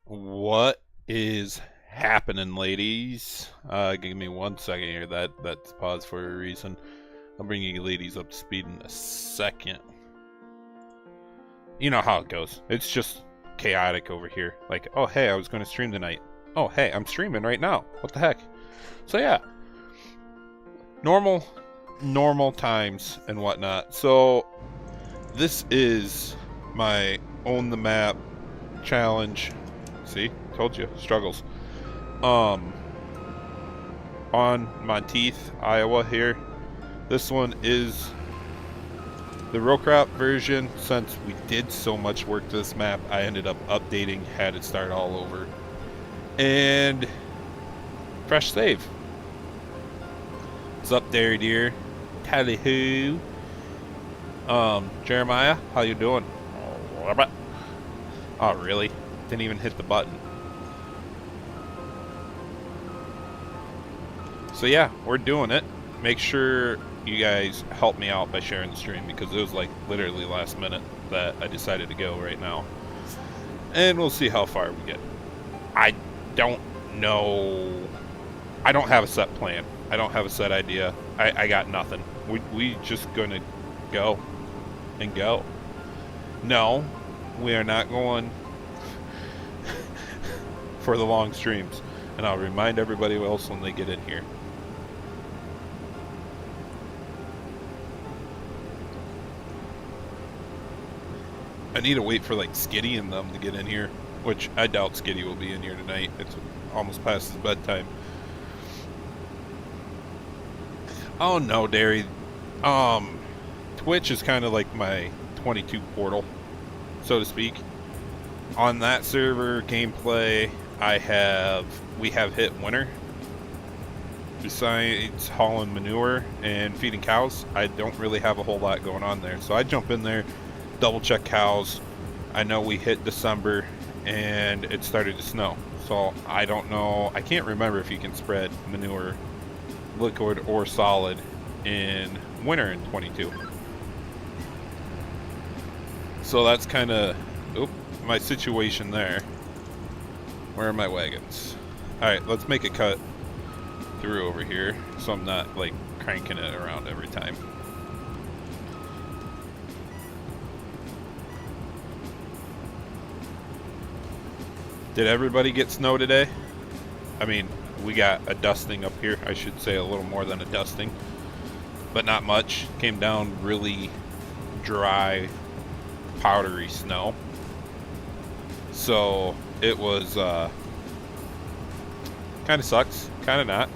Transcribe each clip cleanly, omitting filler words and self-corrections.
What is happening, ladies? Give me 1 second here. That's paused for a reason. I'll bring you ladies up to speed in a second. You know how it goes. It's just chaotic over here. Like, oh hey, I was going to stream tonight. Oh hey, I'm streaming right now. What the heck? So yeah, normal times and whatnot. So this is my own the map challenge. See, told you, struggles. On Montieth, Iowa here. This one is the row crop version. Since we did so much work to this map, I ended up updating, had it start all over. And fresh save. What's up there, dear? Tally-hoo. Jeremiah, how you doing? Oh, really? Didn't even hit the button. So yeah, we're doing it. Make sure you guys help me out by sharing the stream, because it was like literally last minute that I decided to go right now. And we'll see how far we get. I don't know. I don't have a set plan. I don't have a set idea. I got nothing. We just gonna go and go. No, we are not going for the long streams. And I'll remind everybody else when they get in here. I need to wait for like Skitty and them to get in here, which I doubt Skitty will be in here tonight. It's almost past his bedtime. Oh no, Derry. Twitch is kind of like my 22 portal, so to speak. On that server gameplay, we have hit winter. Besides hauling manure and feeding cows, I don't really have a whole lot going on there. So I jump in there, double check cows. I know we hit December and it started to snow. So I don't know. I can't remember if you can spread manure, liquid or solid, in winter in 22. So that's kind of my situation there. Where are my wagons? Alright, let's make a cut through over here so I'm not like cranking it around every time. Did everybody get snow today? I mean, we got a dusting up here. I should say a little more than a dusting, but not much. Came down really dry, powdery snow. So it was kind of sucks, kind of not.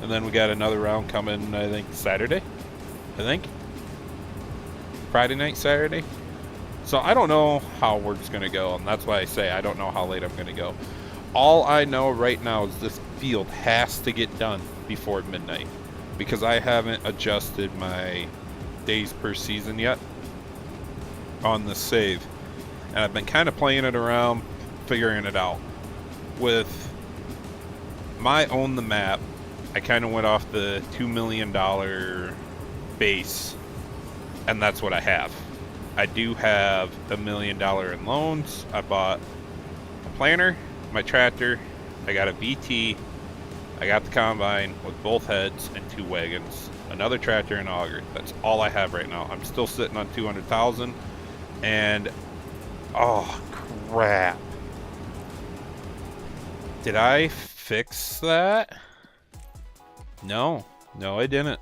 And then we got another round coming, I think Saturday. Friday night, Saturday. So I don't know how work's gonna go, and that's why I say I don't know how late I'm gonna go. All I know right now is this field has to get done before midnight, because I haven't adjusted my days per season yet on the save. And I've been kind of playing it around, figuring it out. With my own the map, I kind of went off the $2 million base, and that's what I have. I do have $1 million in loans. I bought a planter, my tractor, I got a VT, I got the combine with both heads and 2 wagons, another tractor and auger. That's all I have right now. I'm still sitting on 200,000, and oh crap. Did I fix that? No, I didn't.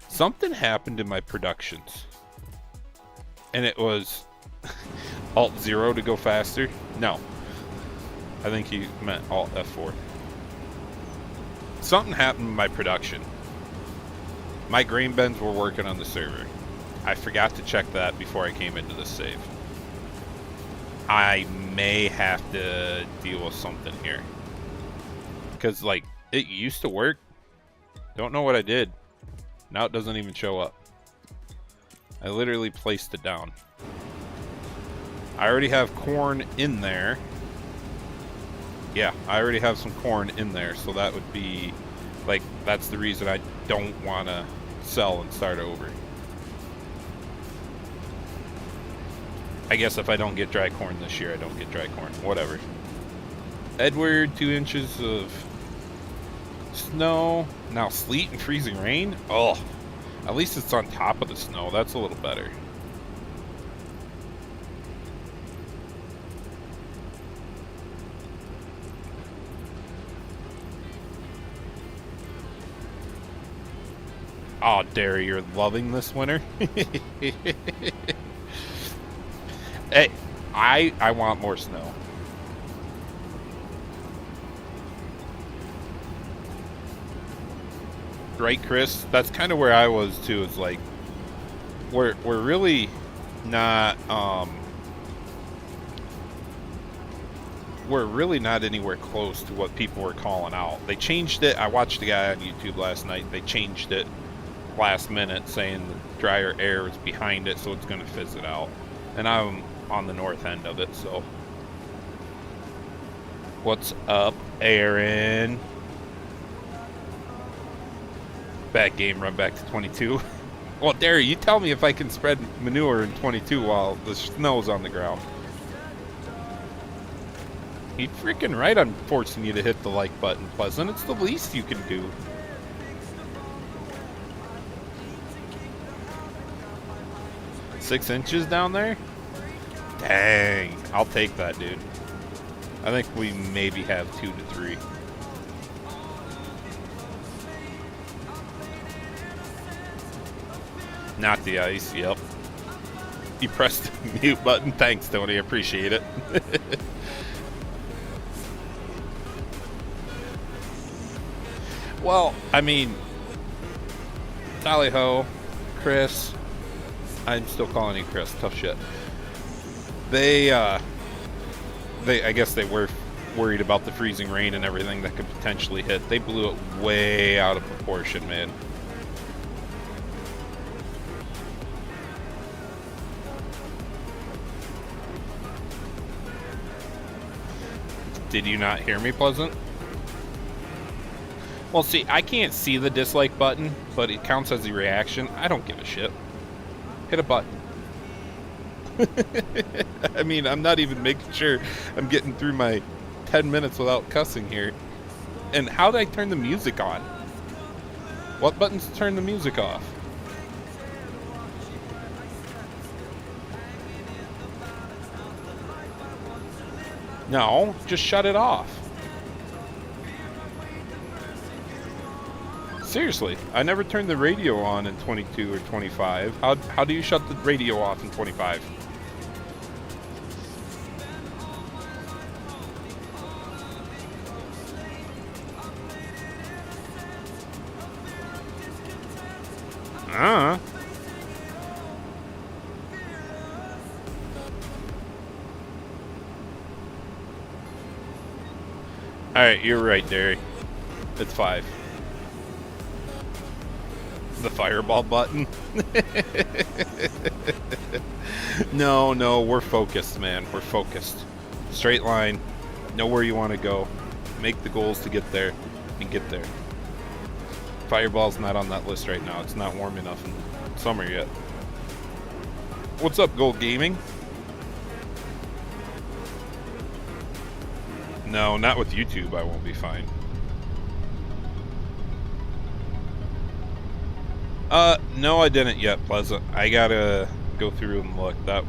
Something happened in my productions. And it was Alt 0 to go faster? No. I think he meant Alt F4. Something happened in my production. My grain bins were working on the server. I forgot to check that before I came into this save. I may have to deal with something here. Because, like, it used to work. Don't know what I did. Now it doesn't even show up. I literally placed it down. I already have corn in there. Yeah, I already have some corn in there, so that would be, like, that's the reason I don't want to sell and start over. I guess if I don't get dry corn this year, I don't get dry corn. Whatever. Edward, 2 inches of snow. Now sleet and freezing rain. Oh, at least it's on top of the snow. That's a little better. Oh, Derry, you're loving this winter. Hey, I want more snow. Right, Chris? That's kind of where I was too. It's like we're really not we're really not anywhere close to what people were calling out. They changed it. I watched a guy on YouTube last night. They changed it last minute, saying the drier air is behind it, so it's going to fizz it out. And I'm on the north end of it, so. What's up, Aaron? Bad game, run back to 22. Well, Derry, you tell me if I can spread manure in 22 while the snow's on the ground. He's freaking right on forcing you to hit the like button, Pleasant. It's the least you can do. Six inches down there? Dang. I'll take that, dude. I think we maybe have 2 to 3. Not the ice, yep. You pressed the mute button. Thanks, Tony. I appreciate it. Well, I mean, tally ho, Chris. I'm still calling you Chris. Tough shit. I guess they were worried about the freezing rain and everything that could potentially hit. They blew it way out of proportion, man. Did you not hear me, Pleasant? Well, see, I can't see the dislike button, but it counts as a reaction. I don't give a shit. Hit a button. I mean, I'm not even making sure I'm getting through my 10 minutes without cussing here. And how did I turn the music on? What buttons turn the music off? No, just shut it off. Seriously, I never turned the radio on in 22 or 25. How do you shut the radio off in 25? Alright, you're right, Derry. It's 5. The fireball button? No, we're focused, man. We're focused. Straight line. Know where you want to go. Make the goals to get there. And get there. Fireball's not on that list right now. It's not warm enough in summer yet. What's up, Gold Gaming? No, not with YouTube. I won't be fine. No, I didn't yet, Pleasant. I gotta go through and look. That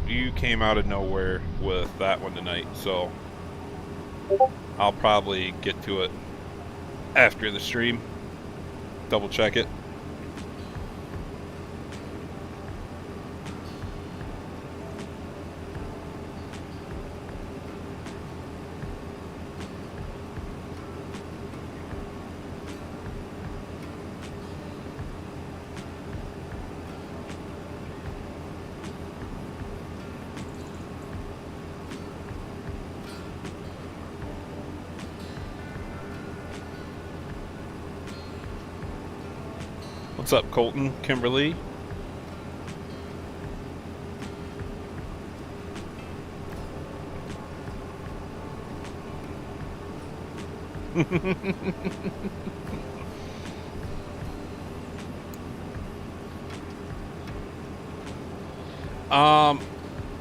you came out of nowhere with that one tonight, so I'll probably get to it after the stream. Double check it. What's up, Colton? Kimberly?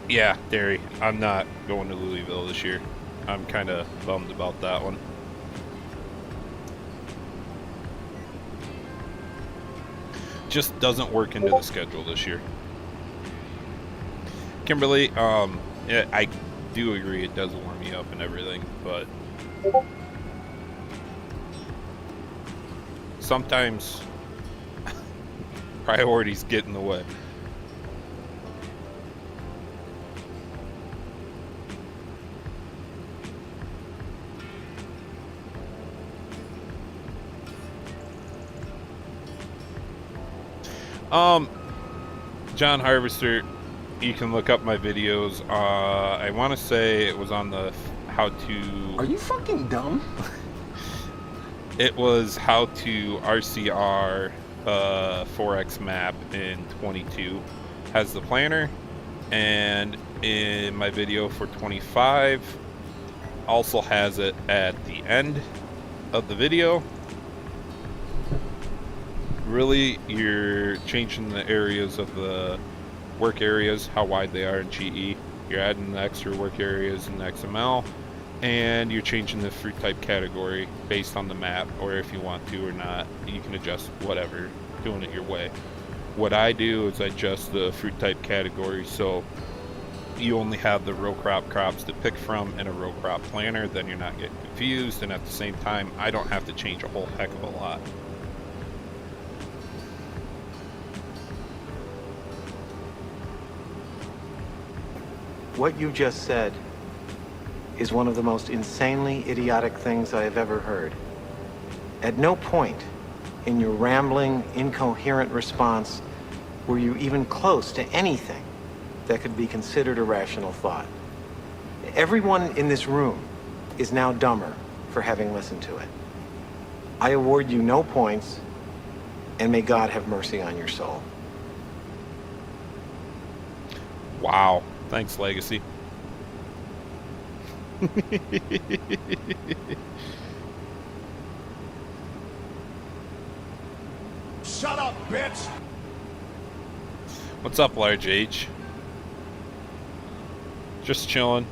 Yeah, Derry, I'm not going to Louisville this year. I'm kind of bummed about that one. Just doesn't work into the schedule this year. Kimberly, yeah, I do agree it does warm me up and everything, but sometimes priorities get in the way. John Harvester, you can look up my videos. I want to say it was on the how to... Are you fucking dumb? It was how to RCR 4X map in 22. Has the planner, and in my video for 25 also has it at the end of the video. Really, you're changing the areas of the work areas, how wide they are in GE. You're adding the extra work areas in XML, and you're changing the fruit type category based on the map, or if you want to or not. You can adjust whatever, doing it your way. What I do is I adjust the fruit type category so you only have the row crop crops to pick from in a row crop planner, then you're not getting confused, and at the same time I don't have to change a whole heck of a lot. What you just said is one of the most insanely idiotic things I have ever heard. At no point in your rambling, incoherent response were you even close to anything that could be considered a rational thought. Everyone in this room is now dumber for having listened to it. I award you no points, and may God have mercy on your soul. Wow. Thanks, Legacy. Shut up, bitch! What's up, Large H? Just chilling.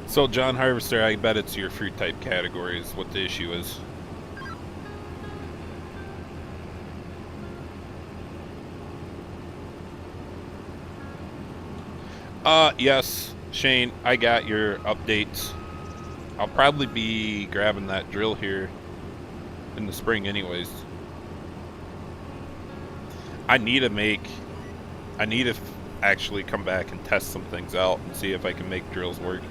So, John Harvester, I bet it's your fruit type category is what the issue is. Yes, Shane, I got your updates. I'll probably be grabbing that drill here in the spring anyways. I need to actually come back and test some things out and see if I can make drills work.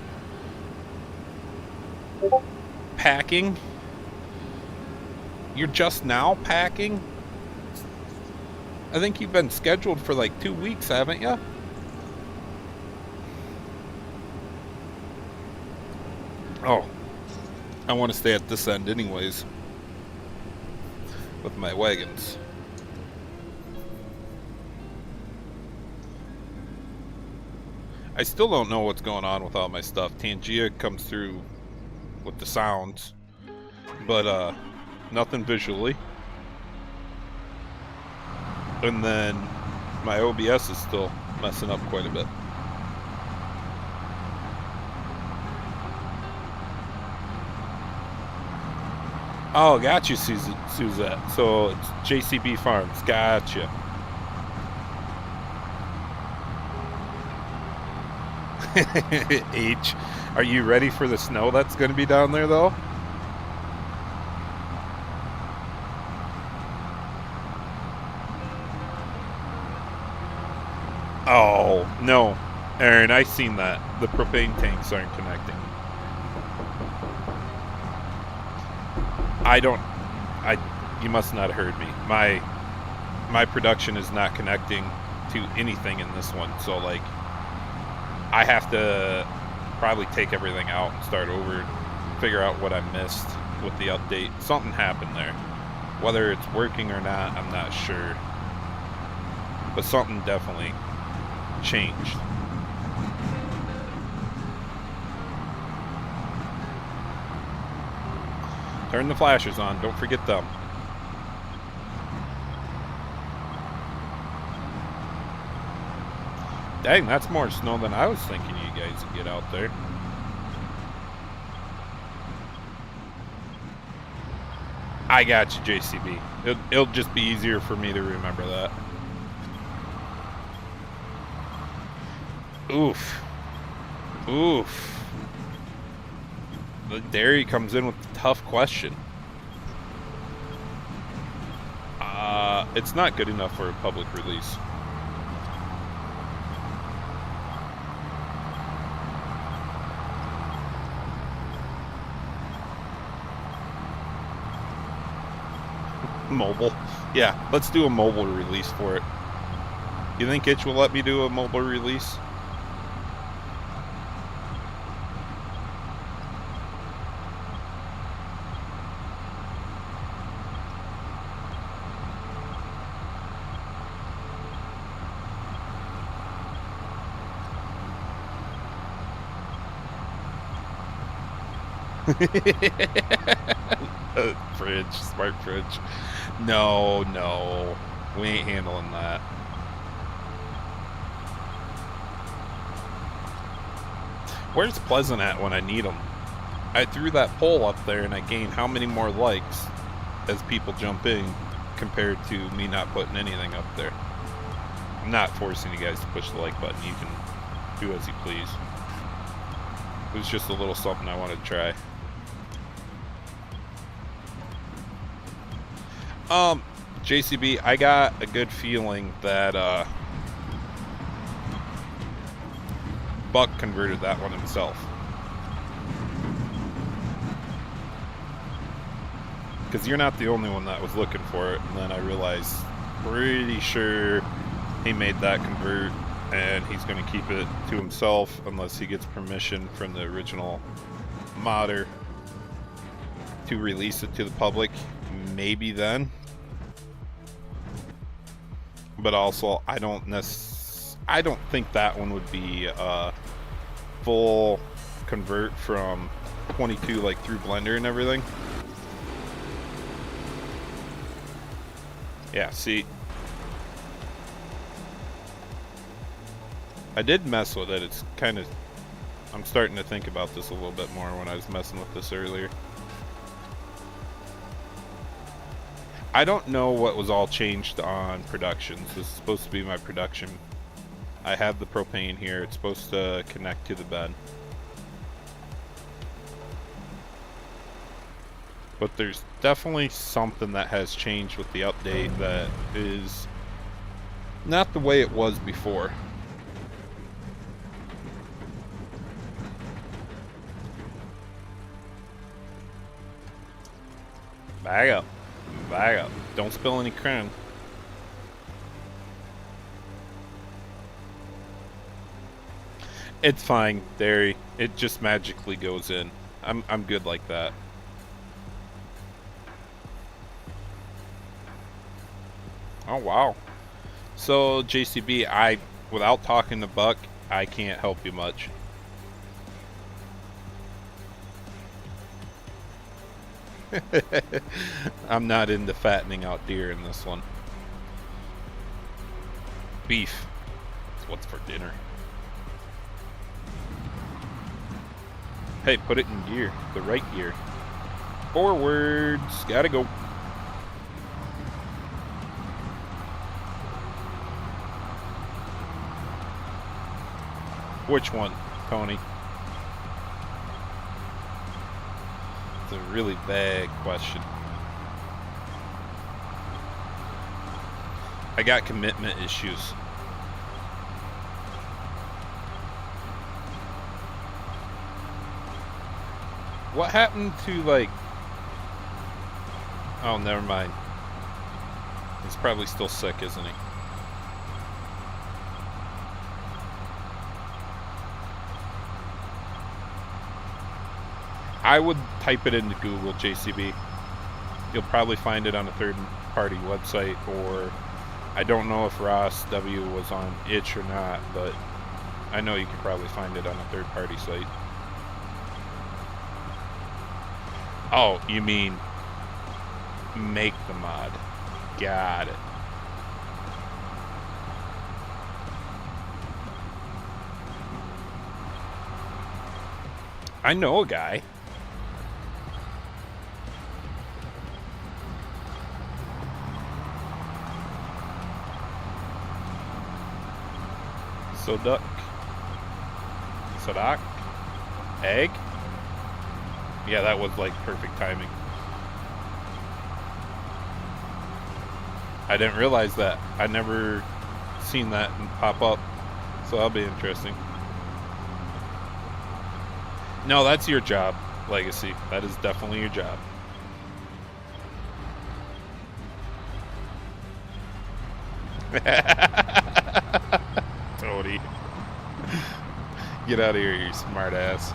Packing? You're just now packing? I think you've been scheduled for like 2 weeks, haven't you? Oh, I want to stay at this end anyways with my wagons. I still don't know what's going on with all my stuff. Tangia comes through with the sounds, but nothing visually. And then my OBS is still messing up quite a bit. Oh, got you, Suzette. So it's JCB Farms. Gotcha. H, are you ready for the snow that's going to be down there, though? Oh, no. Aaron, I've seen that. The propane tanks aren't connecting. You must not have heard me. My production is not connecting to anything in this one. So, like, I have to probably take everything out and start over, figure out what I missed with the update. Something happened there. Whether it's working or not, I'm not sure. But something definitely changed. Turn the flashers on, don't forget them. Dang, that's more snow than I was thinking you guys would get out there. I got you, JCB. It'll just be easier for me to remember that. Oof. Oof. The dairy comes in with a tough question. It's not good enough for a public release. Mobile. Yeah, let's do a mobile release for it. You think Itch will let me do a mobile release? Fridge, smart fridge. No, no, we ain't handling that. Where's Pleasant at when I need him? I threw that poll up there and I gained how many more likes as people jump in compared to me not putting anything up there. I'm not forcing you guys to push the like button. You can do as you please. It was just a little something I wanted to try. JCB, I got a good feeling that Buck converted that one himself. Because you're not the only one that was looking for it, and then I realized, pretty sure he made that convert, and he's going to keep it to himself unless he gets permission from the original modder to release it to the public. Maybe then. But also, I don't think that one would be a full convert from 22 like through Blender and everything. Yeah, see, I did mess with it. It's kind of, I'm starting to think about this a little bit more when I was messing with this earlier. I don't know what was all changed on productions. This is supposed to be my production. I have the propane here. It's supposed to connect to the bed. But there's definitely something that has changed with the update that is not the way it was before. Bag up. Bag up. Don't spill any crème. It's fine, Derry. It just magically goes in. I'm good like that. Oh wow. So JCB, without talking to Buck, I can't help you much. I'm not into fattening out deer in this one. Beef. That's what's for dinner. Hey, put it in gear. The right gear. Forwards. Gotta go. Which one, Tony? It's a really vague question. I got commitment issues. What happened to, like... Oh, never mind. He's probably still sick, isn't he? I would type it into Google, JCB. You'll probably find it on a third-party website, or I don't know if Ross W was on Itch or not, but I know you could probably find it on a third-party site. Oh, you mean make the mod. Got it. I know a guy. Sadak? Egg? Yeah, that was like perfect timing. I didn't realize that. I never seen that pop up, so that'll be interesting. No, that's your job, Legacy. That is definitely your job. Tony. Get out of here, you smart ass.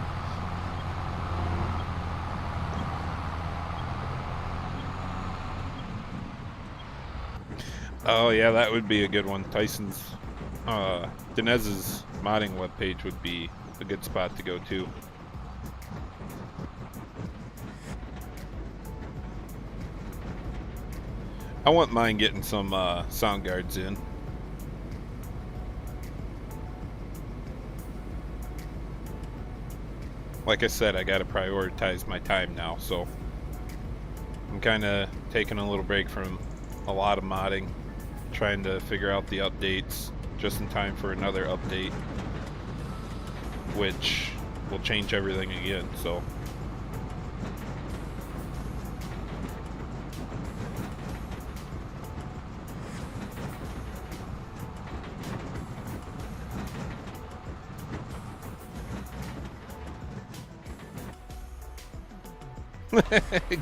Oh yeah, that would be a good one. Tyson's, Dinez's modding webpage would be a good spot to go to. I wouldn't mind getting some sound guards in. Like I said, I gotta prioritize my time now, so I'm kind of taking a little break from a lot of modding, trying to figure out the updates just in time for another update, which will change everything again, so.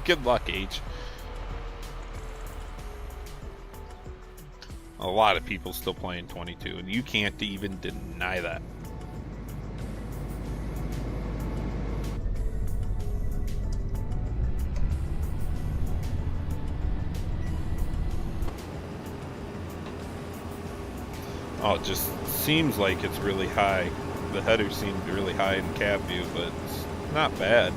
Good luck, H. A lot of people still playing 22, and you can't even deny that. Oh, it just seems like it's really high. The header seemed really high in cab view, but it's not bad.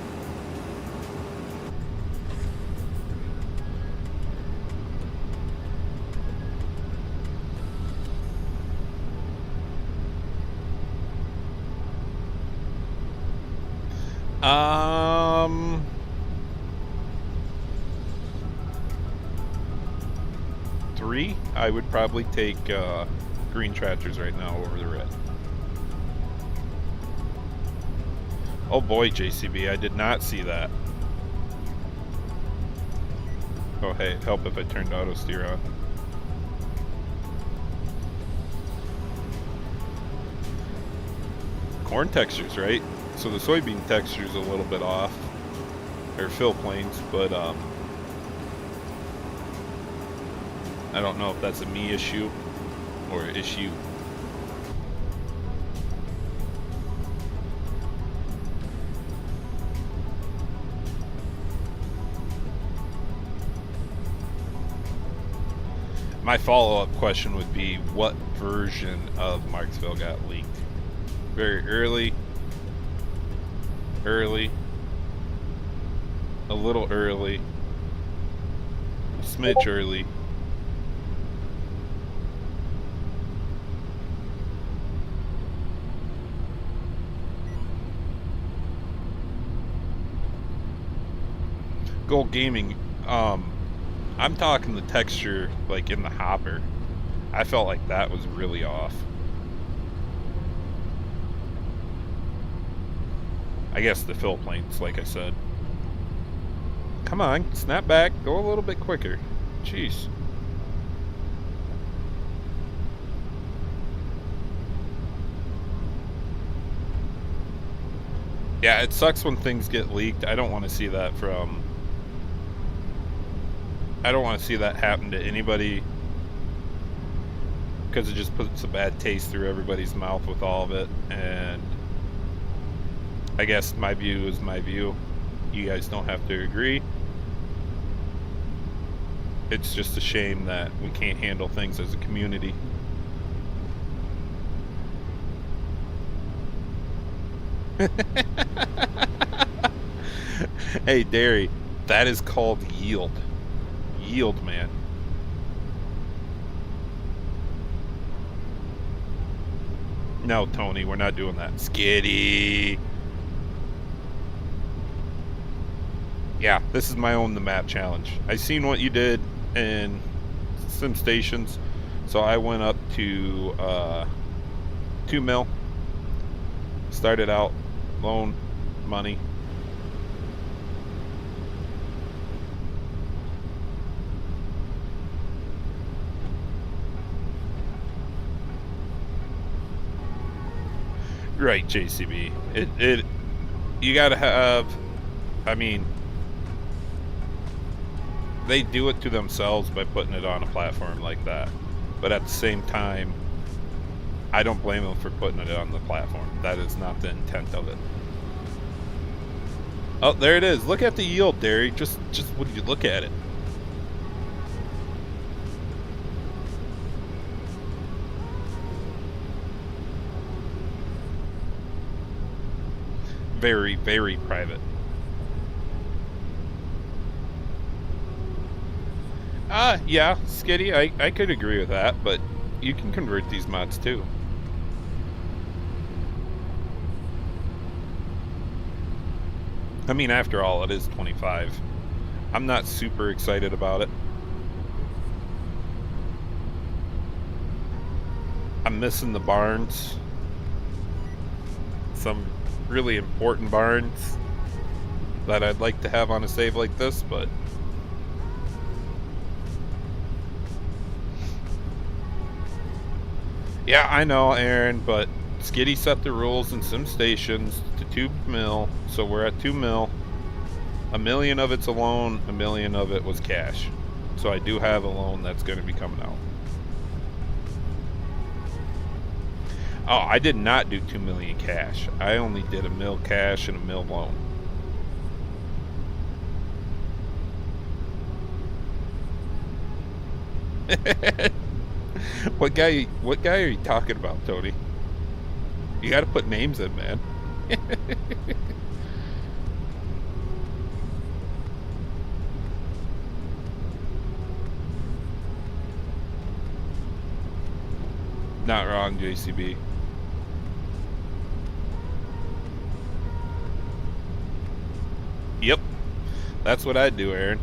Three, I would probably take green tractors right now over the red. Oh boy, JCB, I did not see that. Oh hey, it'd help if I turned auto steer on. Corn textures, right? So the soybean texture is a little bit off, or fill planes, but I don't know if that's a me issue or an issue. My follow-up question would be, what version of Marksville got leaked? Very early, a little early, a smidge early. Gold Gaming, I'm talking the texture like in the hopper. I felt like that was really off. I guess the fill planes, like I said. Come on, snap back, go a little bit quicker. Jeez. Yeah, it sucks when things get leaked. I don't want to see that from... I don't want to see that happen to anybody, because it just puts a bad taste through everybody's mouth with all of it. And I guess my view is my view. You guys don't have to agree. It's just a shame that we can't handle things as a community. Hey, Derry, that is called yield. Yield, man. No, Tony, we're not doing that. Skitty. Yeah, this is my own the map challenge. I seen what you did in Sim Stations, so I went up to 2 mil. Started out loan money. Right, JCB. You gotta have, I mean, they do it to themselves by putting it on a platform like that. But at the same time, I don't blame them for putting it on the platform. That is not the intent of it. Oh, there it is. Look at the yield, Derry. Just would you look at it? Very, very private. Yeah, Skitty, I could agree with that, but you can convert these mods too. I mean, after all, it is 25. I'm not super excited about it. I'm missing the barns. Some really important barns that I'd like to have on a save like this, but yeah, I know, Aaron, but Skitty set the rules in Sim Stations to 2 mil, so we're at 2 mil. $1 million of it's a loan, $1 million of it was cash. So I do have a loan that's going to be coming out. Oh, I did not do 2 million cash. I only did $1 mil cash and $1 mil loan. What guy are you talking about, Tony? You gotta put names in, man. Not wrong, JCB. Yep. That's what I'd do, Aaron.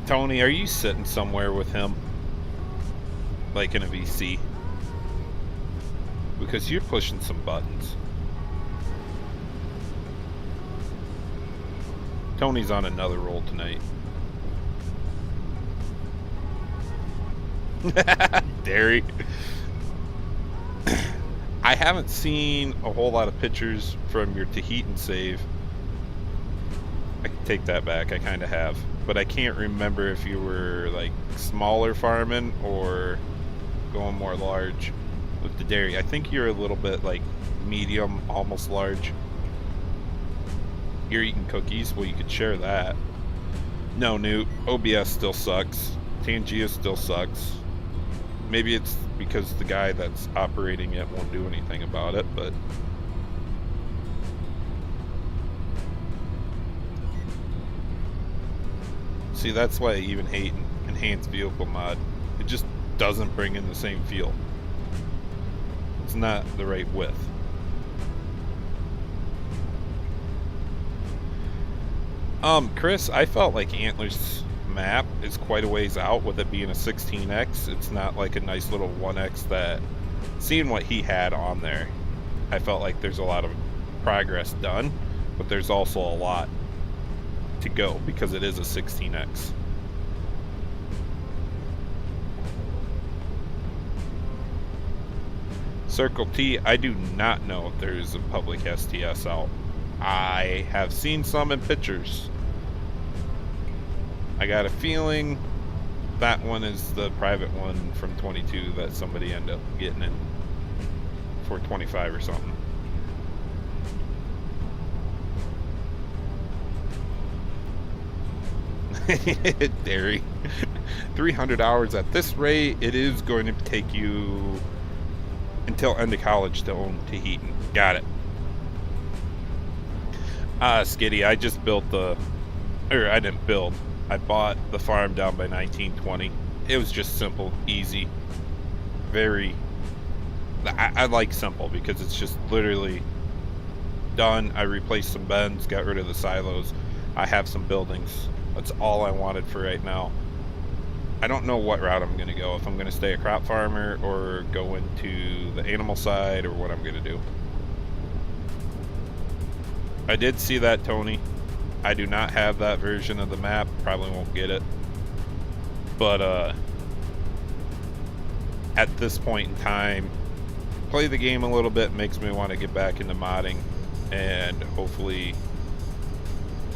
Tony, are you sitting somewhere with him? Like in a VC? Because you're pushing some buttons. Tony's on another roll tonight. Derry. I haven't seen a whole lot of pictures from your Tahitian save. I can take that back, I kind of have. But I can't remember if you were like smaller farming or going more large with the dairy. I think you're a little bit like medium, almost large. You're eating cookies? Well, you could share that. No, Newt. OBS still sucks. Tangia still sucks. Maybe it's because the guy that's operating it won't do anything about it, but... See, that's why I even hate enhanced vehicle mod. It just doesn't bring in the same feel. It's not the right width. Chris, I felt like Antler's map is quite a ways out with it being a 16x. It's not like a nice little 1x that... Seeing what he had on there, I felt like there's a lot of progress done, but there's also a lot to go because it is a 16x. Circle T, I do not know if there is a public STS out. I have seen some in pictures. I got a feeling That one is the private one from 22 that somebody ended up getting it for 25 or something. Derry. 300 hours at this rate, it is going to take you until end of college to own Tahitian. Got it. Skitty, I just built I didn't build. I bought the farm down by 1920. It was just simple, easy, very, I like simple because it's just literally done. I replaced some bends, got rid of the silos. I have some buildings. That's all I wanted for right now. I don't know what route I'm going to go, if I'm going to stay a crop farmer or go into the animal side or what I'm going to do. I did see that, Tony. I do not have that version of the map. Probably won't get it. But at this point in time, play the game a little bit makes me want to get back into modding and hopefully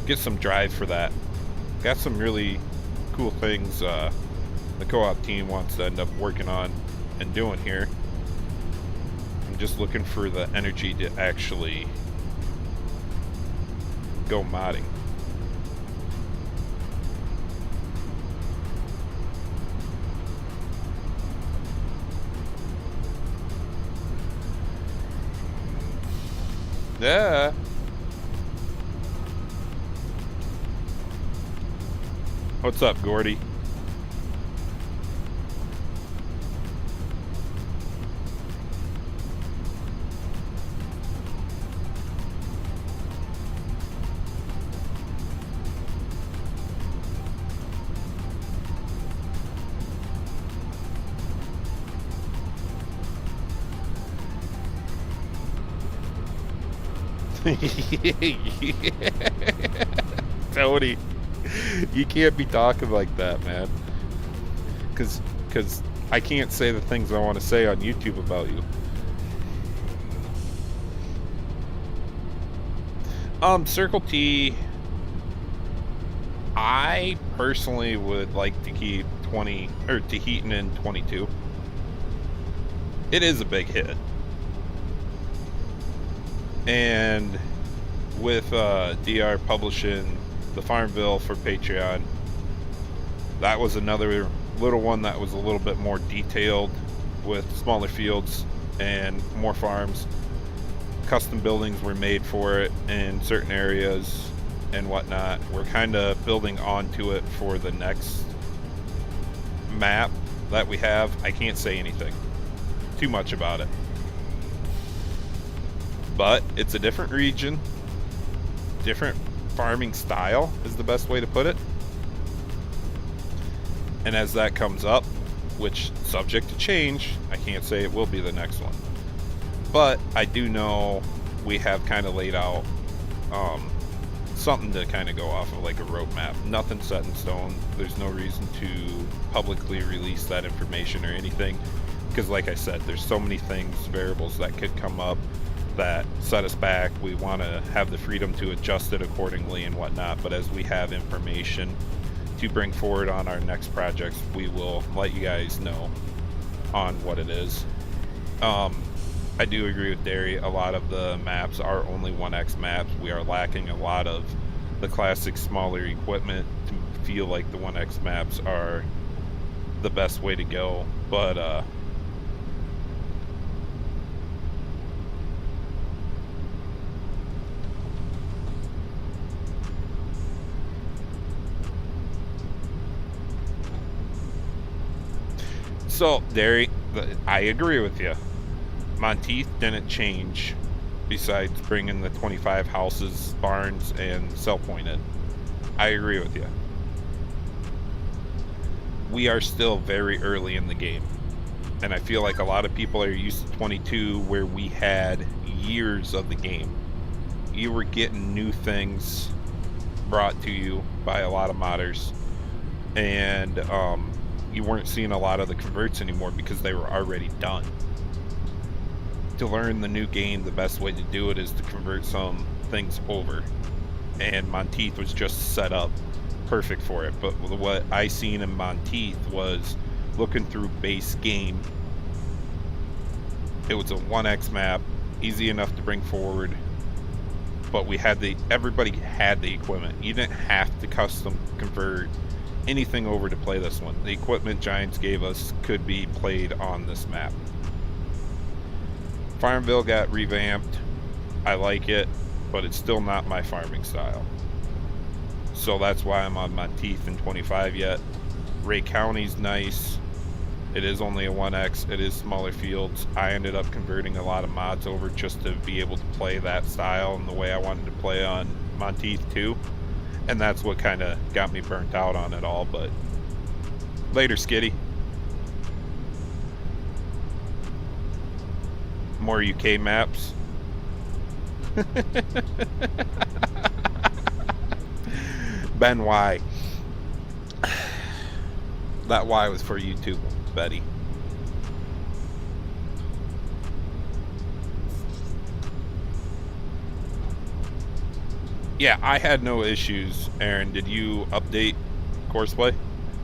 get some drive for that. Got some really cool things the co-op team wants to end up working on and doing here. I'm just looking for the energy to actually go modding. Yeah. What's up, Gordy? Tony, you can't be talking like that, man. Cause I can't say the things I want to say on YouTube about you. Circle T, I personally would like to keep 20 or Tahitian in 22. It is a big hit. And with DR publishing the Farmville for Patreon, that was another little one that was a little bit more detailed with smaller fields and more farms. Custom buildings were made for it in certain areas and whatnot. We're kind of building onto it for the next map that we have. I can't say anything too much about it, but it's a different region, different farming style is the best way to put it. And as that comes up, which subject to change, I can't say it will be the next one, but I do know we have kind of laid out something to kind of go off of, like a roadmap. Nothing set in stone. There's no reason to publicly release that information or anything, because like I said, there's so many things, variables that could come up that set us back. We want to have the freedom to adjust it accordingly and whatnot, but as we have information to bring forward on our next projects, we will let you guys know on what it is. I do agree with Derry. A lot of the maps are only 1x maps. We are lacking a lot of the classic smaller equipment to feel like the 1x maps are the best way to go, but so, Derry, I agree with you. Montieth didn't change besides bringing the 25 houses, barns, and cell point in. I agree with you. We are still very early in the game, and I feel like a lot of people are used to 22 where we had years of the game. You were getting new things brought to you by a lot of modders, and you weren't seeing a lot of the converts anymore because they were already done. To learn the new game, the best way to do it is to convert some things over, and Montieth was just set up perfect for it. But what I seen in Montieth was looking through base game. It was a 1x map, easy enough to bring forward, but everybody had the equipment. You didn't have to custom convert anything over to play this one. The equipment Giants gave us could be played on this map. Farmville got revamped. I like it, but it's still not my farming style. So that's why I'm on Montieth in 25 yet. Ray County's nice. It is only a 1x. It is smaller fields. I ended up converting a lot of mods over just to be able to play that style and the way I wanted to play on Montieth too. And that's what kind of got me burnt out on it all. But later, Skitty. More UK maps. Ben, why? That Y was for YouTube, Betty. Yeah, I had no issues. Aaron, did you update Courseplay?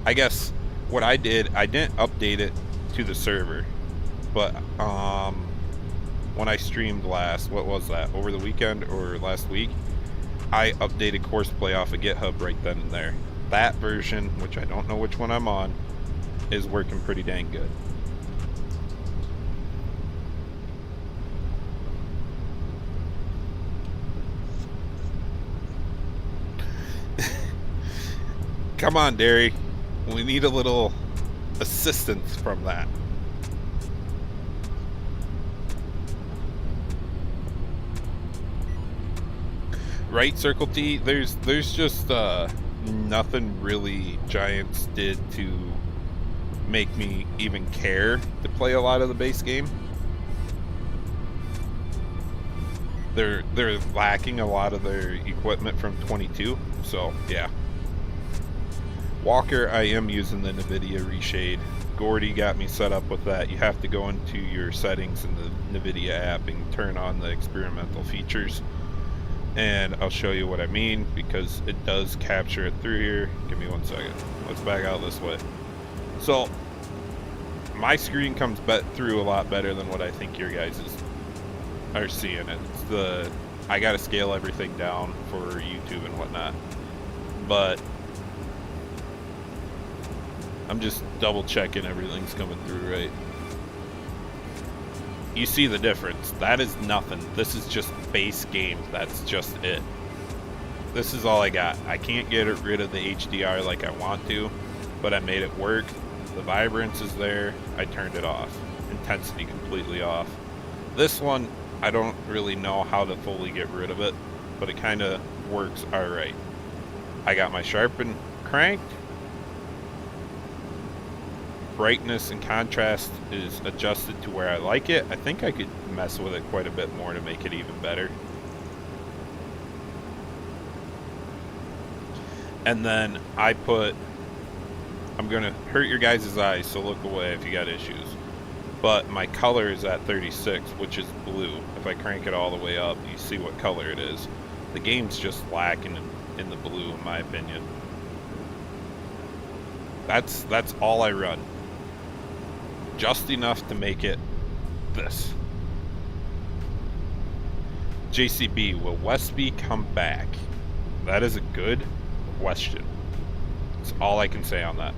I guess what I didn't update it to the server. But when I streamed last, what was that? Over the weekend or last week? I updated Courseplay off of GitHub right then and there. That version, which I don't know which one I'm on, is working pretty dang good. Come on, Derry. We need a little assistance from that. Right, Circle T? There's just nothing really Giants did to make me even care to play a lot of the base game. They're lacking a lot of their equipment from 22, so yeah. Walker, I am using the NVIDIA reshade. Gordy got me set up with that. You have to go into your settings in the NVIDIA app and turn on the experimental features. And I'll show you what I mean, because it does capture it through here. Give me 1 second. Let's back out this way. So my screen comes through a lot better than what I think your guys are seeing it. It's I gotta scale everything down for YouTube and whatnot, but I'm just double checking everything's coming through right. You see the difference. That is nothing. This is just base game. That's just it. This is all I got. I can't get rid of the HDR like I want to, but I made it work. The vibrance is there. I turned it off. Intensity completely off. This one, I don't really know how to fully get rid of it, but it kind of works alright. I got my sharpen cranked. Brightness and contrast is adjusted to where I like it. I think I could mess with it quite a bit more to make it even better. And then I'm gonna hurt your guys' eyes, so look away if you got issues. But my color is at 36, which is blue. If I crank it all the way up, you see what color it is. The game's just lacking in the blue, in my opinion. That's all I run. Just enough to make it this. JCB, will Westby come back? That is a good question. That's all I can say on that.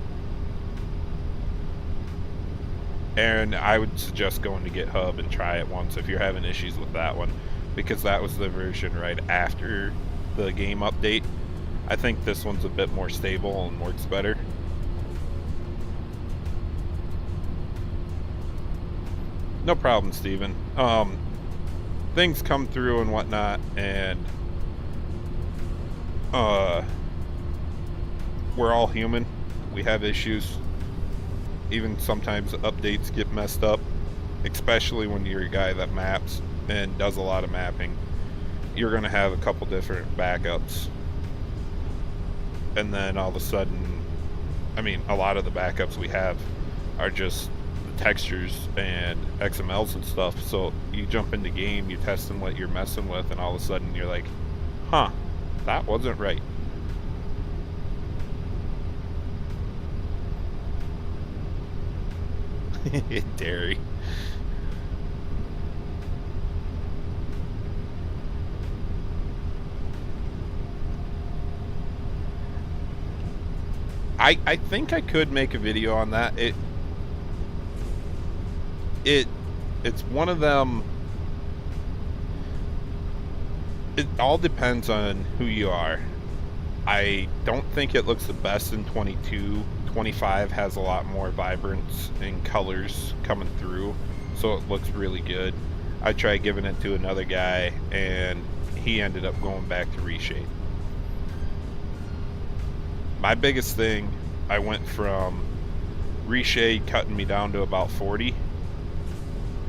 Aaron, I would suggest going to GitHub and try it once if you're having issues with that one, because that was the version right after the game update. I think this one's a bit more stable and works better. No problem, Steven. Things come through and whatnot, and we're all human. We have issues. Even sometimes updates get messed up, especially when you're a guy that maps and does a lot of mapping. You're going to have a couple different backups. And then all of a sudden, a lot of the backups we have are just textures and XMLs and stuff. So you jump into game, you test them what you're messing with, and all of a sudden you're like, huh, that wasn't right. Dairy. I think I could make a video on that. It's one of them. It all depends on who you are. I don't think it looks the best in 22. 25 has a lot more vibrance and colors coming through, so it looks really good. I tried giving it to another guy, and he ended up going back to reshade. My biggest thing, I went from reshade cutting me down to about 40.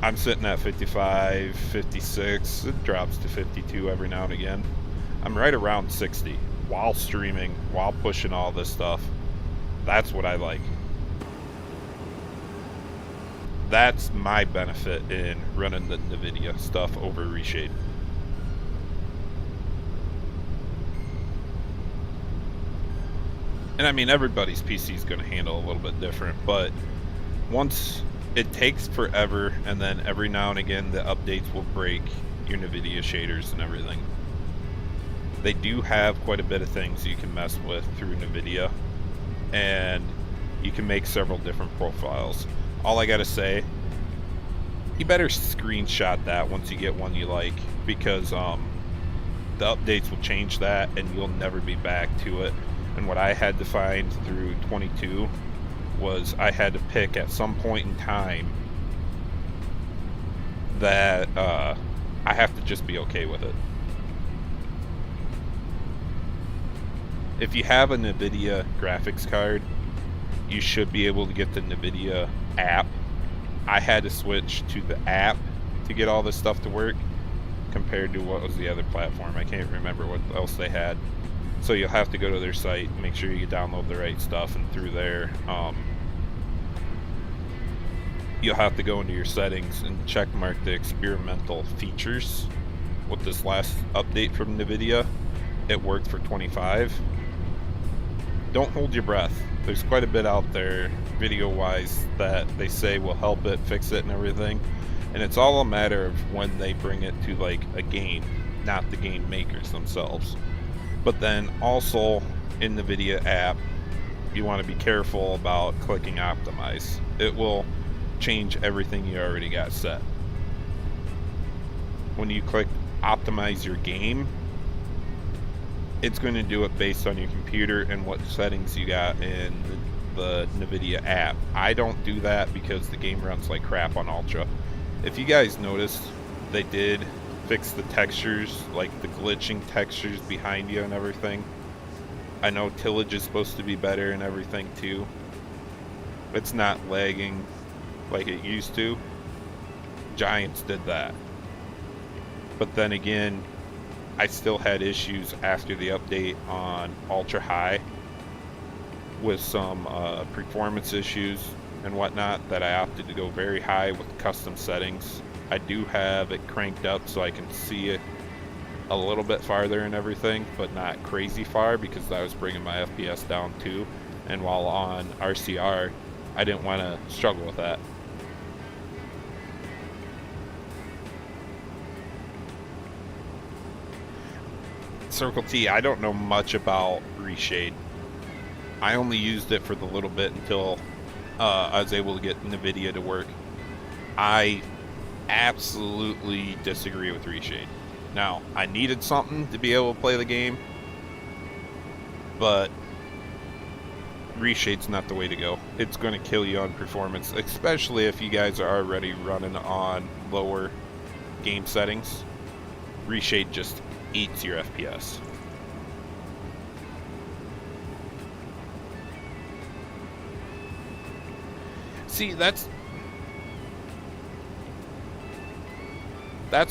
I'm sitting at 55, 56. It drops to 52 every now and again. I'm right around 60 while streaming, while pushing all this stuff. That's what I like. That's my benefit in running the NVIDIA stuff over reshade. And I mean, everybody's PC is going to handle a little bit different, but once it takes forever, and then every now and again the updates will break your NVIDIA shaders and everything. They do have quite a bit of things you can mess with through NVIDIA, and you can make several different profiles. All I gotta say, you better screenshot that once you get one you like, because the updates will change that and you'll never be back to it. And what I had to find through 22 was I had to pick at some point in time that I have to just be okay with it. If you have a NVIDIA graphics card, you should be able to get the NVIDIA app. I had to switch to the app to get all this stuff to work compared to what was the other platform. I can't remember what else they had. So you'll have to go to their site, make sure you download the right stuff, and through there, you'll have to go into your settings and check mark the experimental features. With this last update from NVIDIA, it worked for 25. Don't hold your breath. There's quite a bit out there, video-wise, that they say will help it, fix it, and everything. And it's all a matter of when they bring it to, like, a game, not the game makers themselves. But then also in the NVIDIA app, you want to be careful about clicking optimize. It will change everything you already got set. When you click optimize your game, it's going to do it based on your computer and what settings you got in the NVIDIA app. I don't do that because the game runs like crap on Ultra. If you guys noticed, they did fix the textures, like the glitching textures behind you and everything. I know tillage is supposed to be better and everything too. It's not lagging like it used to. Giants did that. But then again, I still had issues after the update on Ultra High with some performance issues and whatnot that I opted to go very high with custom settings. I do have it cranked up so I can see it a little bit farther and everything, but not crazy far, because that was bringing my FPS down too. And while on RCR, I didn't want to struggle with that. Circle T, I don't know much about reshade. I only used it for the little bit until I was able to get NVIDIA to work. I absolutely disagree with reshade. Now, I needed something to be able to play the game, but reshade's not the way to go. It's going to kill you on performance, especially if you guys are already running on lower game settings. Reshade just eats your FPS. See, that's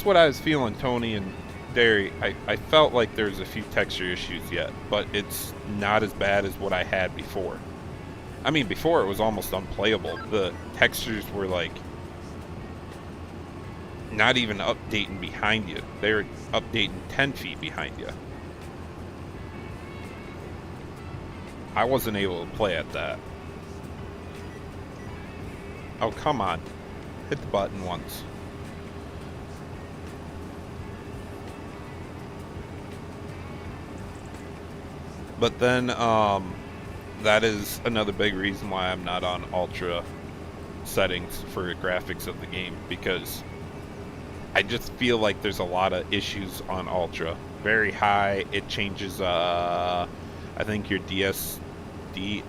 what I was feeling, Tony and Derry. I felt like there's a few texture issues yet, but it's not as bad as what I had before. I mean, before it was almost unplayable. The textures were like not even updating behind you. They were updating 10 feet behind you. I wasn't able to play at that. Oh, come on. Hit the button once. But then, that is another big reason why I'm not on ultra settings for graphics of the game, because I just feel like there's a lot of issues on ultra. Very high, it changes, I think your DSLL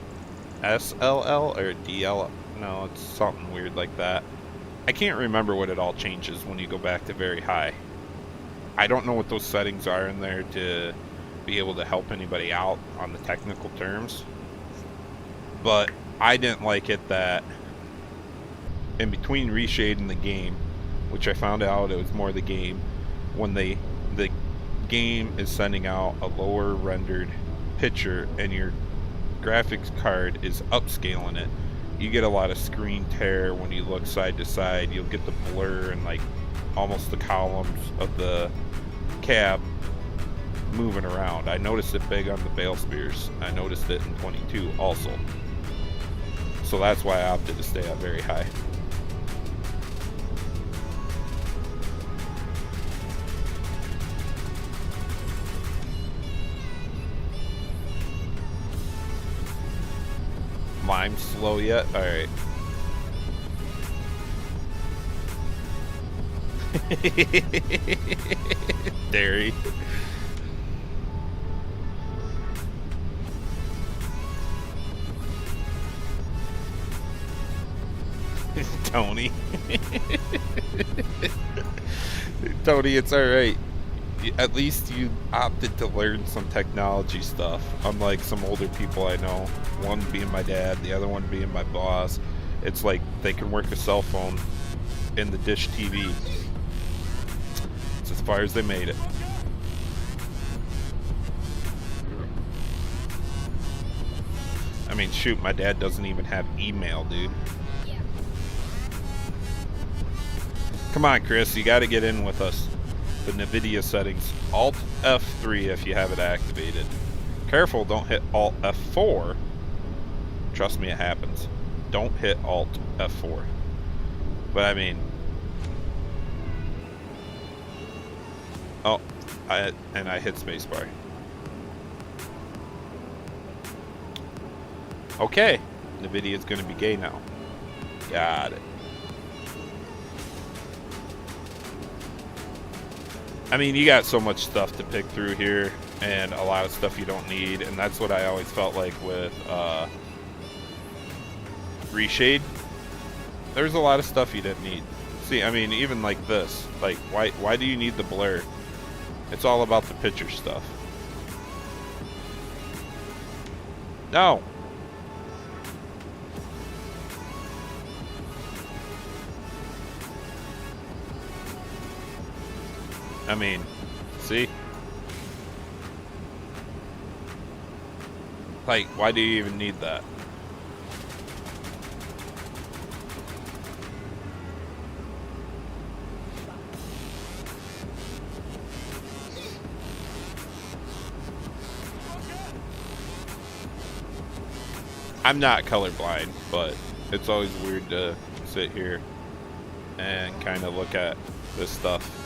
or DL, no, it's something weird like that. I can't remember what it all changes when you go back to very high. I don't know what those settings are in there to be able to help anybody out on the technical terms, but I didn't like it that in between reshade and the game, which I found out it was more the game, when the game is sending out a lower rendered picture and your graphics card is upscaling it, you get a lot of screen tear when you look side to side. You'll get the blur and like almost the columns of the cab moving around. I noticed it big on the Bale Spears. I noticed it in 22 also. So that's why I opted to stay at very high. Mime slow yet? Alright. Dairy. Tony. Tony, it's alright. At least you opted to learn some technology stuff, unlike some older people I know, one being my dad, the other one being my boss. It's like they can work a cell phone in the dish TV. It's as far as they made it. I mean, shoot, my dad doesn't even have email, dude. Come on, Chris, you gotta get in with us. The NVIDIA settings, Alt F3 if you have it activated. Careful, don't hit Alt F4. Trust me, it happens. Don't hit Alt F4. But I mean, oh, I hit spacebar. Okay, NVIDIA's gonna be gay now. Got it. I mean, you got so much stuff to pick through here, and a lot of stuff you don't need, and that's what I always felt like with Reshade. There's a lot of stuff you didn't need. See, I mean, even like this, like, why do you need the blur? It's all about the picture stuff. No! I mean, see? Like, why do you even need that? I'm not colorblind, but it's always weird to sit here and kind of look at this stuff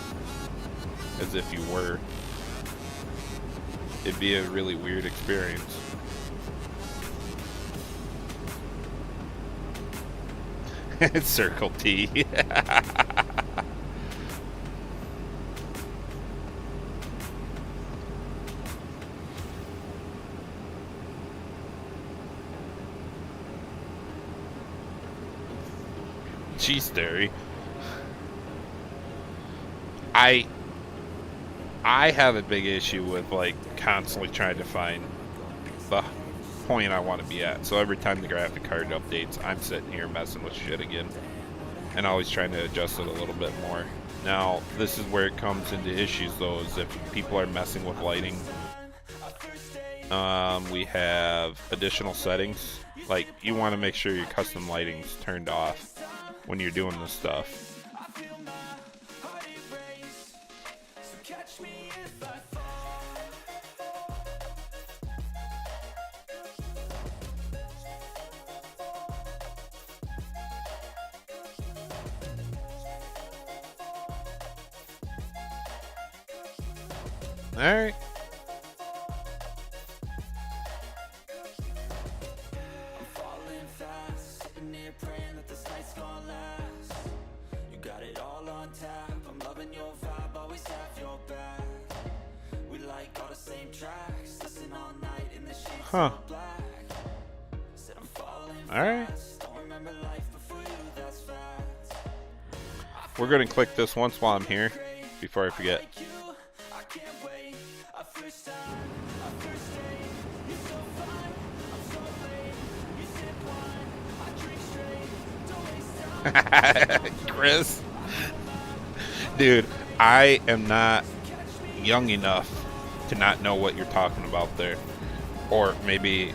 as if you were. It'd be a really weird experience. It's Circle T. Jeez, Derry. I have a big issue with like constantly trying to find the point I want to be at. So every time the graphic card updates, I'm sitting here messing with shit again and always trying to adjust it a little bit more. Now, this is where it comes into issues though, is if people are messing with lighting. We have additional settings. Like, you want to make sure your custom lighting's turned off when you're doing this stuff. Alright. I'm falling fast, sitting here praying that this night's gonna last. You got it all on tap, I'm loving your vibe, always have your back. We like all the same tracks, listen all night in the shades of black. Said I'm falling fast, don't remember life before you, that's facts. We're gonna click this once while I'm here, before I forget. I can't wait, a first time, a first date. You're so fine, I'm so late. You sip wine, I drink straight. Don't waste time. Chris. Dude, I am not young enough to not know what you're talking about there. Or maybe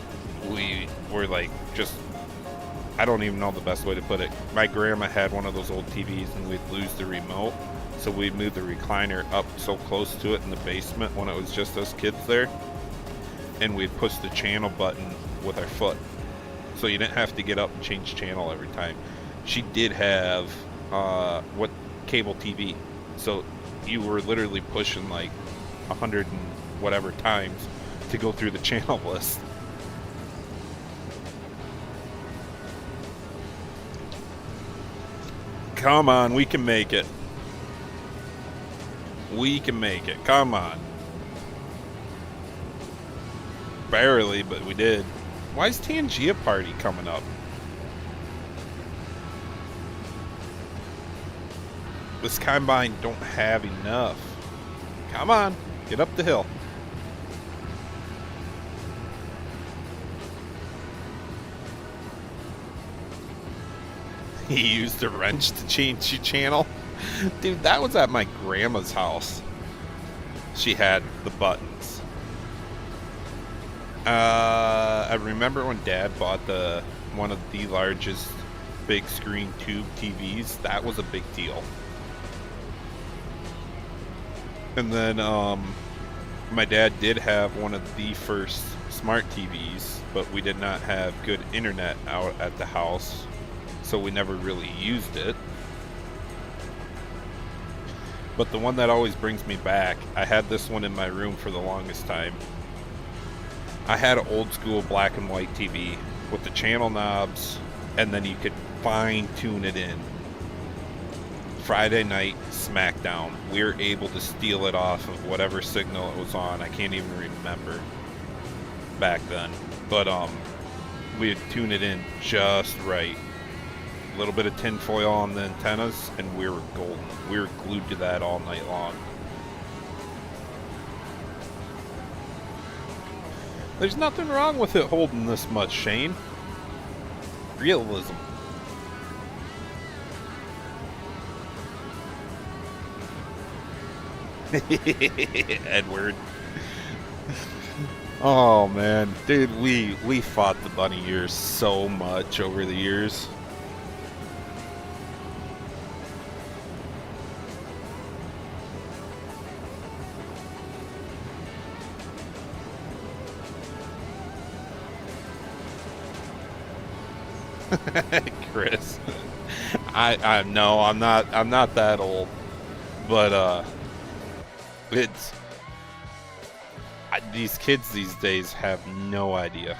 we were like just, I don't even know the best way to put it. My grandma had one of those old TVs and we'd lose the remote. So we'd move the recliner up so close to it in the basement when it was just us kids there. And we'd push the channel button with our foot. So you didn't have to get up and change channel every time. She did have what cable TV. So you were literally pushing like 100 and whatever times to go through the channel list. Come on, we can make it. We can make it. Come on. Barely, but we did. Why is Tangia Party coming up? This combine don't have enough. Come on, get up the hill. He used a wrench to change the channel. Dude, that was at my grandma's house. She had the buttons. I remember when Dad bought one of the largest big screen tube TVs. That was a big deal. And then my dad did have one of the first smart TVs, but we did not have good internet out at the house, so we never really used it. But the one that always brings me back, I had this one in my room for the longest time. I had an old school black and white TV with the channel knobs, and then you could fine tune it in. Friday night SmackDown, we were able to steal it off of whatever signal it was on. I can't even remember back then, but we'd tune it in just right. A little bit of tin foil on the antennas, and we were golden. We were glued to that all night long. There's nothing wrong with it holding this much, Shane. Realism. Edward. Oh man, dude, we fought the bunny ears so much over the years. Chris, I no, I'm not that old, but these kids these days have no idea.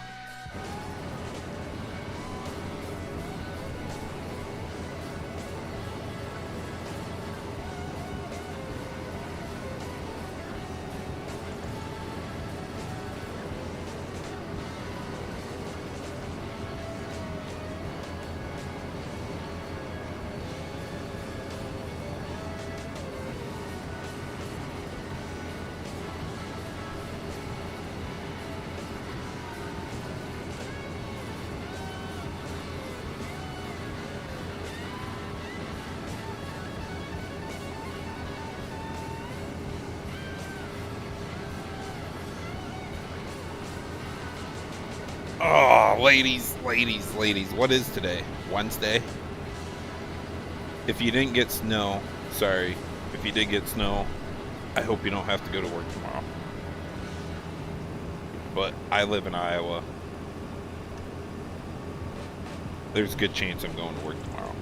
Oh, ladies, what is today? Wednesday? If you didn't get snow, sorry. If you did get snow, I hope you don't have to go to work tomorrow. But I live in Iowa. There's a good chance I'm going to work tomorrow.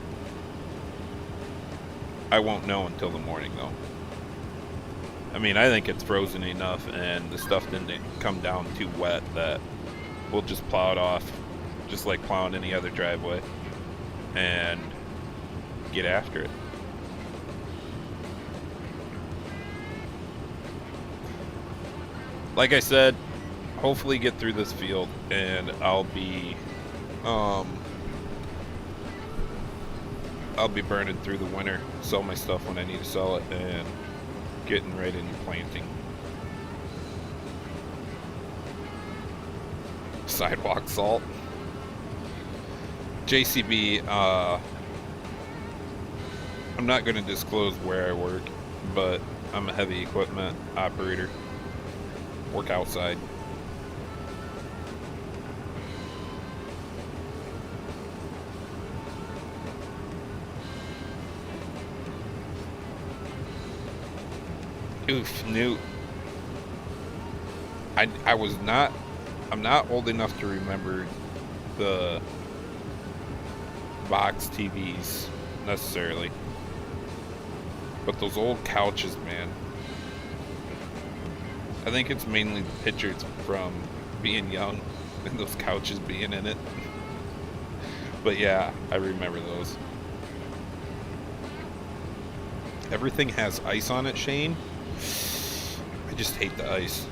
I won't know until the morning, though. I mean, I think it's frozen enough and the stuff didn't come down too wet that we'll just plow it off, just like plowing any other driveway, and get after it. Like I said, hopefully get through this field and I'll be burning through the winter, sell my stuff when I need to sell it, and getting right into planting. Sidewalk salt. JCB, I'm not going to disclose where I work, but I'm a heavy equipment operator. Work outside. Oof, Newt. I'm not old enough to remember the box TVs necessarily, but those old couches, man. I think it's mainly the pictures from being young and those couches being in it. But yeah, I remember those. Everything has ice on it, Shane. I just hate the ice.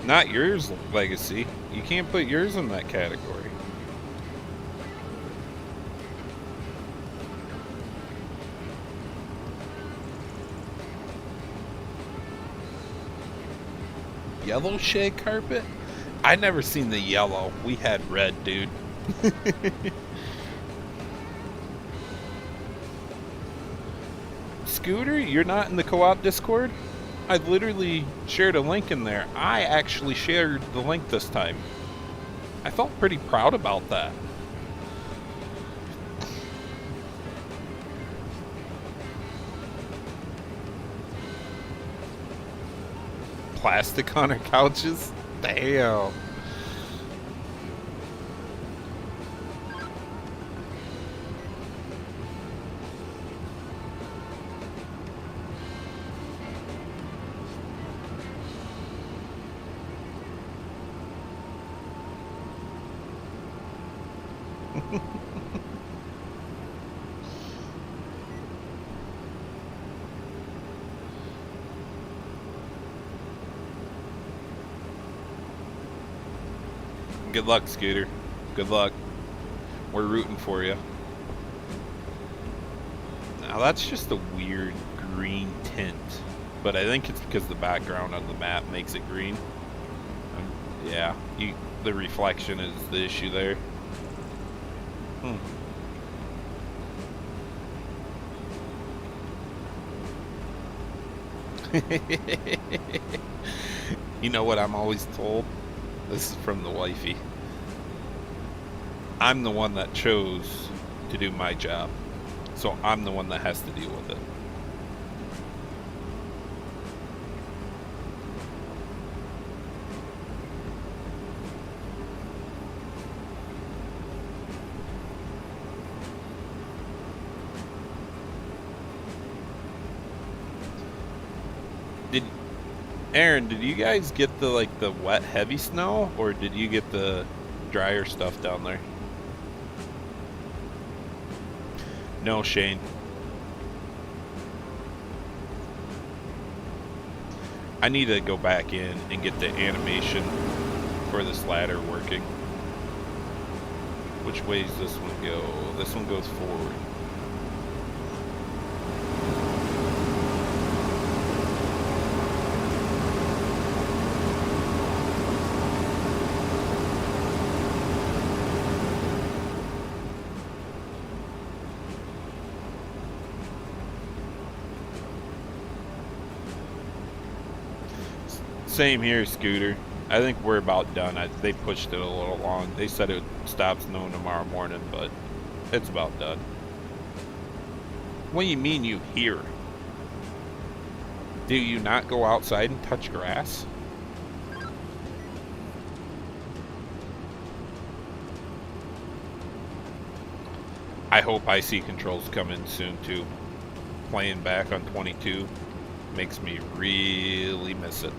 Not yours, Legacy. You can't put yours in that category. Yellow shag carpet? I never seen the yellow. We had red, dude. Scooter, you're not in the co-op Discord? I literally shared a link in there. I actually shared the link this time. I felt pretty proud about that. Plastic on our couches? Damn. Good luck, Scooter. Good luck. We're rooting for you. Now that's just a weird green tint, but I think it's because the background on the map makes it green. Yeah, the reflection is the issue there. You know what I'm always told? This is from the wifey. I'm the one that chose to do my job, so I'm the one that has to deal with it. Aaron, did you guys get the the wet heavy snow, or did you get the drier stuff down there? No, Shane. I need to go back in and get the animation for this ladder working. Which way does this one go? This one goes forward. Same here, Scooter. I think we're about done. They pushed it a little long. They said it would stop snowing tomorrow morning, but it's about done. What do you mean you hear? Do you not go outside and touch grass? I hope IC controls come in soon too. playing back on 22 makes me really miss it.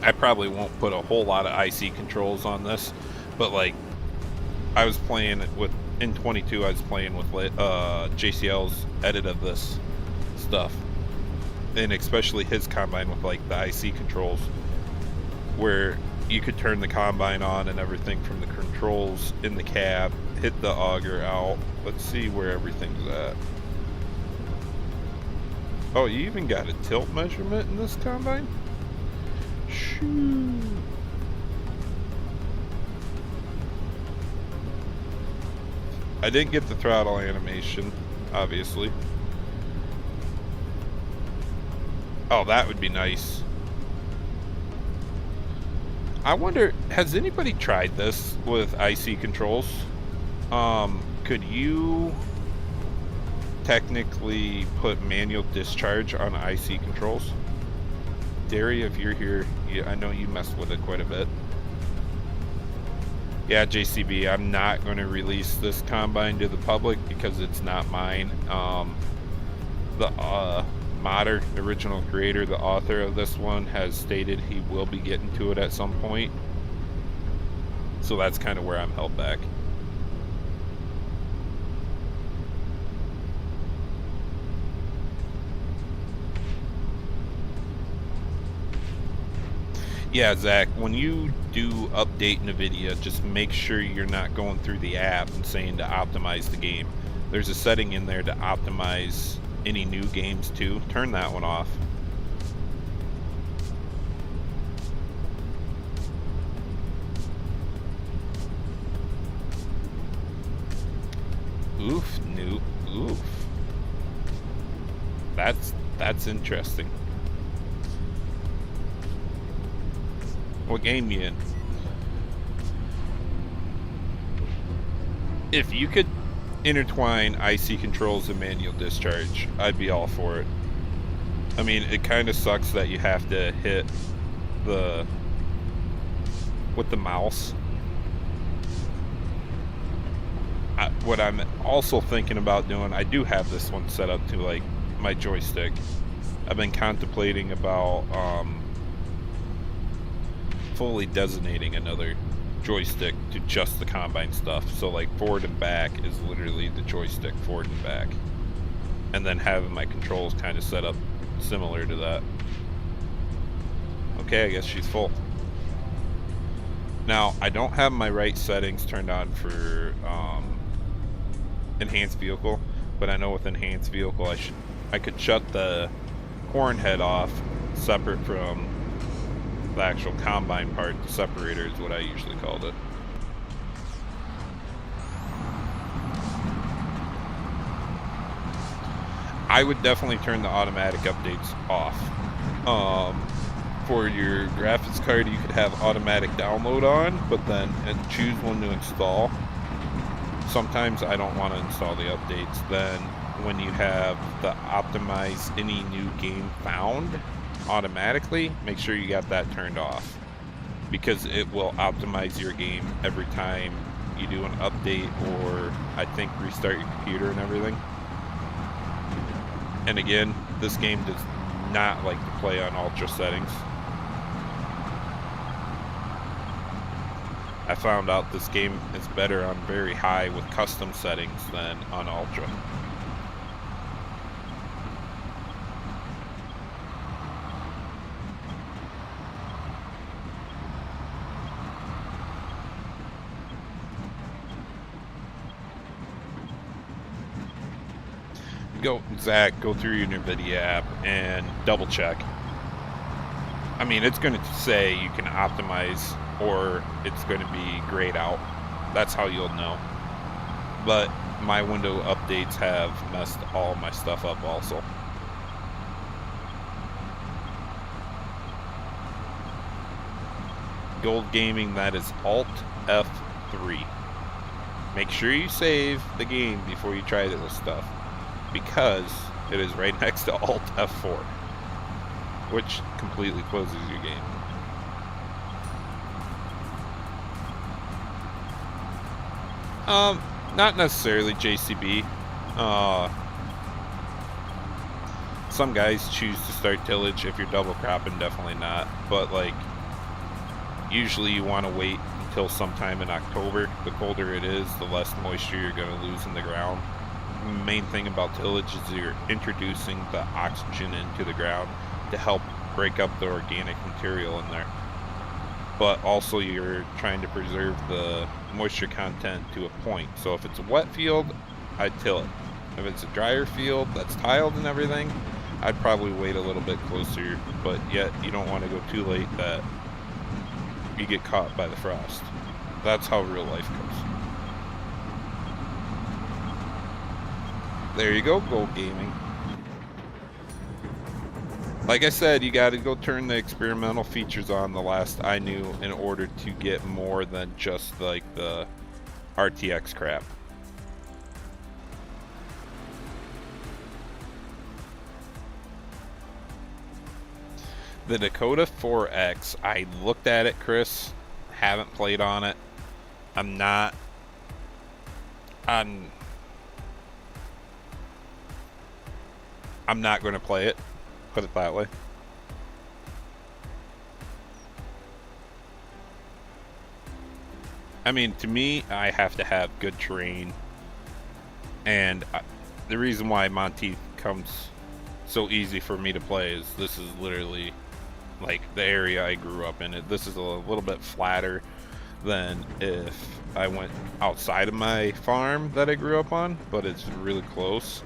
I probably won't put a whole lot of IC controls on this, but like I was playing with in 22, I was playing with JCL's edit of this stuff, and especially his combine with like the IC controls, where you could turn the combine on and everything from the controls in the cab, hit the auger out. Let's see where everything's at. Oh, you even got a tilt measurement in this combine? Shoot. I didn't get the throttle animation, obviously. Oh, that would be nice. I wonder, has anybody tried this with IC controls? Could you technically put manual discharge on IC controls? Derry, if you're here, I know you messed with it quite a bit. Yeah, JCB, I'm not going to release this combine to the public because it's not mine. The modder, the original creator, the author of this one, has stated he will be getting to it at some point. So that's kind of where I'm held back. Yeah, Zach, when you do update NVIDIA, just make sure you're not going through the app and saying to optimize the game. There's a setting in there to optimize any new games too. Turn that one off. Oof, new, oof. That's interesting. What game you in? If you could intertwine IC controls and manual discharge, I'd be all for it. I mean, it kind of sucks that you have to hit with the mouse. What I'm also thinking about doing, I do have this one set up to like my joystick. I've been contemplating about fully designating another joystick to just the combine stuff. So like forward and back is literally the joystick forward and back, and then having my controls kind of set up similar to that. Okay, I guess she's full. Now I don't have my right settings turned on for enhanced vehicle, but I know with enhanced vehicle I could shut the horn head off separate from the actual combine part. The separator is what I usually called it. I would definitely turn the automatic updates off. For your graphics card, you could have automatic download on, but then choose one to install. Sometimes I don't want to install the updates. Then when you have the optimize any new game found automatically, make sure you got that turned off, because it will optimize your game every time you do an update or I think restart your computer and everything. And again, this game does not like to play on ultra settings. I found out this game is better on very high with custom settings than on ultra. Zach, go through your NVIDIA app and double check. I mean, it's going to say you can optimize or it's going to be grayed out. That's how you'll know. But my window updates have messed all my stuff up also. Gold Gaming, that is Alt F3. Make sure you save the game before you try this stuff, because it is right next to Alt F4, which completely closes your game. Not necessarily JCB. Some guys choose to start tillage. If you're double cropping, definitely not. But like, usually you want to wait until sometime in October. The colder it is, the less moisture you're going to lose in the ground. The main thing about tillage is you're introducing the oxygen into the ground to help break up the organic material in there. But also you're trying to preserve the moisture content to a point. So if it's a wet field, I'd till it. If it's a drier field that's tiled and everything, I'd probably wait a little bit closer, but yet you don't want to go too late that you get caught by the frost. That's how real life goes. There you go, Gold Gaming. Like I said, you got to go turn the experimental features on, the last I knew, in order to get more than just like the RTX crap. The Dakota 4X, I looked at it, Chris. Haven't played on it. I'm not going to play it. Put it that way. I mean, to me, I have to have good terrain. And the reason why Montieth comes so easy for me to play is this is literally like the area I grew up in. This is a little bit flatter than if I went outside of my farm that I grew up on, but it's really close.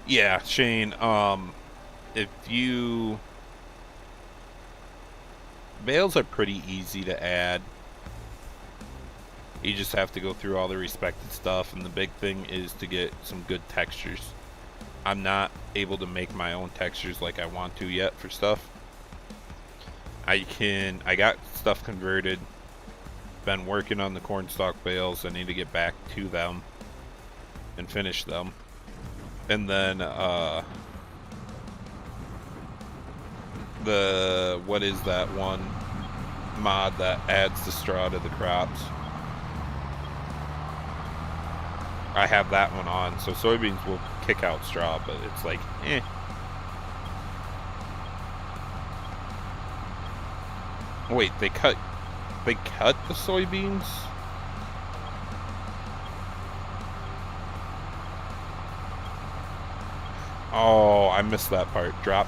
Yeah, Shane, if you... Bales are pretty easy to add. You just have to go through all the respected stuff, and the big thing is to get some good textures. I'm not able to make my own textures like I want to yet for stuff. I got stuff converted. Been working on the cornstalk bales. I need to get back to them and finish them. And then what is that one mod that adds the straw to the crops? I have that one on, so soybeans will kick out straw, but it's like, eh. Wait, they cut the soybeans? Oh, I missed that part. Drop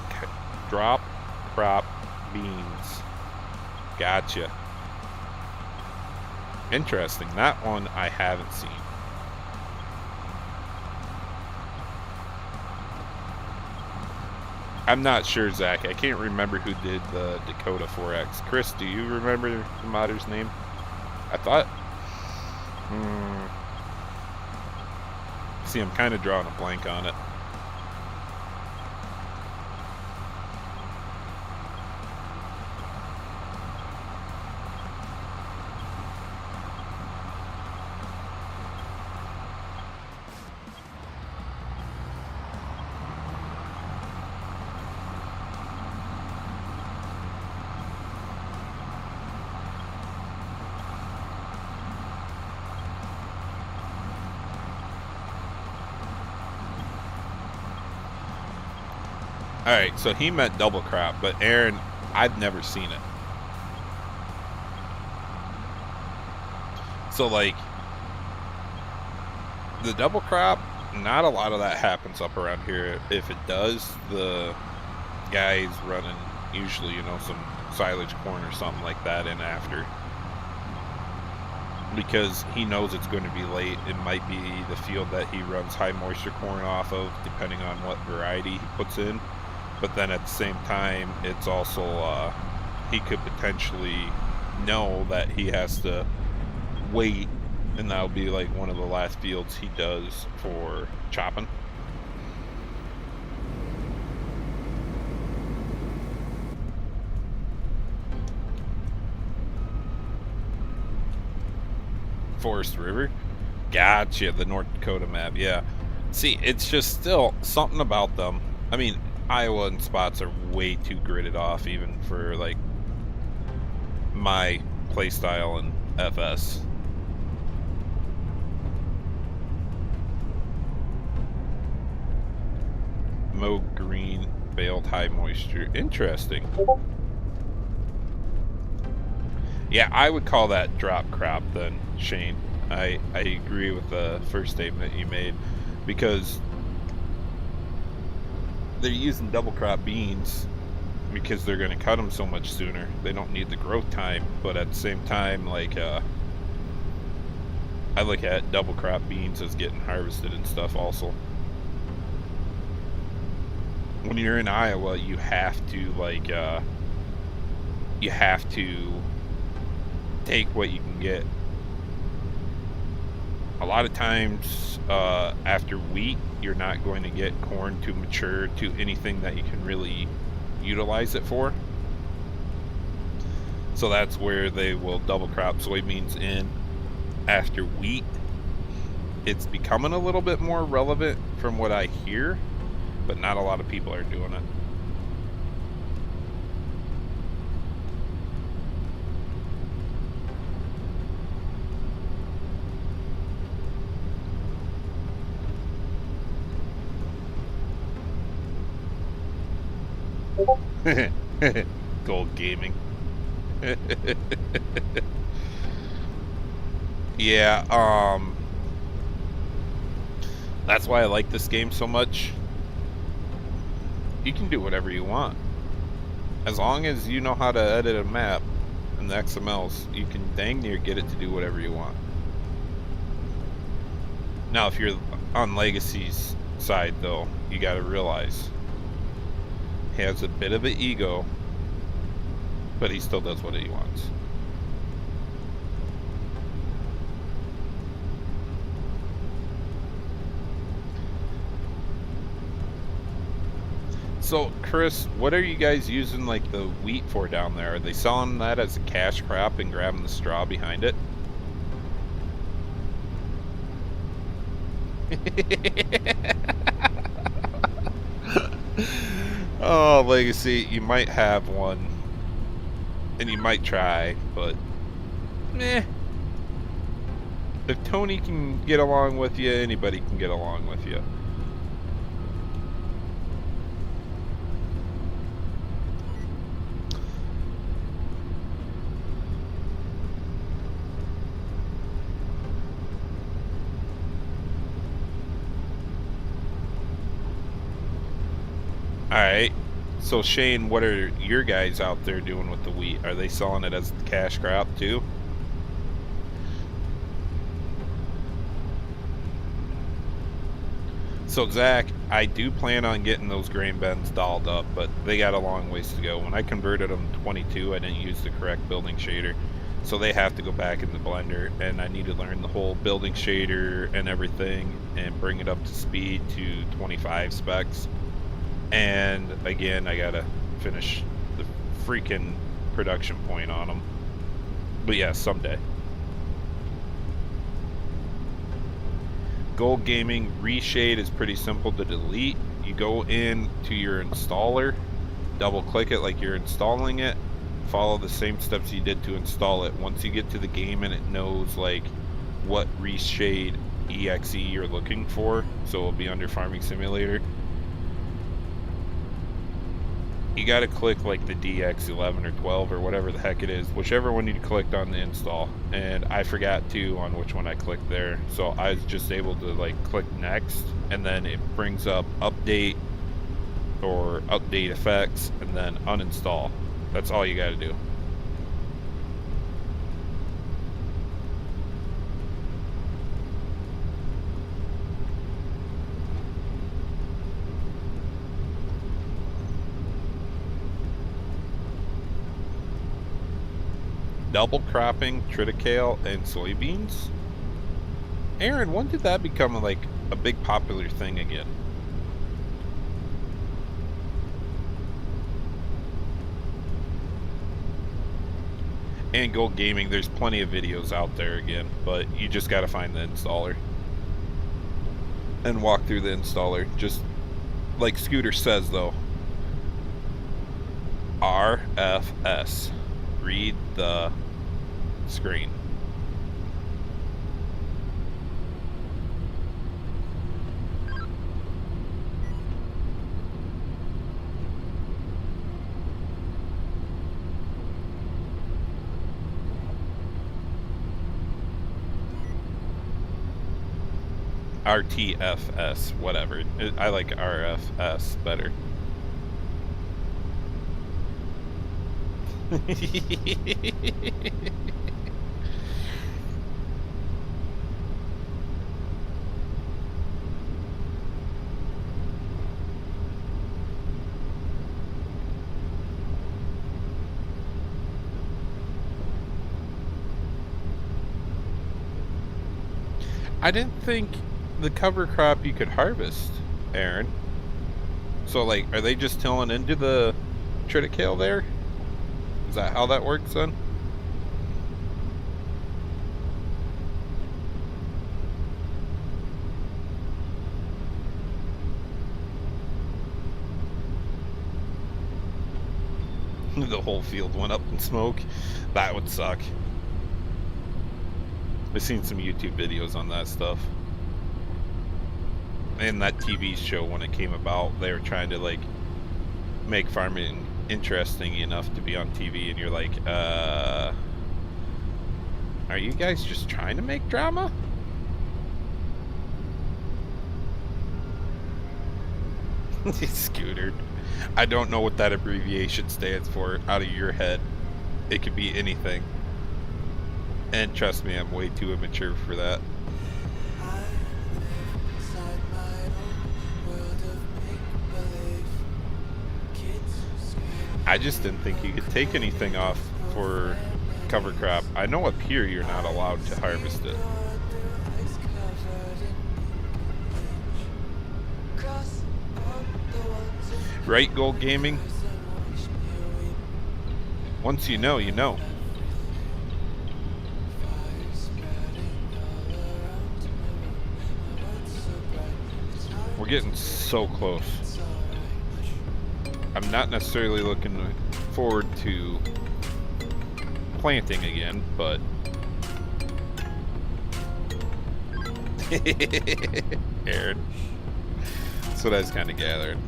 crop beans. Gotcha. Interesting. That one I haven't seen. I'm not sure, Zach. I can't remember who did the Dakota 4X. Chris, do you remember the modder's name? I thought... See, I'm kind of drawing a blank on it. Alright, so he meant double crop, but Aaron, I've never seen it. So, like, the double crop, not a lot of that happens up around here. If it does, the guy's running usually, you know, some silage corn or something like that in after. Because he knows it's going to be late. It might be the field that he runs high moisture corn off of, depending on what variety he puts in. But then at the same time, it's also, he could potentially know that he has to wait, and that'll be like one of the last fields he does for chopping. Forest River? Gotcha, the North Dakota map, yeah. See, it's just still something about them. I mean, Iowa and spots are way too gridded off, even for like my playstyle in FS. Mowed green, veiled high moisture. Interesting. Yeah, I would call that drop crop then, Shane. I agree with the first statement you made, because they're using double crop beans because they're going to cut them so much sooner. They don't need the growth time, but at the same time, like, I look at double crop beans as getting harvested and stuff also. When you're in Iowa, you have to, like, you have to take what you can get. A lot of times, after wheat, you're not going to get corn to mature to anything that you can really utilize it for. So that's where they will double crop soybeans in after wheat. It's becoming a little bit more relevant from what I hear, but not a lot of people are doing it. Gold gaming. Yeah, that's why I like this game so much. You can do whatever you want. As long as you know how to edit a map and the XMLs, you can dang near get it to do whatever you want. Now, if you're on Legacy's side, though, you gotta realize he has a bit of an ego, but he still does what he wants. So, Chris, what are you guys using, like, the wheat for down there? Are they selling that as a cash crop and grabbing the straw behind it? Oh, Legacy, you might have one, and you might try, but meh. If Tony can get along with you, anybody can get along with you. Alright, so Shane, what are your guys out there doing with the wheat? Are they selling it as cash crop too? So Zach, I do plan on getting those grain bins dolled up, but they got a long ways to go. When I converted them to 22, I didn't use the correct building shader. So they have to go back in the blender, and I need to learn the whole building shader and everything and bring it up to speed to 25 specs. And again, I gotta finish the freaking production point on them. But yeah, someday. Gold Gaming reshade is pretty simple to delete. You go in to your installer, double click it like you're installing it, follow the same steps you did to install it. Once you get to the game and it knows like what reshade exe you're looking for, so it'll be under Farming Simulator, you got to click like the DX11 or 12 or whatever the heck it is, whichever one you clicked on the install. And I forgot too on which one I clicked there, so I was just able to like click next, and then it brings up update or update effects and then uninstall. That's all you got to do. Double cropping triticale and soybeans. Aaron, when did that become like a big popular thing again? And Gold Gaming, there's plenty of videos out there again, but you just got to find the installer. and walk through the installer. Just like Scooter says though, RFS. Read the screen. RTFS, whatever. I like RFS better. I didn't think the cover crop you could harvest, Aaron. So, like, are they just tilling into the triticale there? Is that how that works then? The whole field went up in smoke. That would suck. I've seen some YouTube videos on that stuff. And that TV show, when it came about, they were trying to like make farming interesting enough to be on TV, and you're like, are you guys just trying to make drama? Scooter. I don't know what that abbreviation stands for out of your head. It could be anything. And trust me, I'm way too immature for that. I just didn't think you could take anything off for cover crop. I know up here you're not allowed to harvest it. Right, Gold Gaming? Once you know, you know. We're getting so close. I'm not necessarily looking forward to planting again, but Aaron. That's what I was kind of gathering.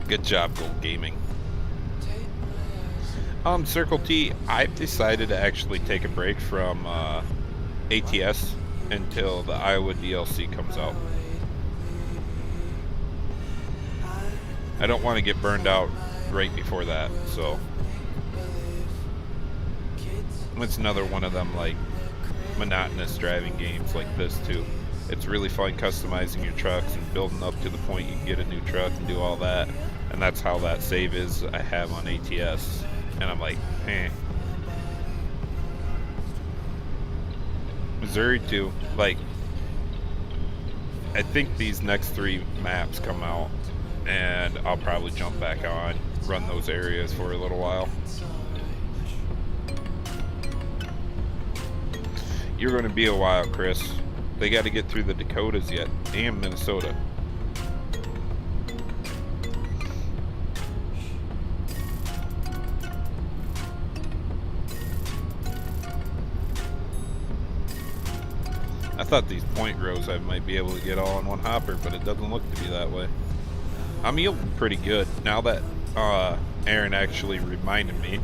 Good job, Gold Gaming. Circle T, I've decided to actually take a break from ATS until the Iowa DLC comes out. I don't want to get burned out right before that, so it's another one of them like monotonous driving games like this too. It's really fun customizing your trucks and building up to the point you can get a new truck and do all that, and that's how that save is I have on ATS, and I'm like, eh. Missouri too, like, I think these next 3 maps come out and I'll probably jump back on, run those areas for a little while. You're going to be a while, Chris. They got to get through the Dakotas yet, and Minnesota. I thought these point rows I might be able to get all in one hopper, but it doesn't look to be that way. I'm yielding pretty good now that Aaron actually reminded me,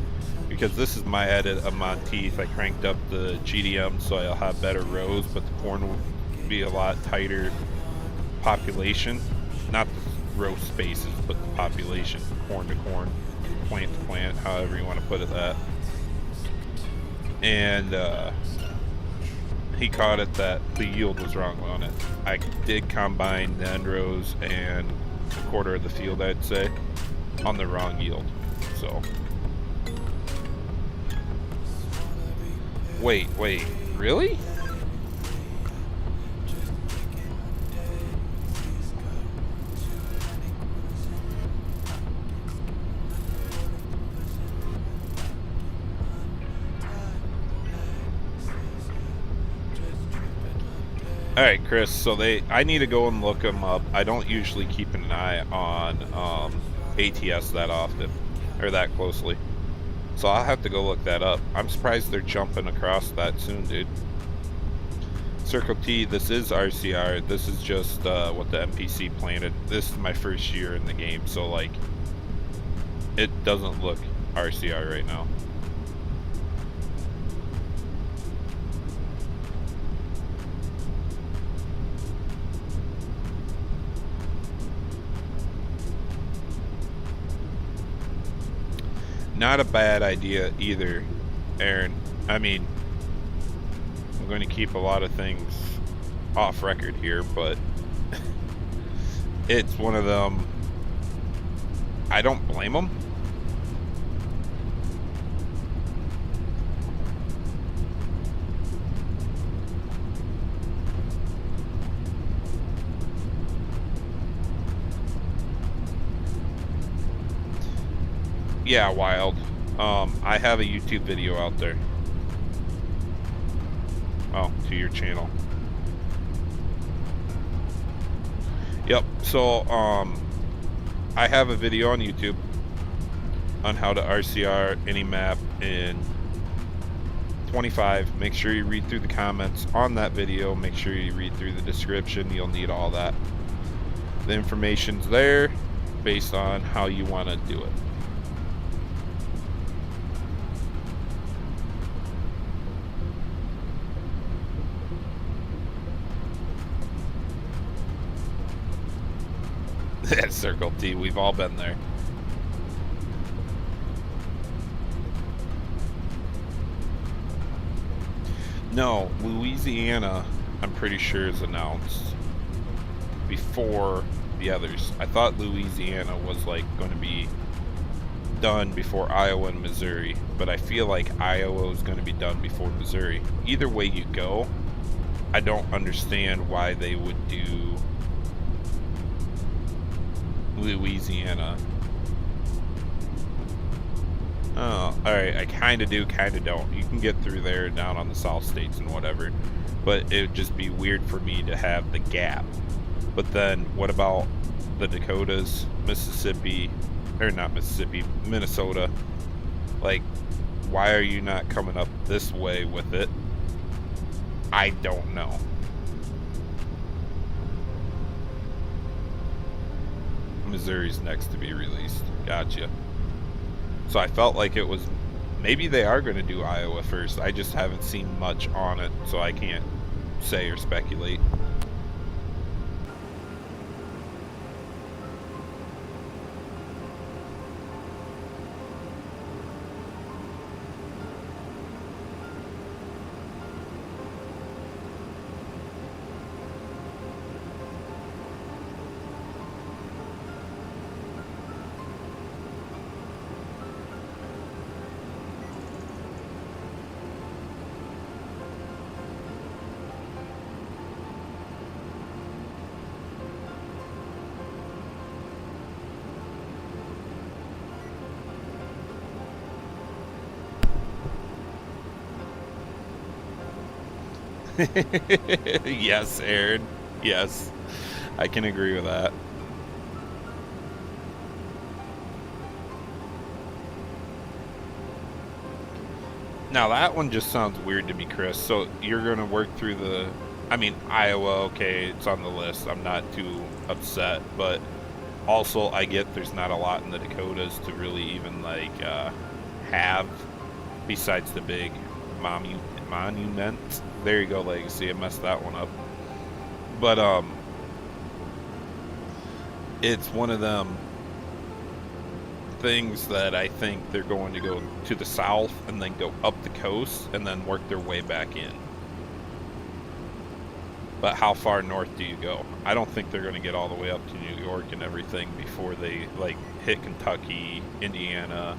because this is my edit of Montieth. I cranked up the GDM so I'll have better rows, but the corn will be a lot tighter population. Not the row spaces, but the population, corn to corn, plant to plant, however you want to put it that. And he caught it that the yield was wrong on it. I did combine the end rows and a quarter of the field, I'd say, on the wrong yield. So wait, really? All right, Chris. So I need to go and look them up. I don't usually keep an eye on ATS that often or that closely. So I'll have to go look that up. I'm surprised they're jumping across that soon, dude. Circle T, this is RCR. This is just what the NPC planted. This is my first year in the game, so like, it doesn't look RCR right now. Not a bad idea either, Aaron. I mean, I'm going to keep a lot of things off record here, but it's one of them. I don't blame them. Yeah, Wild. I have a YouTube video out there. Oh, to your channel. Yep, so I have a video on YouTube on how to RCR any map in 25. Make sure you read through the comments on that video. Make sure you read through the description. You'll need all that. The information's there based on how you want to do it. Circle T, we've all been there. No, Louisiana, I'm pretty sure is announced before the others. I thought Louisiana was like going to be done before Iowa and Missouri, but I feel like Iowa is going to be done before Missouri. Either way you go, I don't understand why they would do Louisiana. Oh, alright, I kind of do, kind of don't. You can get through there down on the South States and whatever, but it would just be weird for me to have the gap. But then, what about the Dakotas, Mississippi, or not Mississippi, Minnesota? Like, why are you not coming up this way with it? I don't know. Missouri's next to be released. Gotcha. So I felt like it was, maybe they are going to do Iowa first. I just haven't seen much on it, so I can't say or speculate. Yes, Aaron. Yes, I can agree with that. Now that one just sounds weird to me, Chris. So you're gonna work through the, I mean, Iowa, okay, it's on the list. I'm not too upset, but also I get there's not a lot in the Dakotas to really even like have besides the big monument. There you go, Legacy. I messed that one up. But it's one of them things that I think they're going to go to the south and then go up the coast and then work their way back in. But how far north do you go? I don't think they're going to get all the way up to New York and everything before they like hit Kentucky, Indiana.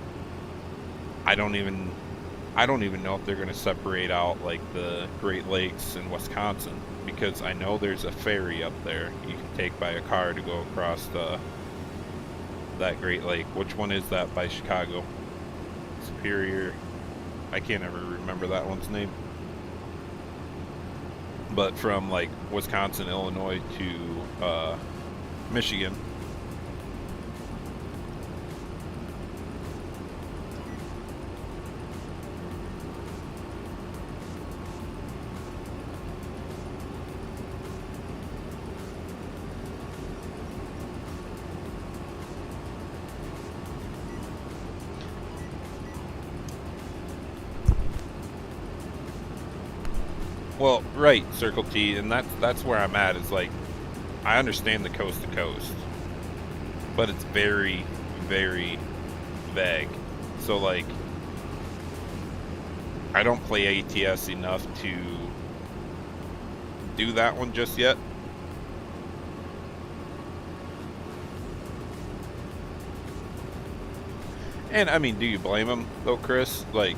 I don't even know if they're going to separate out like the Great Lakes and Wisconsin, because I know there's a ferry up there you can take by a car to go across that Great Lake. Which one is that by Chicago? Superior. I can't ever remember that one's name. But from like Wisconsin, Illinois to Michigan. Well, right, Circle T, and that's where I'm at, is like, I understand the coast to coast, but it's very, very vague. So like, I don't play ATS enough to do that one just yet. And I mean, do you blame him though, Chris? Like,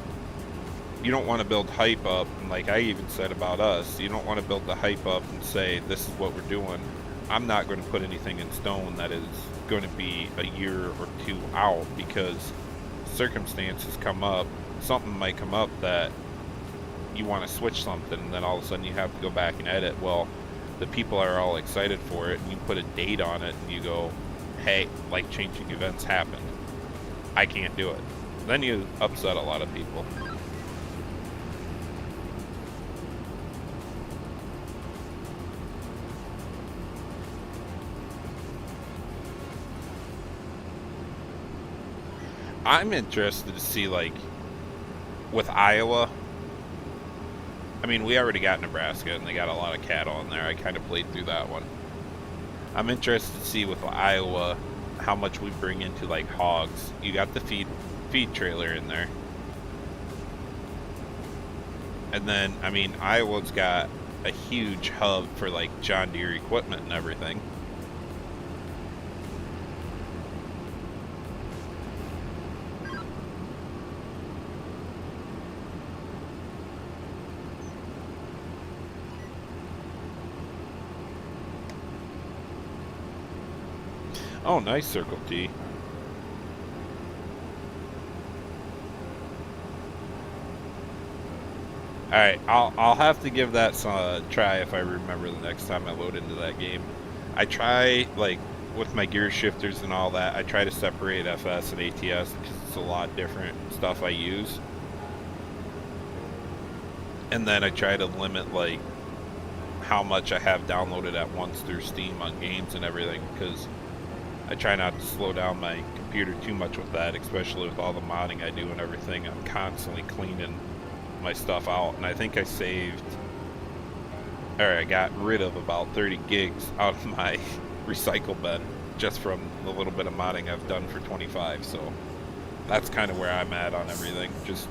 you don't want to build hype up, and like I even said about us, you don't want to build the hype up and say this is what we're doing. I'm not going to put anything in stone that is going to be a year or two out, because circumstances come up, something might come up that you want to switch something, and then all of a sudden you have to go back and edit. Well, the people are all excited for it, and you put a date on it, and you go, hey, like changing events happened, I can't do it. Then you upset a lot of people. I'm interested to see, like, with Iowa, I mean, we already got Nebraska, and they got a lot of cattle in there. I kind of played through that one. I'm interested to see with Iowa how much we bring into, like, hogs. You got the feed trailer in there. And then, I mean, Iowa's got a huge hub for, like, John Deere equipment and everything. Oh, nice, Circle T. Alright, I'll have to give that a try if I remember the next time I load into that game. I try, like, with my gear shifters and all that, I try to separate FS and ATS because it's a lot different stuff I use. And then I try to limit, like, how much I have downloaded at once through Steam on games and everything, because I try not to slow down my computer too much with that, especially with all the modding I do and everything. I'm constantly cleaning my stuff out, and I think I saved, or I got rid of about 30 gigs out of my recycle bin just from the little bit of modding I've done for 25. So that's kind of where I'm at on everything. Just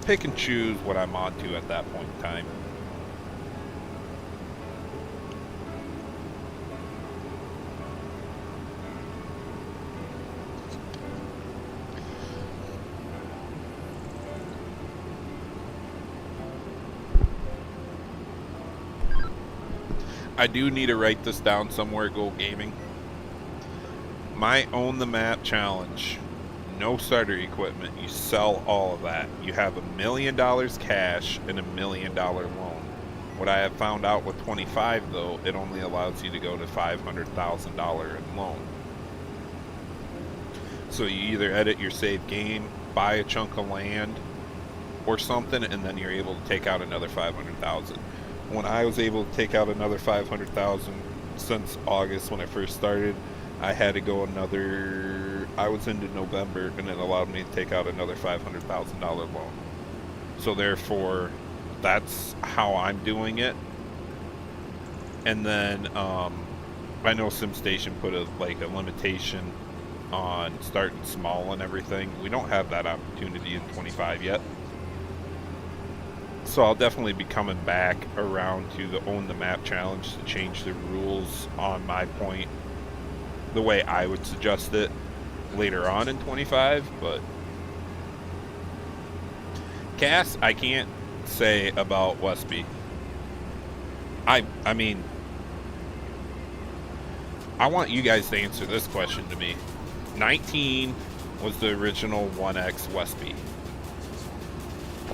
pick and choose what I'm onto at that point in time. I do need to write this down somewhere, Go Gaming. My Own the Map challenge. No starter equipment. You sell all of that. You have $1 million cash and $1 million loan. What I have found out with 25, though, it only allows you to go to $500,000 in loan. So you either edit your save game, buy a chunk of land or something, and then you're able to take out another $500,000. When I was able to take out another $500,000 since August when I first started, I had to go another, I was into November, and it allowed me to take out another $500,000 loan. So therefore, that's how I'm doing it. And then I know SimStation put a limitation on starting small and everything. We don't have that opportunity in 25 yet. So I'll definitely be coming back around to the Own the Map challenge to change the rules on my point the way I would suggest it later on in 25. But Cass, I can't say about Westby. I mean, I want you guys to answer this question to me. 19 was the original 1X Westby.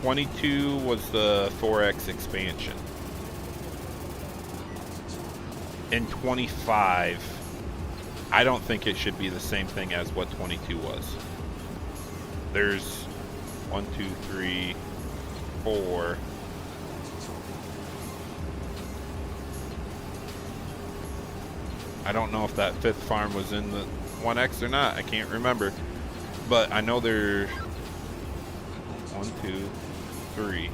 22 was the 4X expansion. in 25, I don't think it should be the same thing as what 22 was. There's 1, 2, 3, 4. I don't know if that 5th farm was in the 1X or not. I can't remember. But I know there's 1, 2, 3.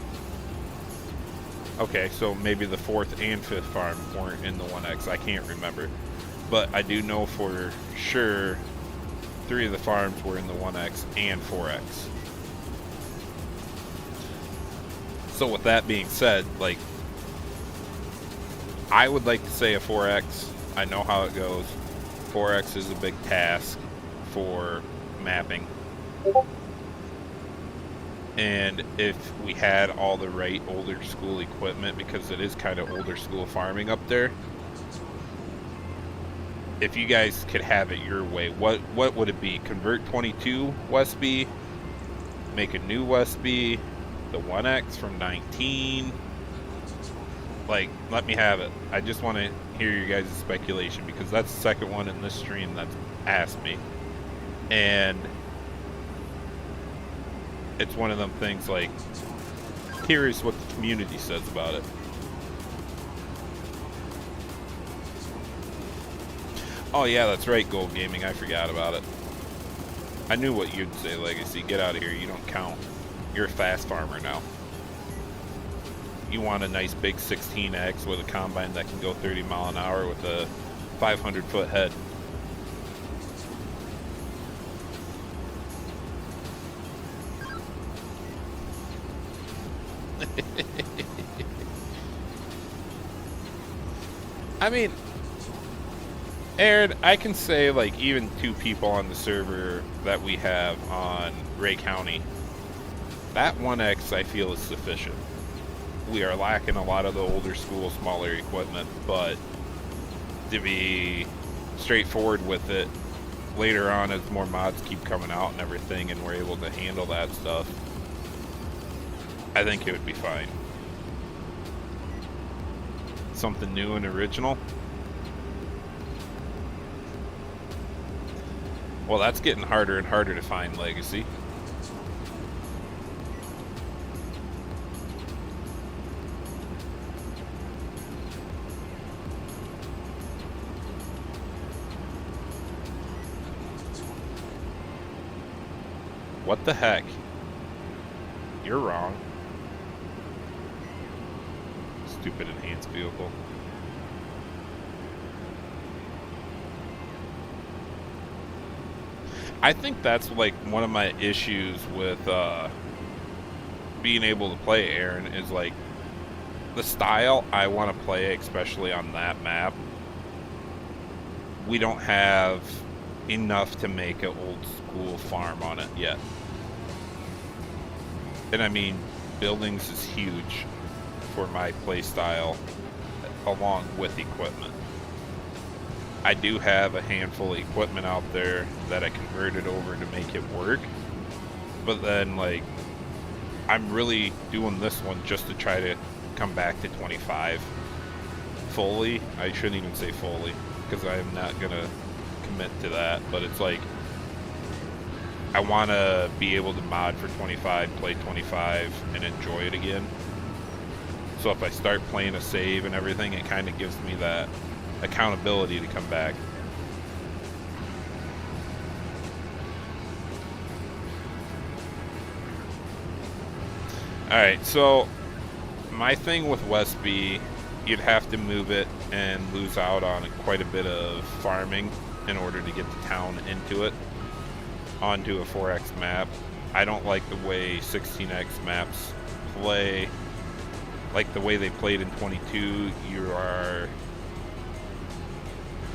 Okay, so maybe the 4th and 5th farm weren't in the 1X. I can't remember. But I do know for sure 3 of the farms were in the 1X and 4X. So with that being said, like, I would like to say a 4X. I know how it goes. 4X is a big task for mapping. And if we had all the right older school equipment, because it is kind of older school farming up there, if you guys could have it your way, what would it be? Convert 22 Westby, make a new Westby, the 1X from 19. Like, let me have it. I just want to hear your guys' speculation, because that's the second one in this stream that's asked me. And it's one of them things, like, curious what the community says about it. Oh yeah, that's right, Gold Gaming, I forgot about it. I knew what you'd say, Legacy. Get out of here, you don't count. You're a fast farmer now. You want a nice big 16X with a combine that can go 30 mile an hour with a 500-foot head. I mean, Aaron, I can say, like, even 2 people on the server that we have on Ray County, that 1X I feel is sufficient. We are lacking a lot of the older school, smaller equipment, but to be straightforward with it, later on as more mods keep coming out and everything and we're able to handle that stuff, I think it would be fine. Something new and original. Well, that's getting harder and harder to find, Legacy. What the heck? You're wrong. Stupid enhanced vehicle. I think that's like one of my issues with being able to play Aaron, is like the style I want to play, especially on that map. We don't have enough to make an old school farm on it yet. And I mean, buildings is huge for my play style along with equipment. I do have a handful of equipment out there that I converted over to make it work. But then, like, I'm really doing this one just to try to come back to 25 fully. I shouldn't even say fully, because I am not gonna commit to that, but it's like I want to be able to mod for 25, play 25, and enjoy it again. So if I start playing a save and everything, it kind of gives me that accountability to come back. Alright, so my thing with Westby, you'd have to move it and lose out on quite a bit of farming in order to get the town into it, onto a 4X map. I don't like the way 16X maps play. Like the way they played in 22, you are...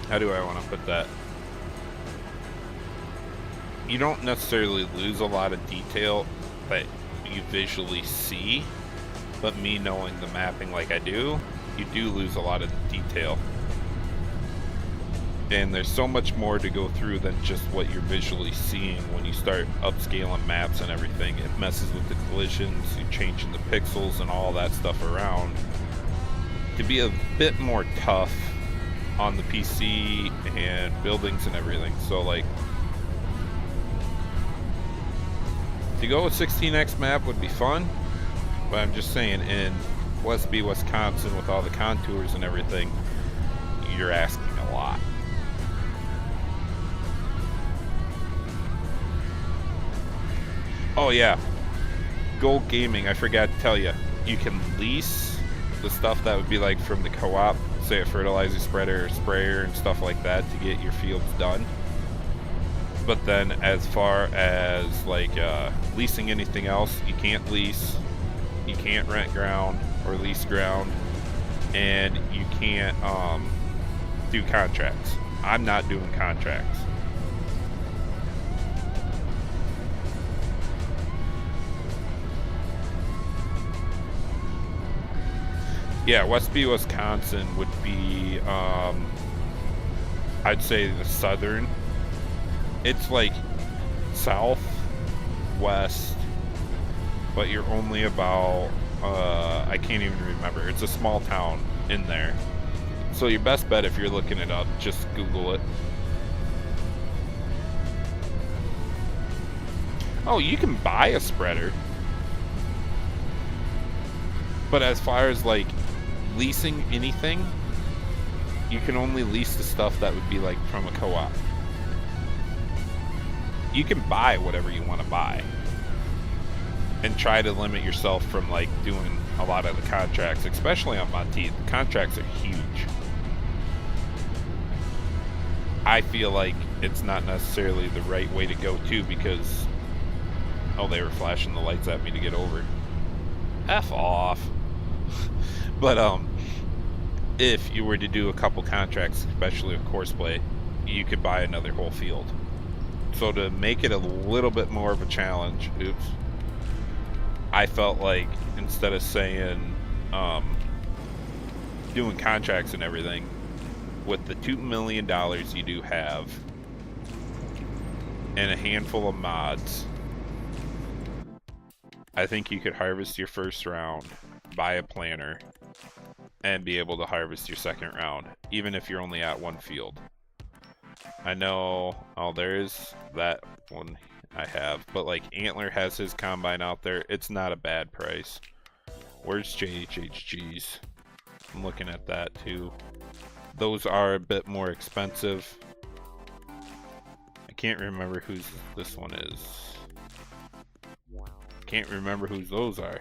How do I want to put that? You don't necessarily lose a lot of detail that you visually see, but me knowing the mapping like I do, you do lose a lot of detail. And there's so much more to go through than just what you're visually seeing when you start upscaling maps and everything. It messes with the collisions, you're changing the pixels and all that stuff around to be a bit more tough on the PC and buildings and everything. So like, to go with 16x map would be fun, but I'm just saying in Westby, Wisconsin, with all the contours and everything, you're asking a lot. Oh yeah, Gold Gaming, I forgot to tell you, you can lease the stuff that would be like from the co-op, say a fertilizer spreader or sprayer and stuff like that to get your fields done. But then as far as like leasing anything else, you can't lease, you can't rent ground or lease ground, and you can't do contracts. I'm not doing contracts. Yeah, Westby, Wisconsin would be, I'd say the southern. It's like southwest, but you're only about, I can't even remember. It's a small town in there. So your best bet if you're looking it up, just Google it. Oh, you can buy a spreader. But as far as like leasing anything, you can only lease the stuff that would be like from a co-op. You can buy whatever you want to buy and try to limit yourself from like doing a lot of the contracts, especially on Montieth. The contracts are huge. I feel like it's not necessarily the right way to go too, because oh, they were flashing the lights at me to get over. F off. But if you were to do a couple contracts, especially with courseplay, you could buy another whole field. So to make it a little bit more of a challenge, I felt like instead of saying doing contracts and everything, with the $2 million you do have and a handful of mods, I think you could harvest your first round, buy a planter, and be able to harvest your second round, even if you're only at one field. I know, oh, there's that one I have, but like Antler has his combine out there. It's not a bad price. Where's JHHG's? I'm looking at that too. Those are a bit more expensive. I can't remember whose this one is. Can't remember whose those are.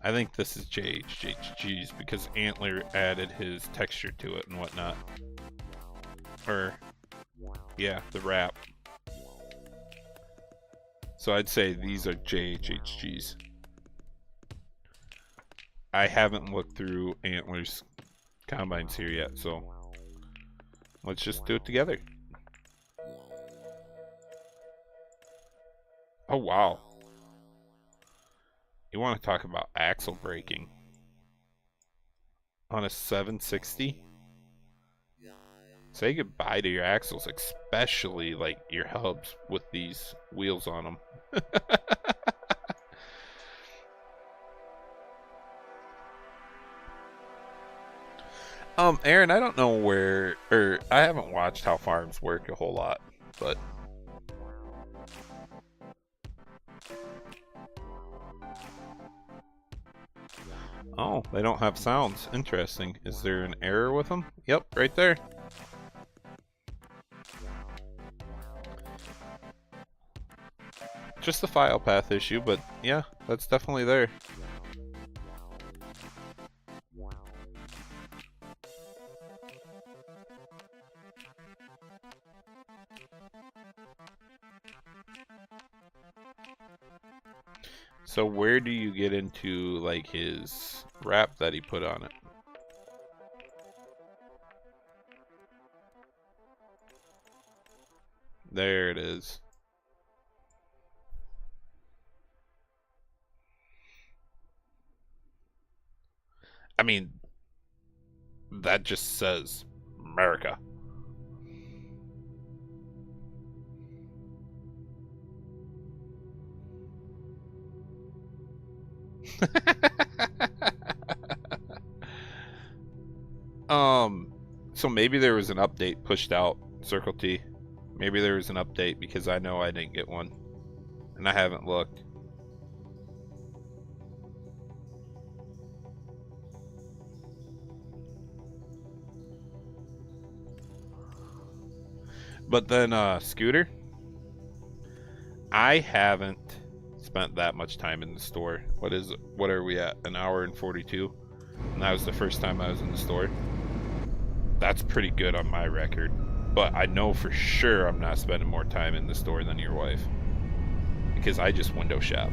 I think this is JHG's because Antler added his texture to it and whatnot. Or, yeah, the wrap. So I'd say these are JHG's. I haven't looked through Antler's combines here yet, so let's just do it together. Oh, wow. You want to talk about axle braking on a 760? Say goodbye to your axles, especially like your hubs with these wheels on them. Aaron, I don't know where, or I haven't watched how farms work a whole lot, but oh, they don't have sounds. Interesting. Is there an error with them? Yep, right there. Just the file path issue, but yeah, that's definitely there. So where do you get into like his wrap that he put on it? There it is. I mean, that just says America. So maybe there was an update pushed out, Circle T. Maybe there was an update because I know I didn't get one. And I haven't looked. But then, Scooter, I haven't spent that much time in the store. What are we at? An hour and 42? And that was the first time I was in the store. That's pretty good on my record. But I know for sure I'm not spending more time in the store than your wife. Because I just window shop.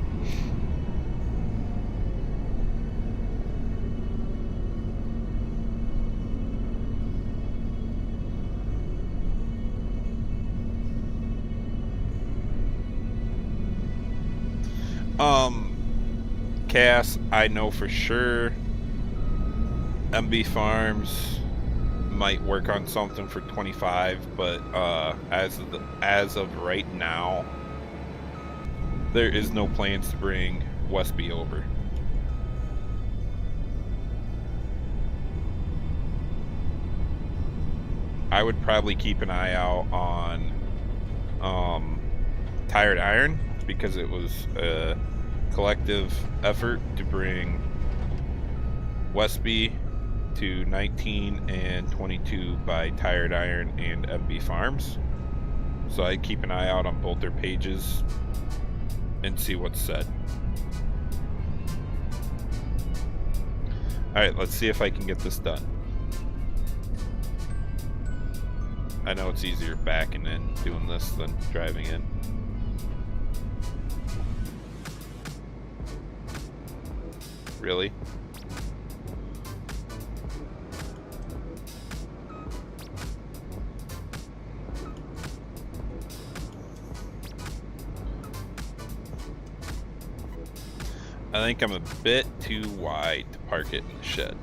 Cass, I know for sure MB Farms might work on something for 25, but as of right now, there is no plans to bring Westby over. I would probably keep an eye out on Tired Iron, because it was a collective effort to bring Westby to 19 and 22 by Tired Iron and MB Farms. So I'd keep an eye out on both their pages and see what's said. Alright, let's see if I can get this done. I know it's easier backing in doing this than driving in. Really? I think I'm a bit too wide to park it in the shed.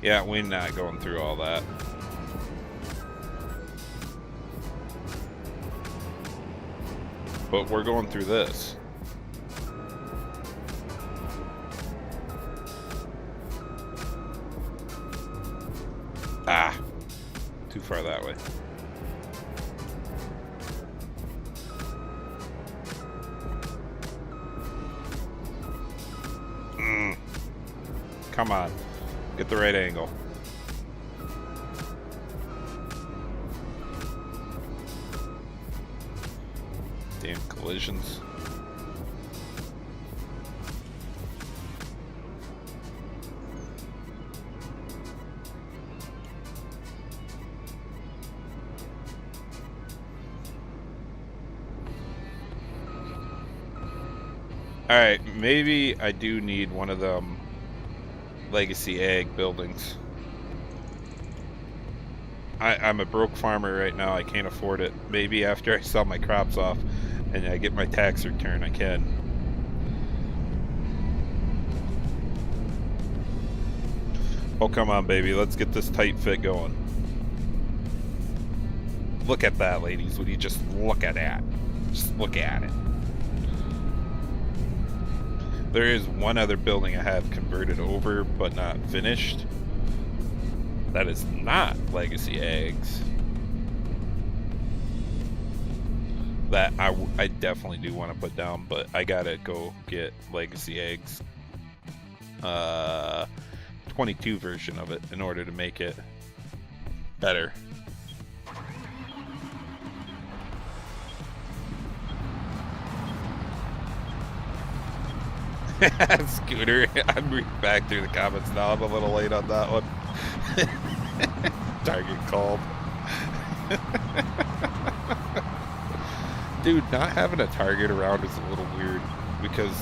Yeah, we're not going through all that. But we're going through this. Ah, too far that way. Come on, get the right angle. Damn collisions. Alright, maybe I do need one of them legacy ag buildings. I'm a broke farmer right now. I can't afford it. Maybe after I sell my crops off and I get my tax return, I can. Oh, come on, baby. Let's get this tight fit going. Look at that, ladies. Would you just look at that? Just look at it. There is one other building I have converted over but not finished. That is not legacy eggs. That I definitely do want to put down, but I gotta go get legacy eggs 22 version of it in order to make it better. Scooter, I'm reading back through the comments now. I'm a little late on that one. Target called. Dude, not having a target around is a little weird because...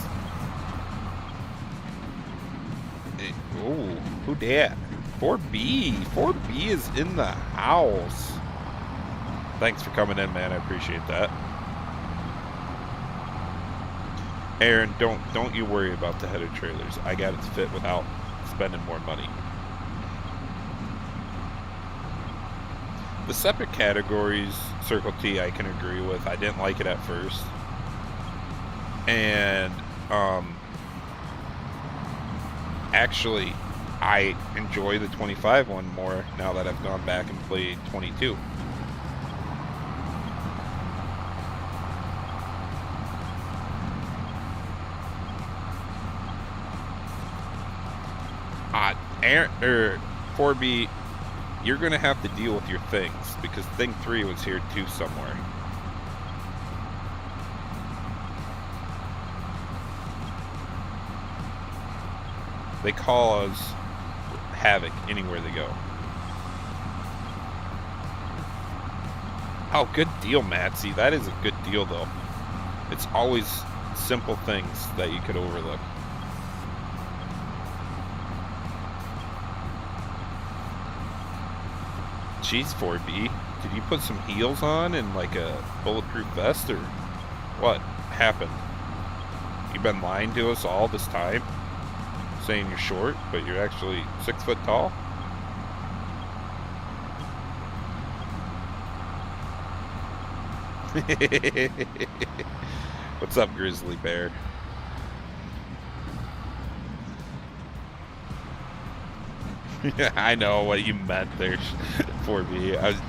Oh, who dat? 4B. 4B is in the house. Thanks for coming in, man. I appreciate that. Aaron, don't you worry about the header trailers. I got it to fit without spending more money. The separate categories, Circle T, I can agree with. I didn't like it at first. And, actually, I enjoy the 25 one more now that I've gone back and played 22. Aaron, 4B, you're going to have to deal with your things, because Thing 3 was here too somewhere. They cause havoc anywhere they go. Oh, good deal, Matsy. That is a good deal, though. It's always simple things that you could overlook. Jeez, 4B, did you put some heels on and like a bulletproof vest, or what happened? You've been lying to us all this time, saying you're short, but you're actually 6 foot tall? What's up, Grizzly Bear? I know what you meant there, 4B. I was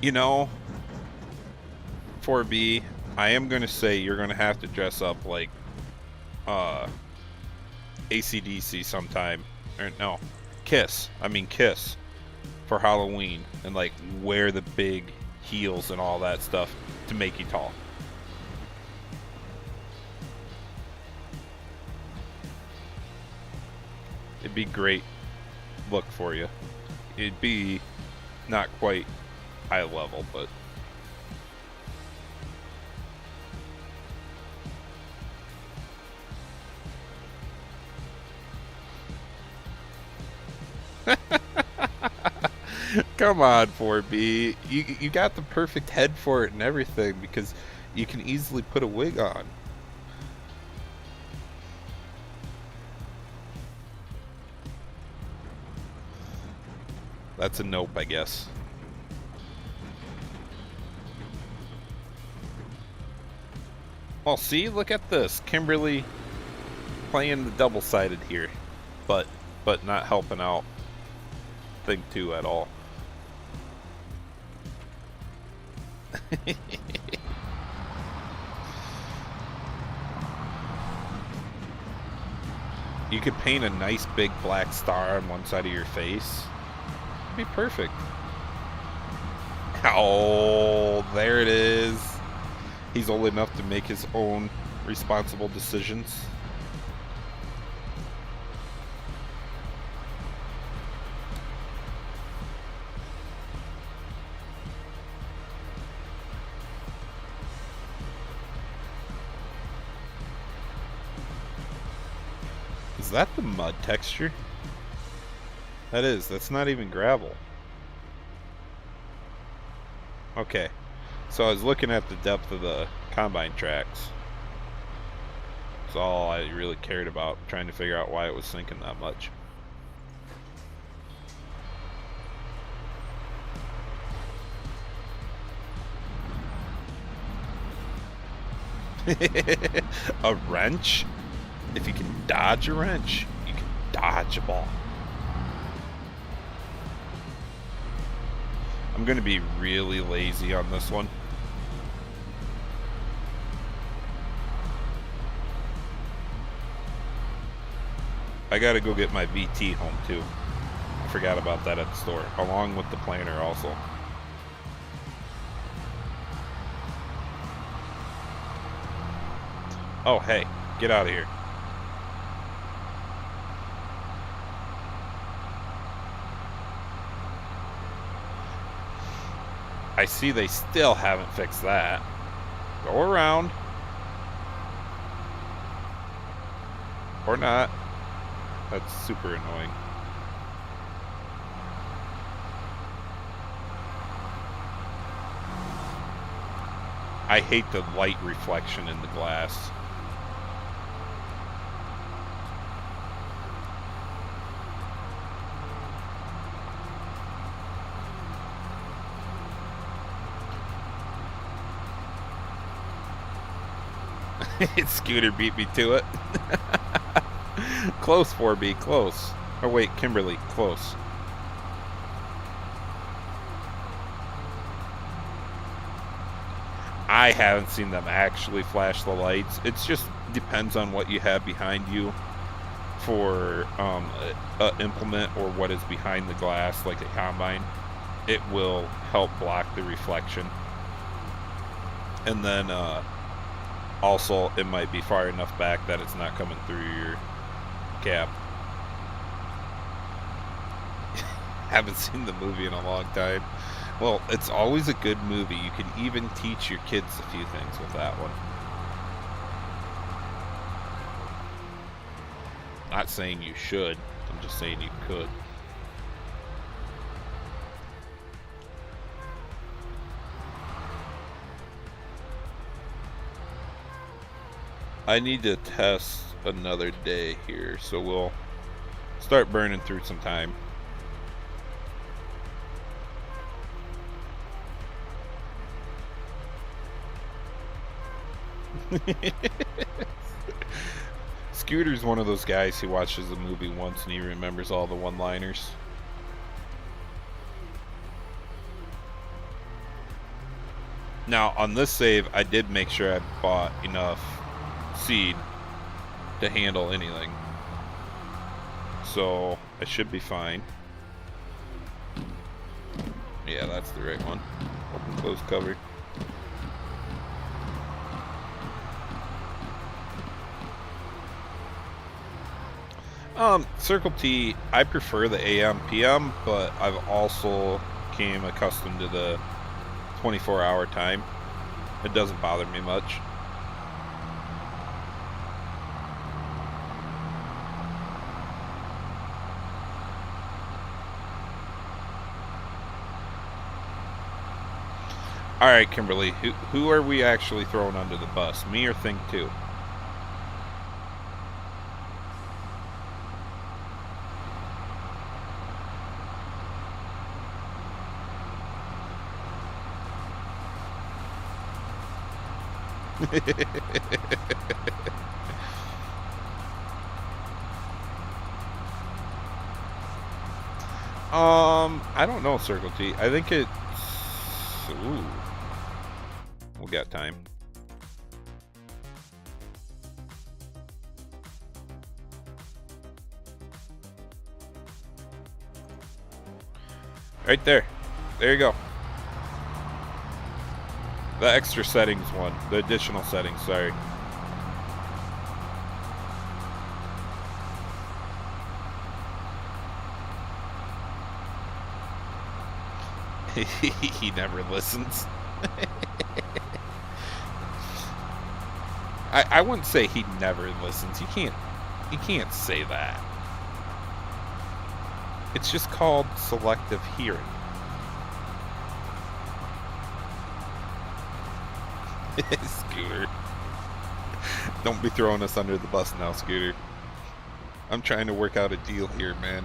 you know, 4B, I am going to say you're going to have to dress up like AC/DC sometime. Or no, Kiss. I mean Kiss for Halloween, and like wear the big heels and all that stuff to make you tall. It'd be great look for you. It'd be not quite eye level, but come on, 4B. You got the perfect head for it and everything, because you can easily put a wig on. That's a nope, I guess. Well, see, look at this. Kimberly playing the double-sided here, but not helping out Thing 2 at all. You could paint a nice big black star on one side of your face. It'd be perfect. Oh, there it is. He's old enough to make his own responsible decisions. Is that the mud texture? That is. That's not even gravel. Okay. So I was looking at the depth of the combine tracks. That's all I really cared about, trying to figure out why it was sinking that much. A wrench? If you can dodge a wrench, you can dodge a ball. I'm going to be really lazy on this one. I got to go get my VT home too. I forgot about that at the store, along with the planner also. Oh, hey, get out of here. I see they still haven't fixed that. Go around. Or not. That's super annoying. I hate the light reflection in the glass. Scooter beat me to it. Close, 4B, close. Oh wait, Kimberly, close. I haven't seen them actually flash the lights. It just depends on what you have behind you for a implement or what is behind the glass, like a combine. It will help block the reflection. And then also it might be far enough back that it's not coming through your cap. Haven't seen the movie in a long time. Well, it's always a good movie. You can even teach your kids a few things with that one. Not saying you should, I'm just saying you could. I need to test another day here, so we'll start burning through some time. Scooter's one of those guys who watches the movie once and he remembers all the one-liners. Now, on this save, I did make sure I bought enough seed to handle anything. So, I should be fine. Yeah, that's the right one. Open, close, cover. Circle T, I prefer the AM PM, but I've also came accustomed to the 24-hour time. It doesn't bother me much. Alright, Kimberly, who are we actually throwing under the bus? Me or Thing 2? I don't know, Circle T. I think it's... Ooh. We got time. Right there. There you go. The extra settings one. The additional settings, sorry. He never listens. I wouldn't say he never listens. You can't say that. It's just called selective hearing. Scooter. Don't be throwing us under the bus now, Scooter. I'm trying to work out a deal here, man.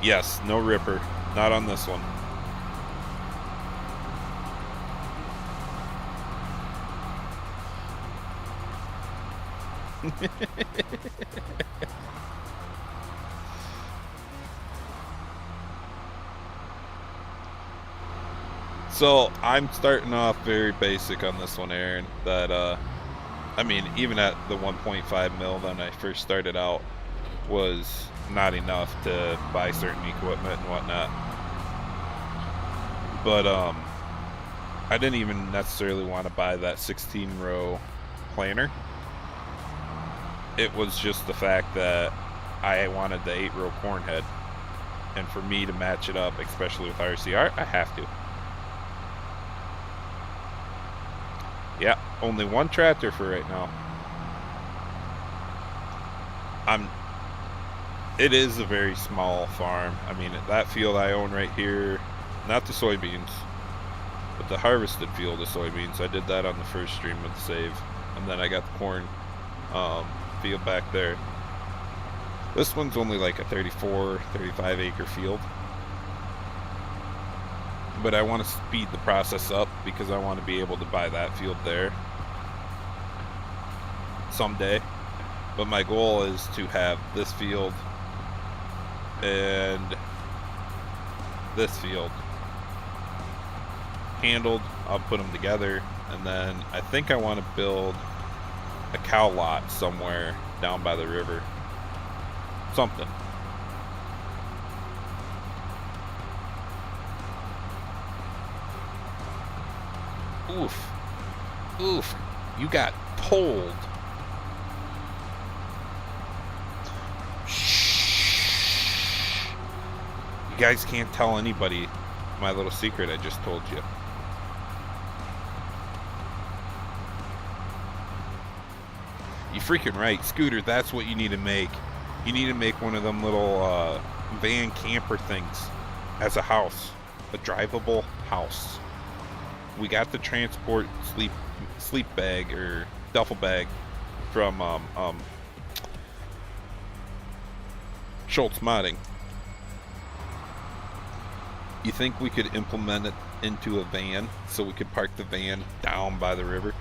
Yes, no ripper. Not on this one. So I'm starting off very basic on this one, Aaron. That I mean, even at the 1.5 mil when I first started out, was not enough to buy certain equipment and whatnot. But I didn't even necessarily want to buy that 16-row planer. It was just the fact that I wanted the 8-row corn head, and for me to match it up, especially with RCR, I have to. Yeah, only one tractor for right now. It is a very small farm. I mean, that field I own right here, not the soybeans, but the harvested field of soybeans. I did that on the first stream with the save, and then I got the corn field back there. This one's only like a 34, 35 acre field. But I want to speed the process up because I want to be able to buy that field there someday. But my goal is to have this field and this field handled. I'll put them together, and then I think I want to build a cow lot somewhere down by the river. Something. Oof. Oof. You got pulled. Shh. You guys can't tell anybody my little secret I just told you. You freaking right. Scooter, that's what you need to make. You need to make one of them little van camper things as a house. A drivable house. We got the transport sleep bag or duffel bag from Schultz Modding. You think we could implement it into a van so we could park the van down by the river?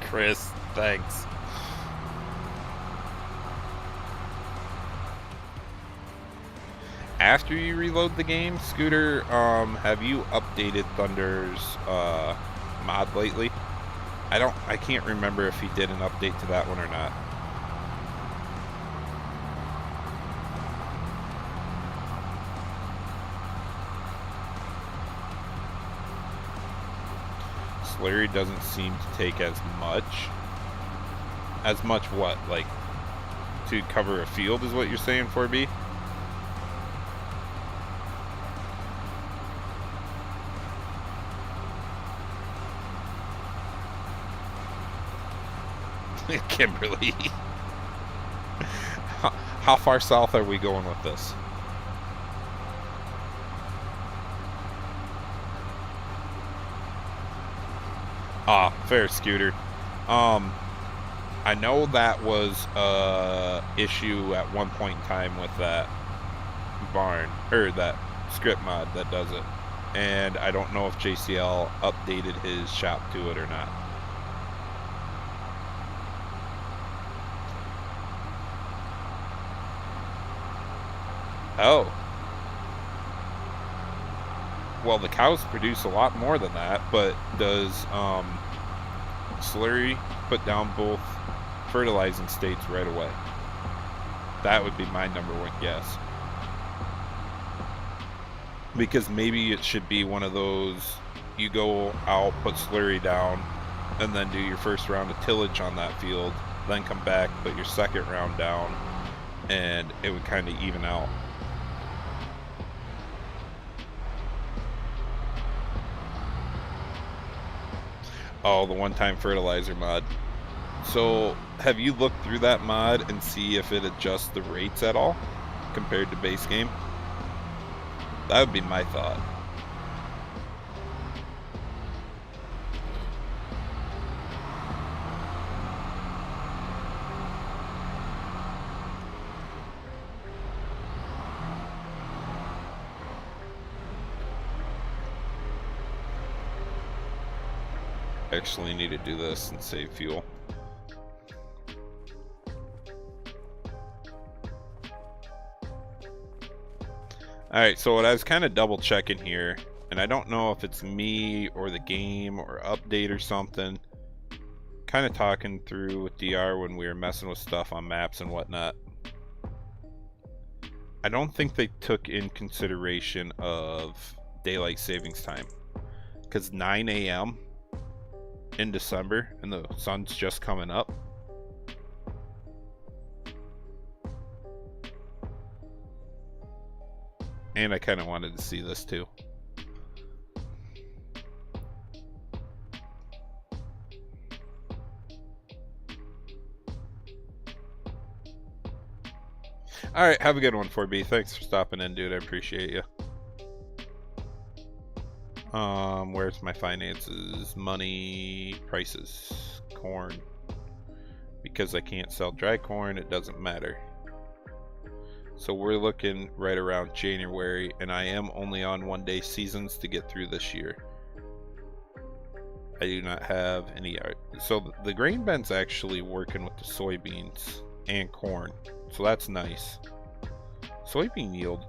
Chris, thanks. After you reload the game, Scooter, have you updated Thunder's mod lately? I can't remember if he did an update to that one or not. Slurry doesn't seem to take as much. As much what? Like, to cover a field is what you're saying, 4B? Kimberly. How far south are we going with this? Ah, fair, Scooter. I know that was a issue at one point in time with that barn, or that script mod that does it. And I don't know if JCL updated his shop to it or not. Oh. Well, the cows produce a lot more than that, but does Slurry put down both fertilizing states right away? That would be my number one guess. Because maybe it should be one of those, you go out, put Slurry down, and then do your first round of tillage on that field, then come back, put your second round down, and it would kind of even out. Oh, the one-time fertilizer mod. So, have you looked through that mod and see if it adjusts the rates at all compared to base game? That would be my thought. Actually need to do this and save fuel. Alright, so what I was kind of double checking here, and I don't know if it's me or the game or update or something, kind of talking through with DR when we were messing with stuff on maps and whatnot. I don't think they took in consideration of daylight savings time, because 9 a.m. in December and the sun's just coming up. And I kind of wanted to see this too. All right, have a good one, 4B. Thanks for stopping in, dude. I appreciate you. Where's my finances? Money, prices, corn. Because I can't sell dry corn, it doesn't matter. So we're looking right around January, and I am only on 1-day seasons to get through this year. I do not have any. So the grain bin's actually working with the soybeans and corn, so that's nice. Soybean yield.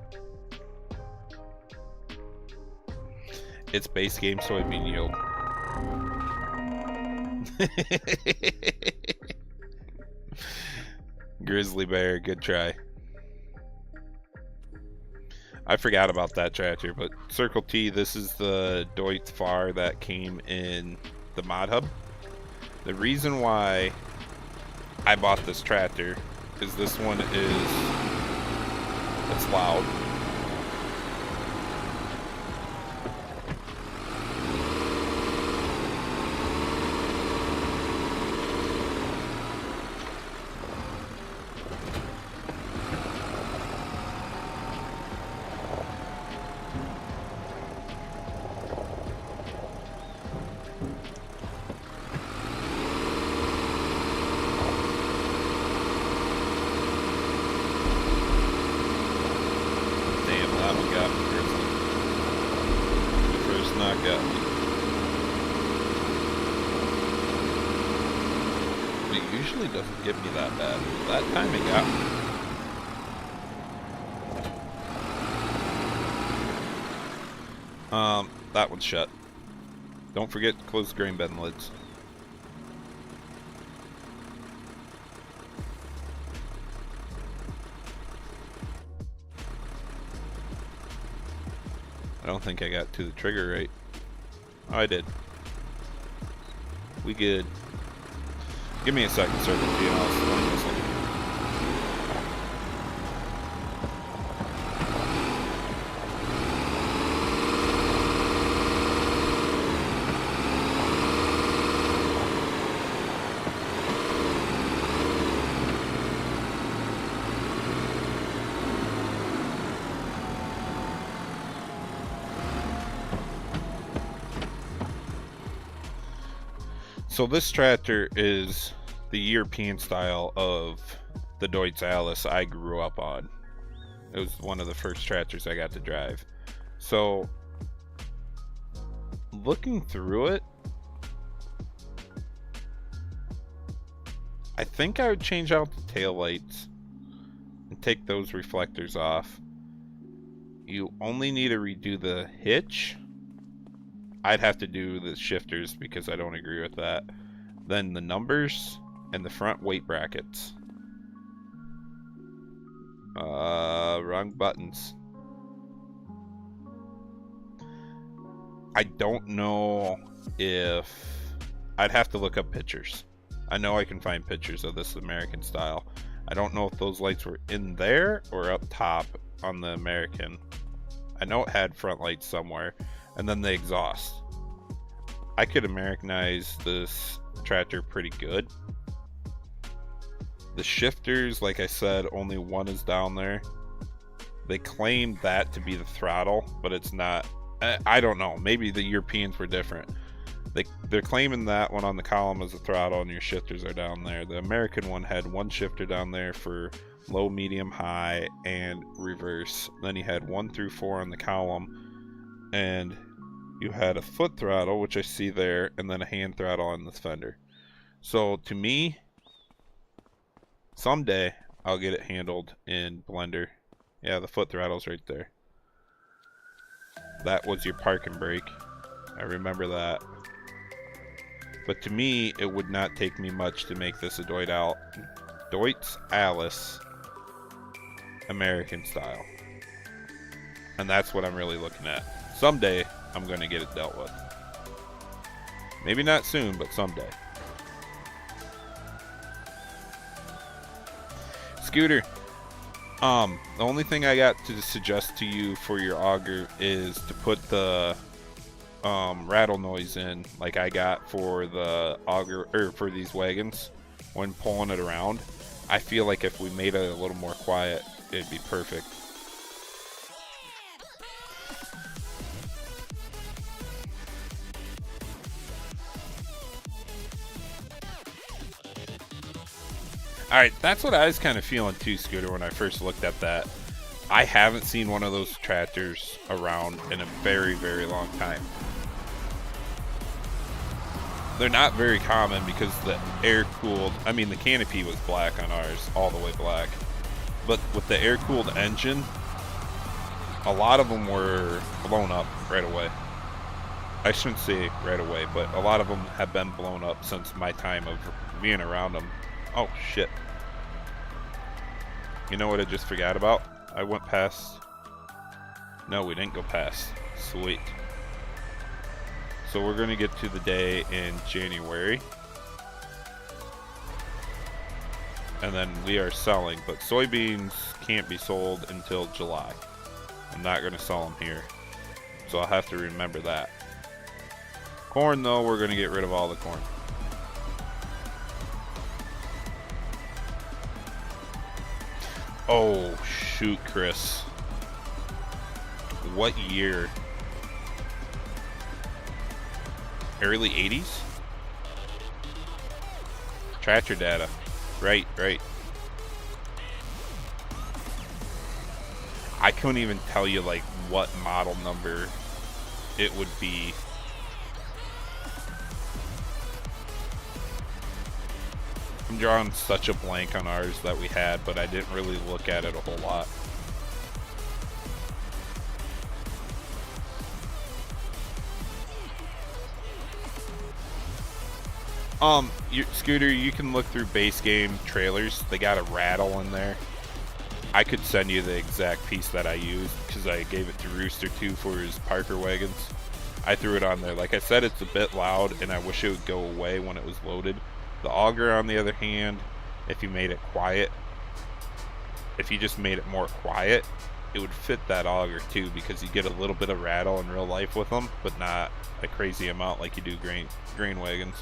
It's base game soybean yield. Grizzly bear, good try. I forgot about that tractor, but Circle T, this is the Deutz Fahr that came in the mod hub. The reason why I bought this tractor is this one it's loud. Doesn't get me that bad. That time it got me. That one's shut. Don't forget to close the grain bin lids. I don't think I got to the trigger right. Oh, I did. We good. Give me a second, Circle T, and I'll explain this one. So this tractor is the European style of the Deutz Alice I grew up on. It was one of the first tractors I got to drive. So looking through it, I think I would change out the taillights and take those reflectors off. You only need to redo the hitch. I'd have to do the shifters because I don't agree with that. Then the numbers and the front weight brackets. Wrong buttons. I don't know if... I'd have to look up pictures. I know I can find pictures of this American style. I don't know if those lights were in there or up top on the American. I know it had front lights somewhere. And then the exhaust. I could Americanize this tractor pretty good. The shifters, like I said, only one is down there. They claim that to be the throttle, but it's not. I don't know. Maybe the Europeans were different. They're claiming that one on the column is a throttle and your shifters are down there. The American one had one shifter down there for low, medium, high, and reverse. Then you had 1 through 4 on the column, and you had a foot throttle, which I see there, and then a hand throttle on the fender. So to me, someday I'll get it handled in Blender. Yeah, the foot throttle's right there. That was your park and brake. I remember that. But to me, it would not take me much to make this a Deutz Alice American style. And that's what I'm really looking at. Someday, I'm going to get it dealt with. Maybe not soon, but someday. Scooter, the only thing I got to suggest to you for your auger is to put the rattle noise in, like I got for the auger, or for these wagons when pulling it around. I feel like if we made it a little more quiet, it'd be perfect. Alright, that's what I was kind of feeling too, Scooter, when I first looked at that. I haven't seen one of those tractors around in a very, very long time. They're not very common because the air-cooled, I mean the canopy was black on ours, all the way black. But with the air-cooled engine, a lot of them were blown up right away. I shouldn't say right away, but a lot of them have been blown up since my time of being around them. Oh, shit. You know what I just forgot about? I went past... No, we didn't go past. Sweet. So we're going to get to the day in January. And then we are selling, but soybeans can't be sold until July. I'm not going to sell them here. So I'll have to remember that. Corn, though, we're going to get rid of all the corn. Oh, shoot, Chris. What year? Early 80s? Tractor data. Right, right. I couldn't even tell you, like, what model number it would be. I'm drawing such a blank on ours that we had, but I didn't really look at it a whole lot. Scooter, you can look through base game trailers. They got a rattle in there. I could send you the exact piece that I used because I gave it to Rooster too for his Parker wagons. I threw it on there. Like I said, it's a bit loud and I wish it would go away when it was loaded. The auger, on the other hand, if you made it quiet, if you just made it more quiet, it would fit that auger too, because you get a little bit of rattle in real life with them, but not a crazy amount like you do grain wagons.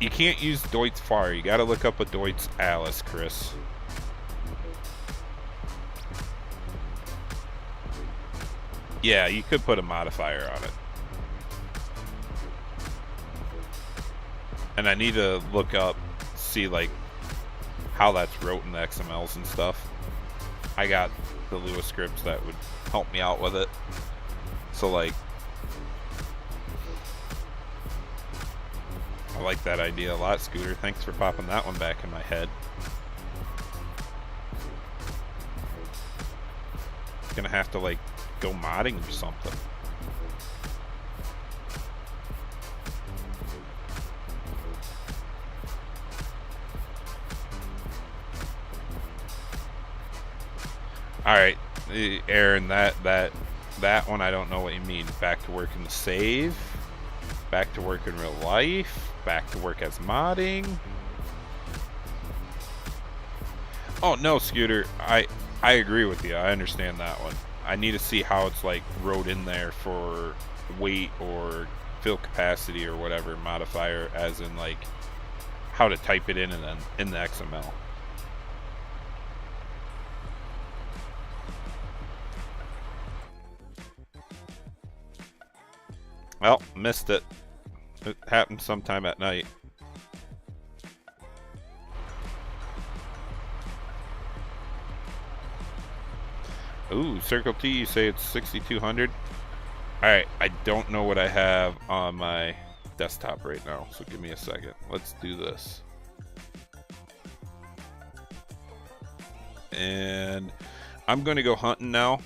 You can't use Deutz Far. You gotta look up a Deutz Alice, Chris. Yeah, you could put a modifier on it. And I need to look up, see like how that's wrote in the XMLs and stuff. I got the Lewis scripts that would help me out with it. So like, I like that idea a lot, Scooter. Thanks for popping that one back in my head. Gonna have to like go modding or something. Alright, Aaron, that one I don't know what you mean. Back to work in the save, back to work in real life, back to work as modding. Oh no, Scooter, I agree with you. I understand that one. I need to see how it's like wrote in there for weight or fill capacity or whatever modifier, as in like how to type it in and then in the XML. Well, missed it. It happened sometime at night. Ooh, Circle T, you say it's 6,200? Alright, I don't know what I have on my desktop right now, so give me a second. Let's do this. And I'm going to go hunting now,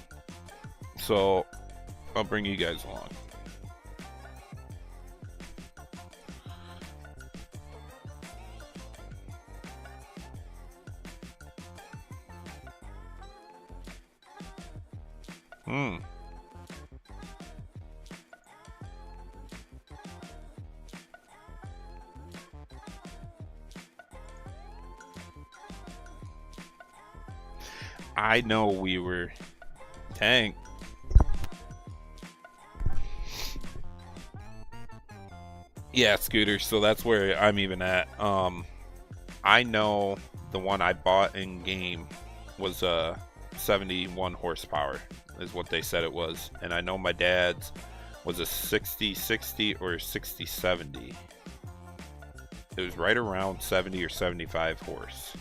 so I'll bring you guys along. I know we were tank. Yeah, scooters. So that's where I'm even at. I know the one I bought in game was 71 horsepower, is what they said it was, and I know my dad's was a 60-60 or 60-70. It was right around 70 or 75 horse.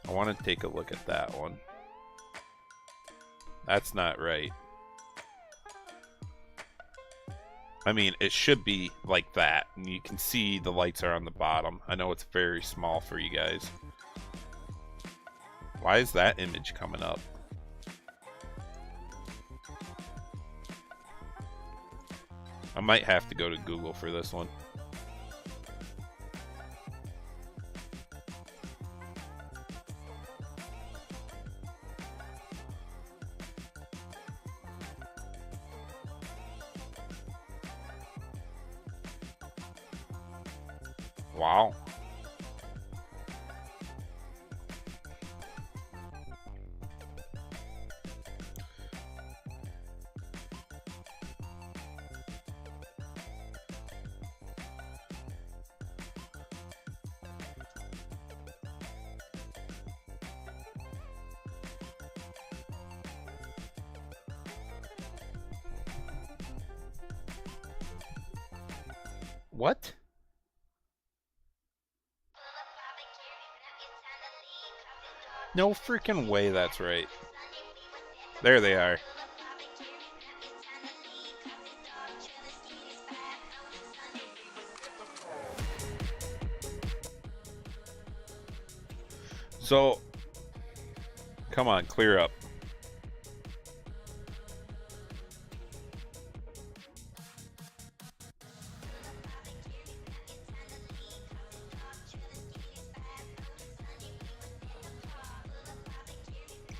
I want to take a look at that one. That's not right. I mean, it should be like that, and you can see the lights are on the bottom. I know it's very small for you guys. Why is that image coming up? I might have to go to Google for this one. Wow. What? No freaking way that's right. There they are. So, come on, clear up.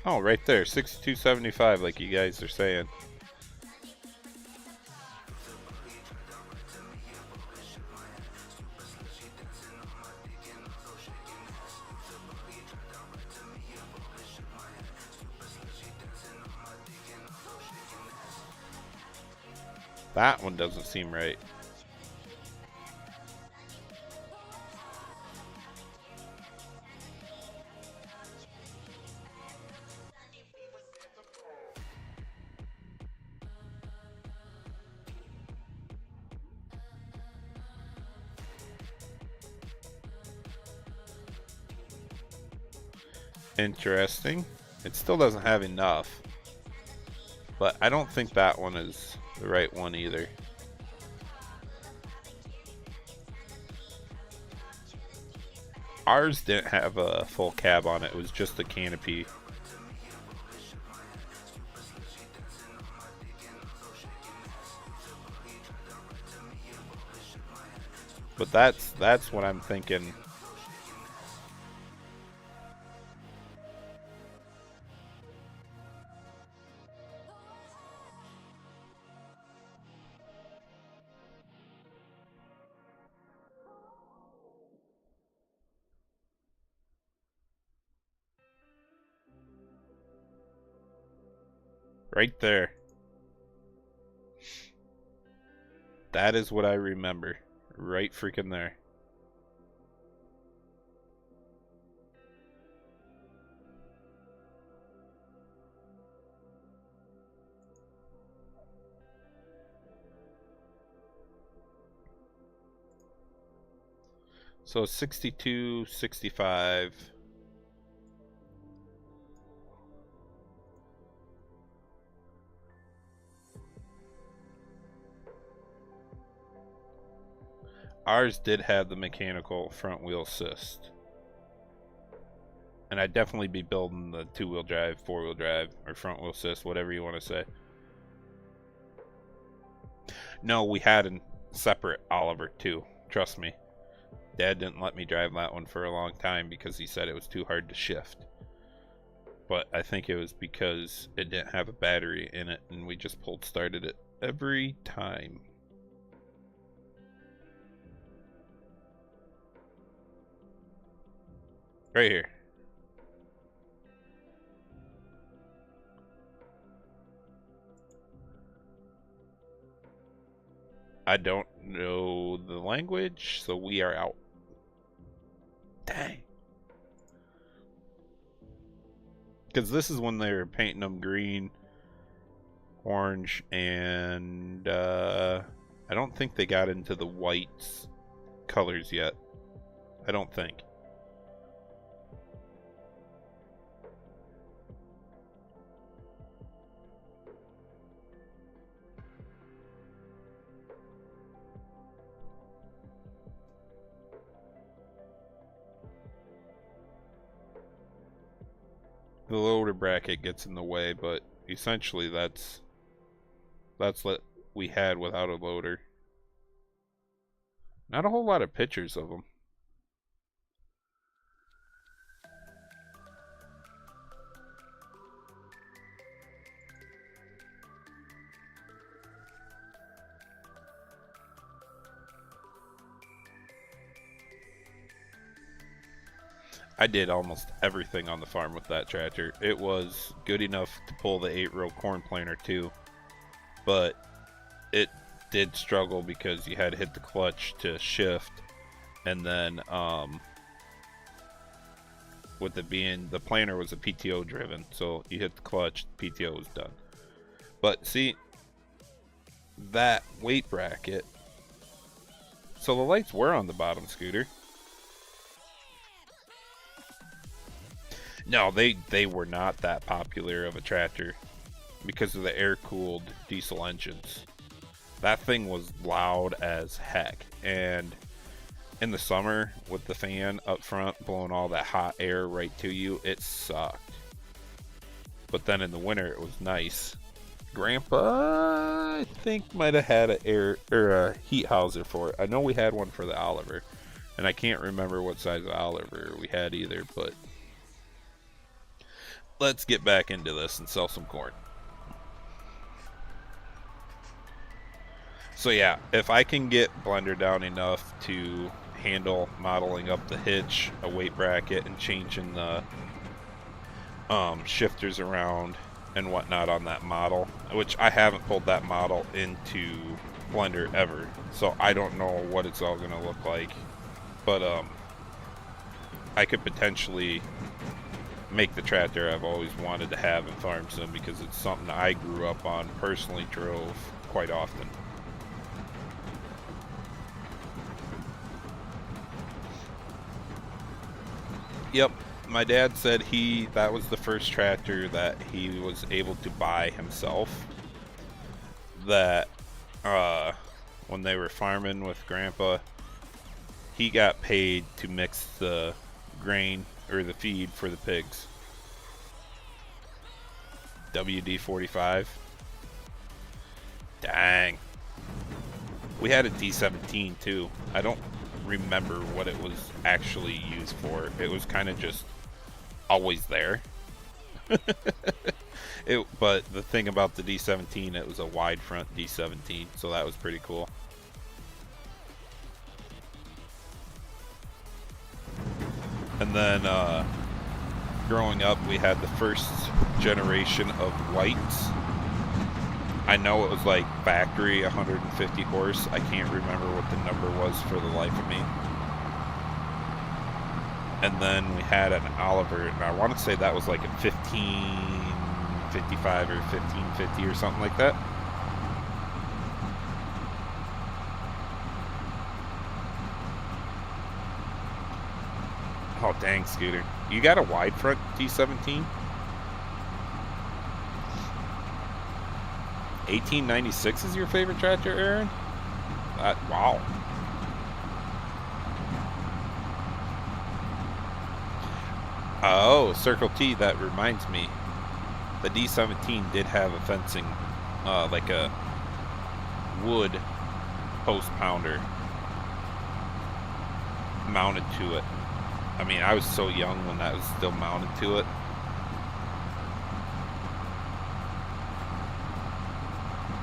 Oh, right there, 6275, like you guys are saying. That one doesn't seem right. Interesting. It still doesn't have enough. But I don't think that one is the right one either. Ours didn't have a full cab on it. It was just a canopy. But that's what I'm thinking. Right there. That is what I remember. Right freaking there. So 62, 65. Ours did have the mechanical front wheel assist. And I'd definitely be building the 2-wheel drive, 4-wheel drive, or front wheel assist, whatever you want to say. No, we had a separate Oliver too. Trust me. Dad didn't let me drive that one for a long time because he said it was too hard to shift. But I think it was because it didn't have a battery in it and we just started it every time. Right here. I don't know the language, so we are out. Dang. Because this is when they're painting them green, orange, and I don't think they got into the whites colors yet. I don't think. The loader bracket gets in the way, but essentially that's what we had without a loader. Not a whole lot of pictures of them. I did almost everything on the farm with that tractor. It was good enough to pull the 8-row corn planter too, but it did struggle because you had to hit the clutch to shift, and then with it being the planter was a PTO driven, so you hit the clutch, the PTO was done. But see, that weight bracket, so the lights were on the bottom, Scooter. No, they were not that popular of a tractor because of the air-cooled diesel engines. That thing was loud as heck, and in the summer with the fan up front blowing all that hot air right to you, it sucked. But then in the winter it was nice. Grandpa, I think, might have had an air or a heat houser for it. I know we had one for the Oliver, and I can't remember what size of Oliver we had either, but let's get back into this and sell some corn. So yeah, if I can get Blender down enough to handle modeling up the hitch, a weight bracket, and changing the shifters around and whatnot on that model, which I haven't pulled that model into Blender ever, so I don't know what it's all gonna look like, but I could potentially make the tractor I've always wanted to have in Farm Sim because it's something I grew up on, personally drove quite often. Yep, my dad said that was the first tractor that he was able to buy himself. That when they were farming with Grandpa, he got paid to mix the grain or the feed for the pigs. WD-45. Dang. We had a D17 too. I don't remember what it was actually used for. It was kind of just always there. But the thing about the D17, it was a wide front D17, so that was pretty cool. And then growing up, we had the first generation of whites. I know it was like factory 150 horse. I can't remember what the number was for the life of me. And then we had an Oliver, and I want to say that was like a 1555 or 1550 or something like that. Oh dang, Scooter. You got a wide front D17? 1896 is your favorite tractor, Aaron? Wow. Oh, Circle T, that reminds me. The D17 did have a fencing, like a wood post pounder mounted to it. I mean, I was so young when that was still mounted to it.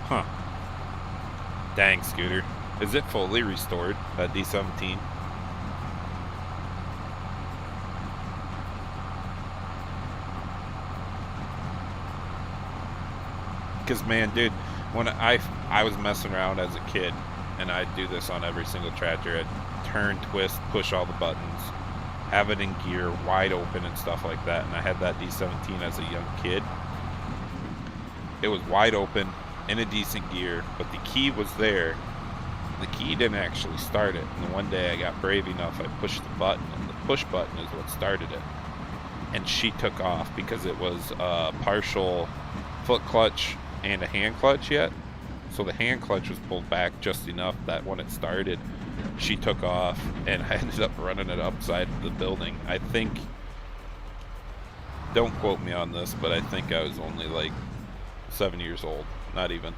Huh. Dang, Scooter. Is it fully restored, that D17? Because, man, dude, when I was messing around as a kid, and I'd do this on every single tractor. I'd turn, twist, push all the buttons, have it in gear, wide open and stuff like that. And I had that D17 as a young kid. It was wide open, in a decent gear, but the key was there. The key didn't actually start it. And one day I got brave enough, I pushed the button, and the push button is what started it. And she took off because it was a partial foot clutch and a hand clutch yet. So the hand clutch was pulled back just enough that when it started, she took off, and I ended up running it upside the building. I think, don't quote me on this, but I think I was only like 7 years old, not even.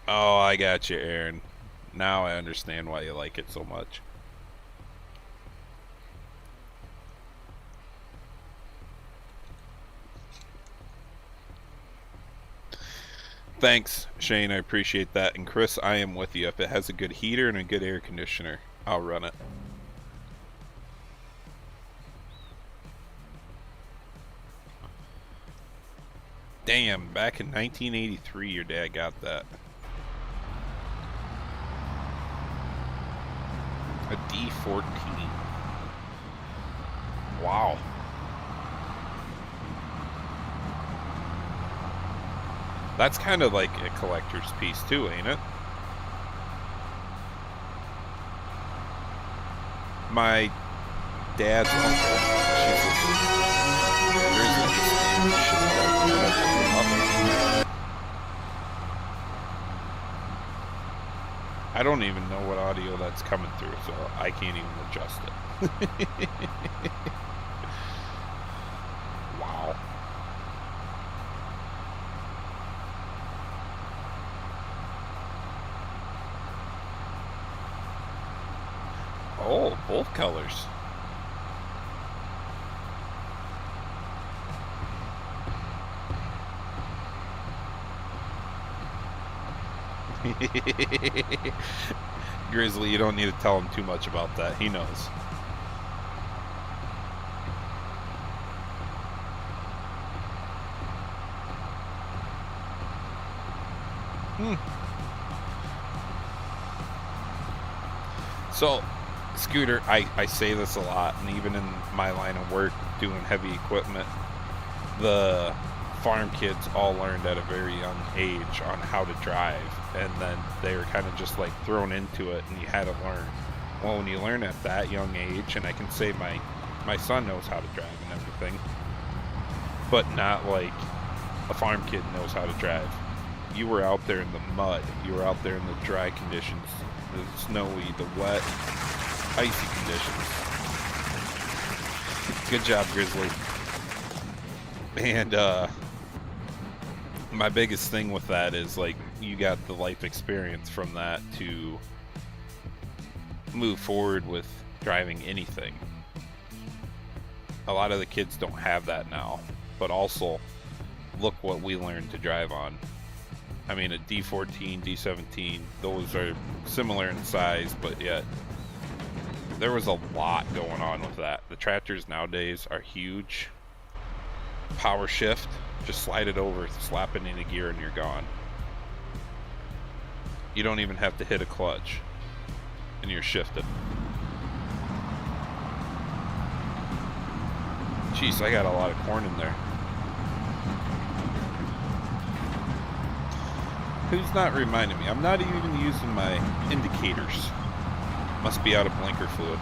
Oh, I got you, Aaron. Now I understand why you like it so much. Thanks, Shane. I appreciate that. And Chris, I am with you. If it has a good heater and a good air conditioner, I'll run it. Damn, back in 1983, your dad got that. A D14. Wow. That's kind of like a collector's piece too, ain't it? My dad's uncle, I don't even know what audio that's coming through, so I can't even adjust it. Wow. Oh, both colors. Grizzly, you don't need to tell him too much about that. He knows. So, Scooter, I say this a lot, and even in my line of work doing heavy equipment, the farm kids all learned at a very young age on how to drive, and then they were kind of just like thrown into it, and you had to learn. Well, when you learn at that young age, and I can say my son knows how to drive and everything, but not like a farm kid knows how to drive. You were out there in the mud, you were out there in the dry conditions, the snowy, the wet, icy conditions. Good job, Grizzly. And my biggest thing with that is like you got the life experience from that to move forward with driving anything. A lot of the kids don't have that now, but also look what we learned to drive on. I mean, a D14, D17, those are similar in size, but yet there was a lot going on with that. The tractors nowadays are huge. Power shift, just slide it over, slap it in a gear, and you're gone. You don't even have to hit a clutch, and you're shifted. Jeez, I got a lot of corn in there. Who's not reminding me? I'm not even using my indicators. Must be out of blinker fluid.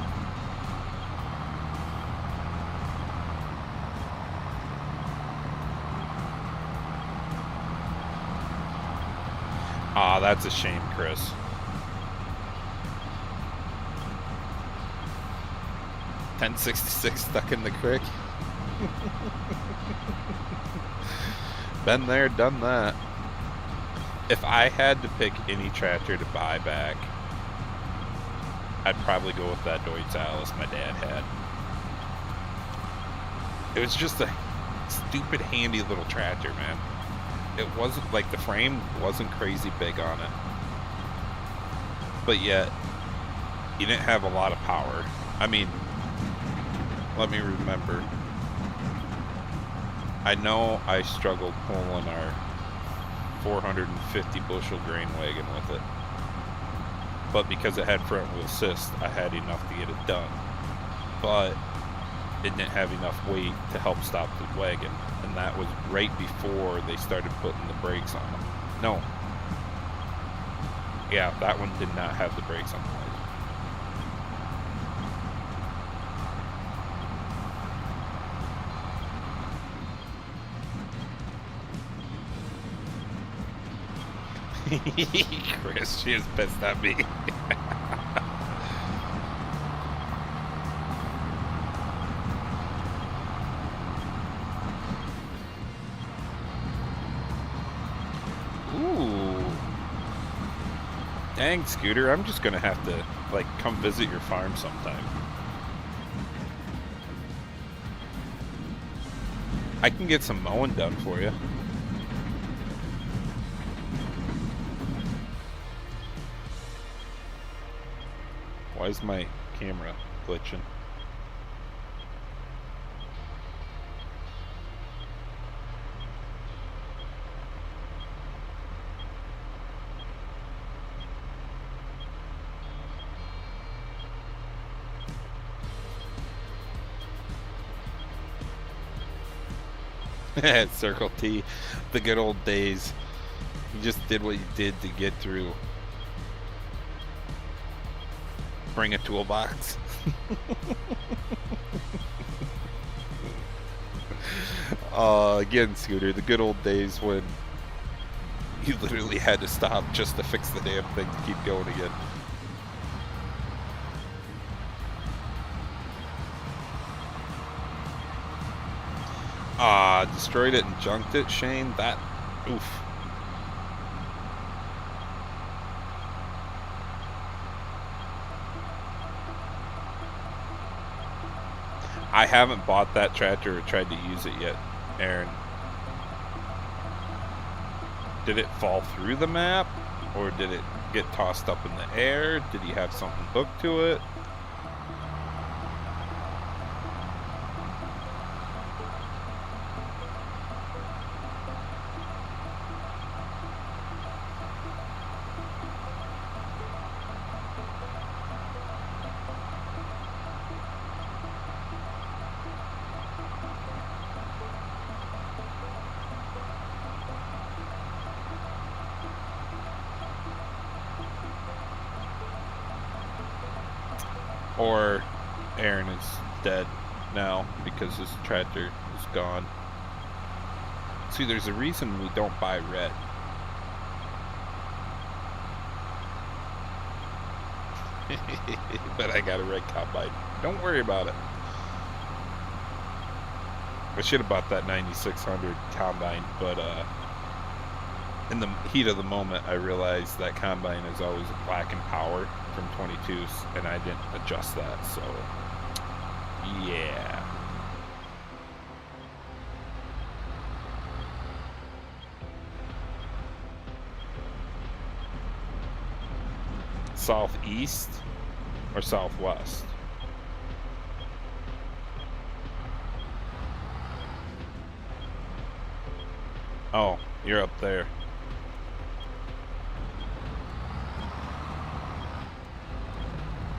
Ah, that's a shame, Chris. $10.66 stuck in the creek. Been there, done that. If I had to pick any tractor to buy back, I'd probably go with that Deutz Alice my dad had. It was just a stupid handy little tractor, man. It wasn't like the frame wasn't crazy big on it. but yet he didn't have a lot of power. I mean, let me remember. I know I struggled pulling our 450 bushel grain wagon with it, but because it had front wheel assist, I had enough to get it done. But it didn't have enough weight to help stop the wagon, and that was right before they started putting the brakes on them. No. Yeah, that one did not have the brakes on the wagon. Chris, she is pissed at me. Ooh. Dang, Scooter, I'm just gonna have to, like, come visit your farm sometime. I can get some mowing done for you. Why is my camera glitching? Circle T, the good old days. You just did what you did to get through. Bring a toolbox. Again, Scooter, the good old days when you literally had to stop just to fix the damn thing to keep going again. Destroyed it and junked it, Shane. That, oof. I haven't bought that tractor or tried to use it yet, Aaron. Did it fall through the map? Or did it get tossed up in the air? Did he have something hooked to it? Or Aaron is dead now because his tractor is gone. See, there's a reason we don't buy red. But I got a red combine. Don't worry about it. I should have bought that 9600 combine, but in the heat of the moment, I realized that combine is always lacking power from 22s, and I didn't adjust that, so yeah. Southeast or southwest? Oh, you're up there.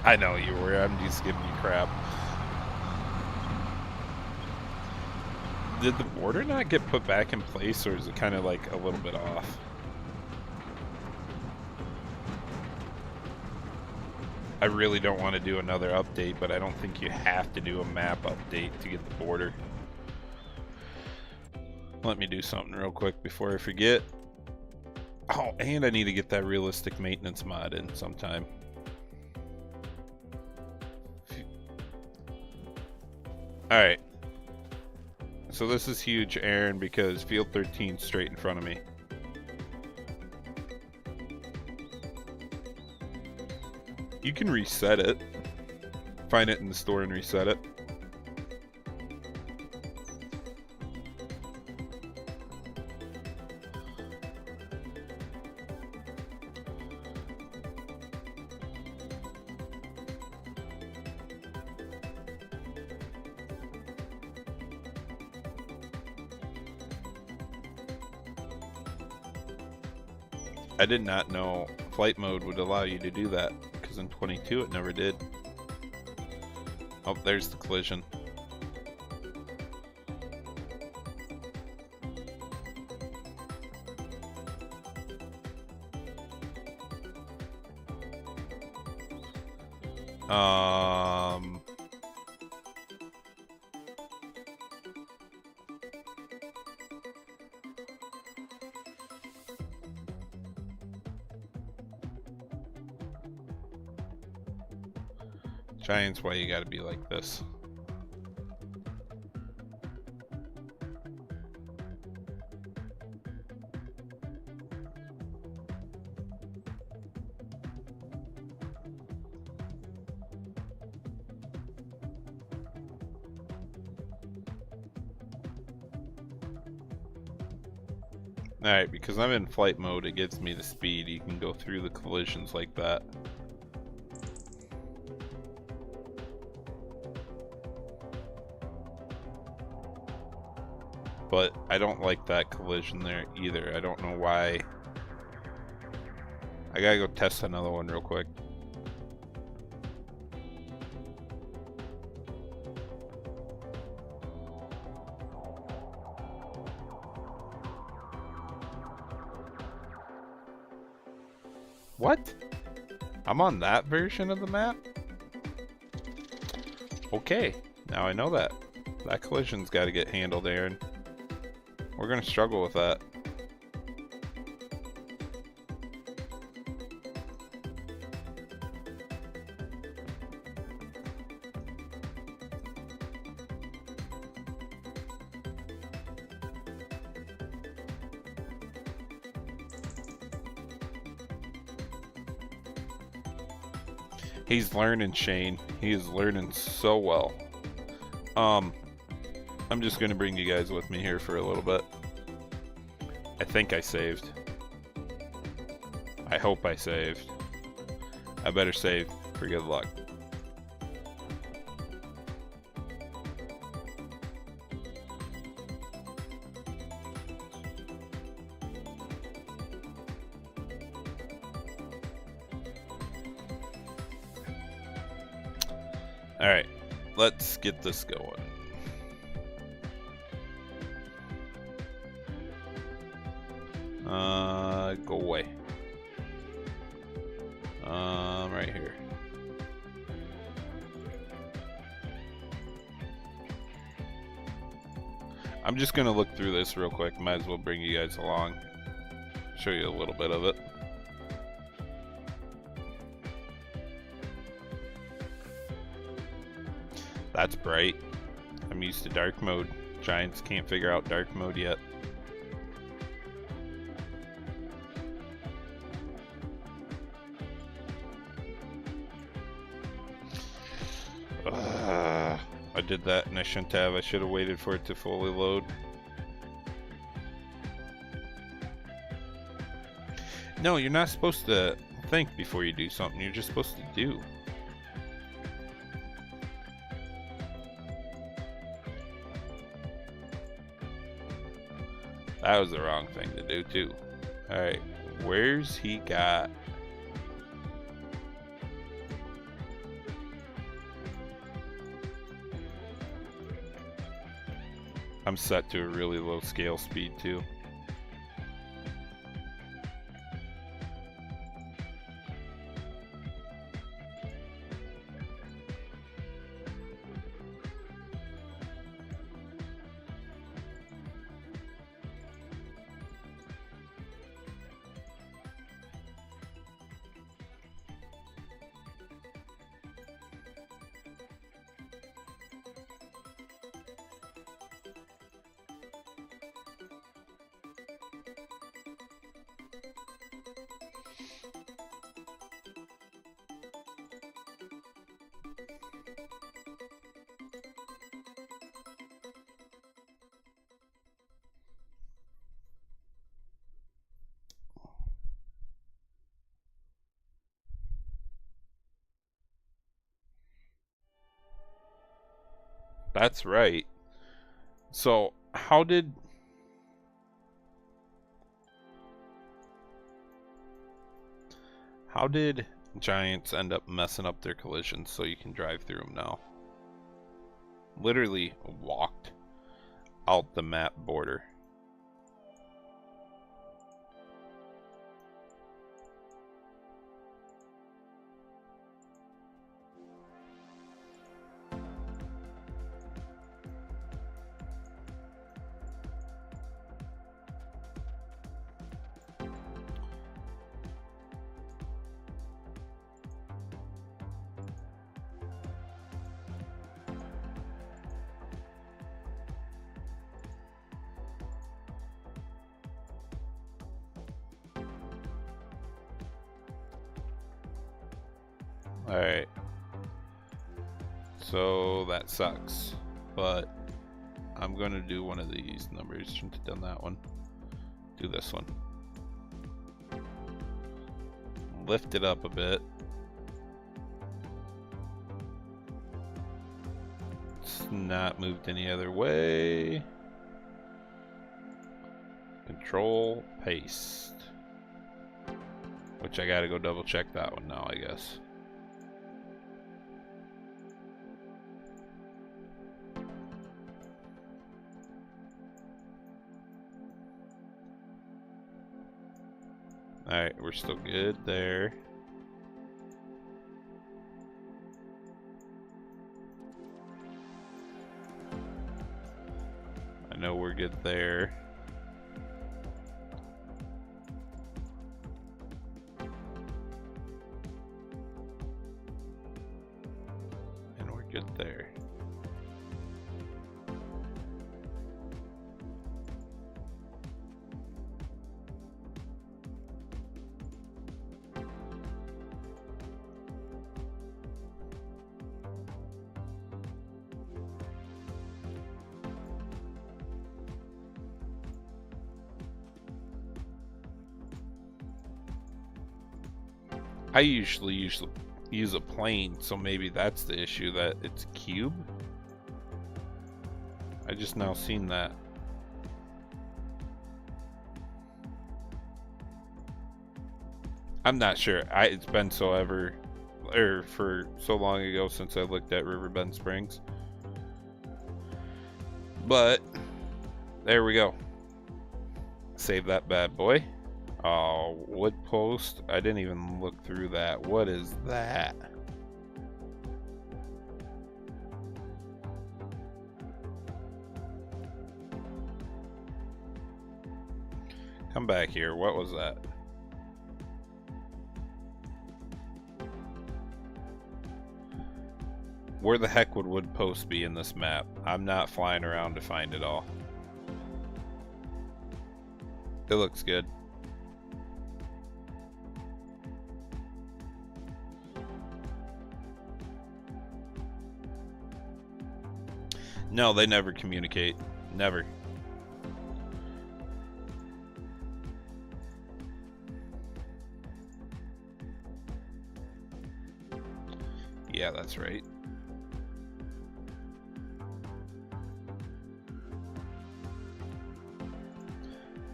I know you were. I'm just giving you crap. Did the border not get put back in place, or is it kind of like a little bit off? I really don't want to do another update, but I don't think you have to do a map update to get the border. Let me do something real quick before I forget. Oh, and I need to get that realistic maintenance mod in sometime. Alright. So this is huge, Aaron, because field 13 is straight in front of me. You can reset it. Find it in the store and reset it. I did not know flight mode would allow you to do that, because in 22 it never did. Oh, there's the collision. Giants, why you gotta be like this? Alright, because I'm in flight mode, it gives me the speed. You can go through the collisions like that. But I don't like that collision there either. I don't know why. I gotta go test another one real quick. What? I'm on that version of the map? Okay, now I know that. That collision's got to get handled, Aaron. We're gonna struggle with that. He's learning, Shane. He is learning so well. I'm just gonna bring you guys with me here for a little bit. I think I saved. I hope I saved. I better save for good luck. Alright, let's get this going. Go away. Right here. I'm just gonna look through this real quick. Might as well bring you guys along. Show you a little bit of it. That's bright. I'm used to dark mode. Giants can't figure out dark mode yet. I did that and I shouldn't have. I should have waited for it to fully load. No, you're not supposed to think before you do something. You're just supposed to do. That was the wrong thing to do too. Alright, where's he got? I'm set to a really low scale speed too. That's right. So, how did... How did giants end up messing up their collisions so you can drive through them now? Literally walked out the map border. Alright. So that sucks. But I'm going to do one of these numbers. Shouldn't have done that one. Do this one. Lift it up a bit. It's not moved any other way. Control, paste. Which I gotta go double check that one now, I guess. Alright, we're still good there. I know we're good there. And we're good there. I usually use a plane, so maybe that's the issue, that it's a cube. I just now seen that. I'm not sure. It's been for so long ago since I looked at Riverbend Springs. But there we go. Save that bad boy. Oh, wood post. I didn't even look through that. What is that? Come back here. What was that? Where the heck would wood post be in this map? I'm not flying around to find it all. It looks good. No, they never communicate. Never. Yeah, that's right.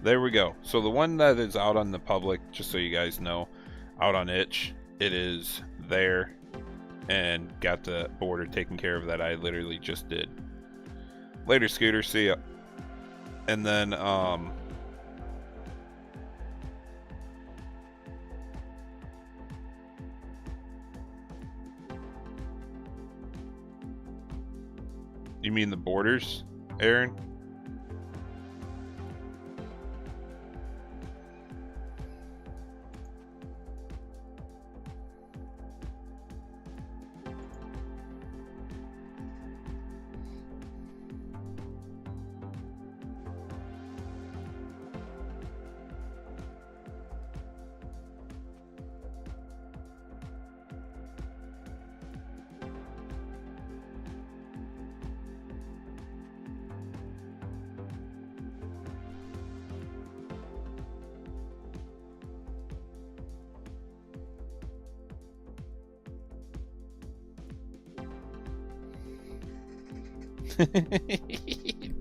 There we go. So the one that is out on the public, just so you guys know, out on Itch, it is there and got the border taken care of that I literally just did. Later, Scooter. See ya. And then, you mean the borders, Aaron?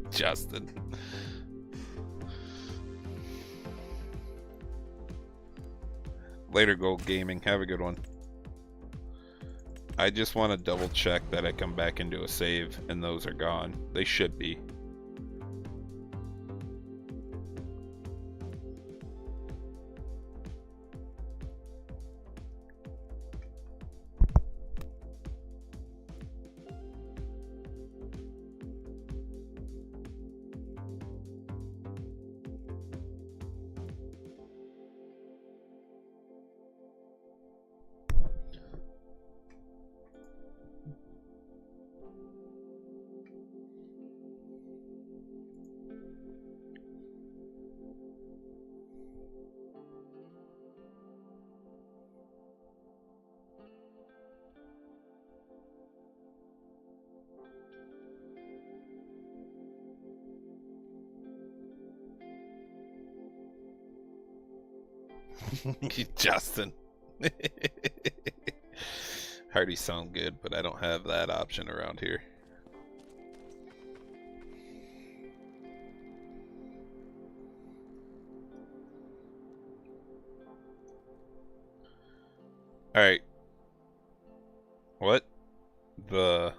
Justin. Later, Gold Gaming. Have a good one. I just want to double check that I come back into a save and those are gone. They should be. Justin. Hardy sound good, but I don't have that option around here. Alright. What? The...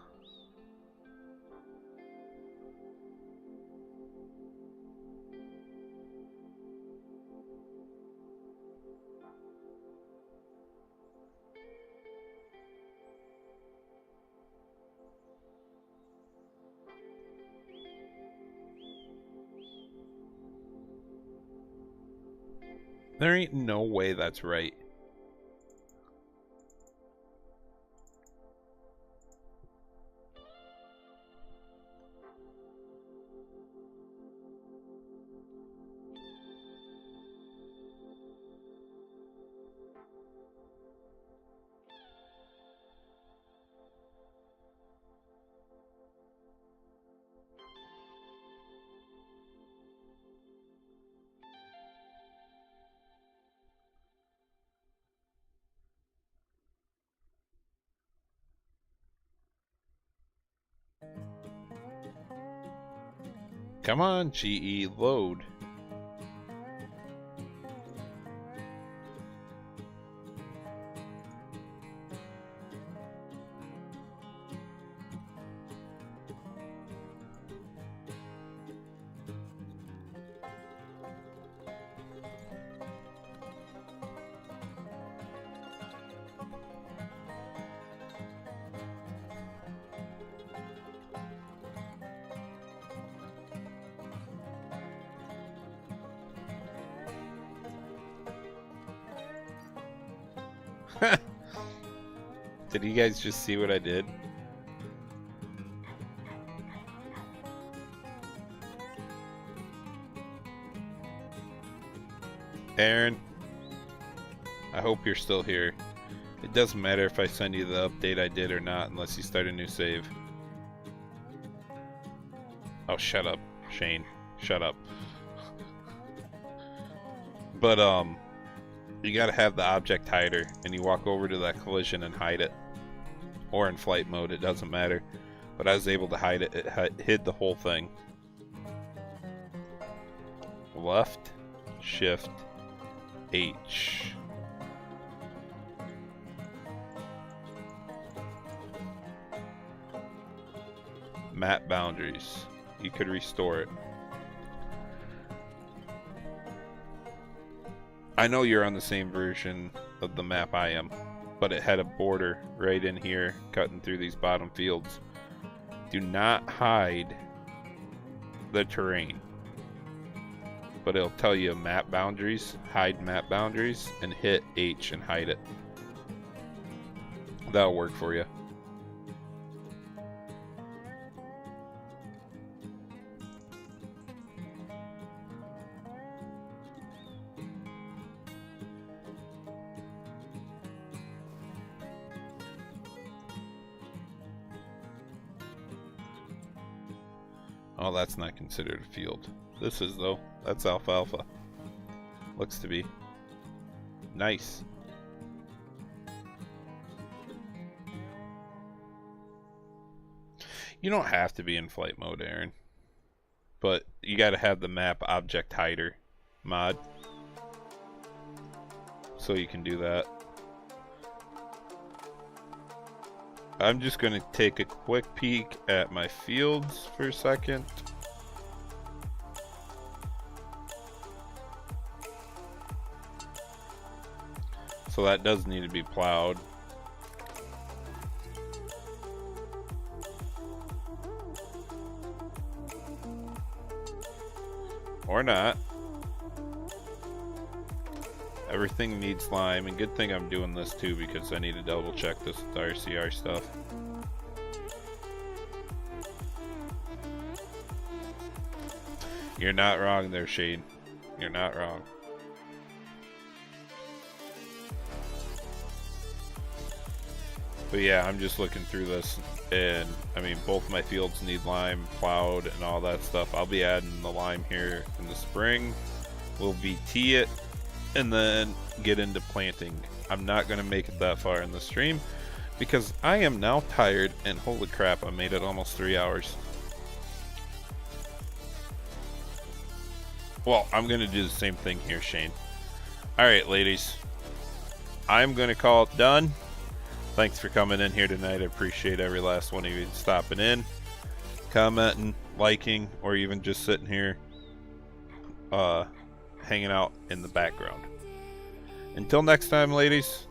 There ain't no way that's right. Come on, GE, load. Did you guys just see what I did? Aaron, I hope you're still here. It doesn't matter if I send you the update I did or not unless you start a new save. Oh, shut up, Shane. Shut up. But, you gotta have the object hider, and you walk over to that collision and hide it. Or in flight mode, it doesn't matter. But I was able to hide it. It hid the whole thing. Left, shift, H. Map boundaries. You could restore it. I know you're on the same version of the map I am, but it had a border right in here cutting through these bottom fields. Do not hide the terrain, but it'll tell you map boundaries, hide map boundaries, and hit H and hide it. That'll work for you. Oh, that's not considered a field. This is, though. That's alfalfa. Looks to be. Nice. You don't have to be in flight mode, Aaron. But you gotta have the map object hider mod. so you can do that. I'm just going to take a quick peek at my fields for a second. So that does need to be plowed. Or not. Everything needs lime, and good thing I'm doing this too because I need to double check this with the RCR stuff. You're not wrong there, Shane. You're not wrong. But yeah, I'm just looking through this, and I mean, both my fields need lime plowed and all that stuff. I'll be adding the lime here in the spring. We'll VT it and then get into planting. I'm not going to make it that far in the stream because I am now tired, and holy crap, I made it almost 3 hours. Well, I'm going to do the same thing here, Shane. Alright, ladies. I'm going to call it done. Thanks for coming in here tonight. I appreciate every last one of you stopping in, commenting, liking, or even just sitting here hanging out in the background. Until next time, ladies,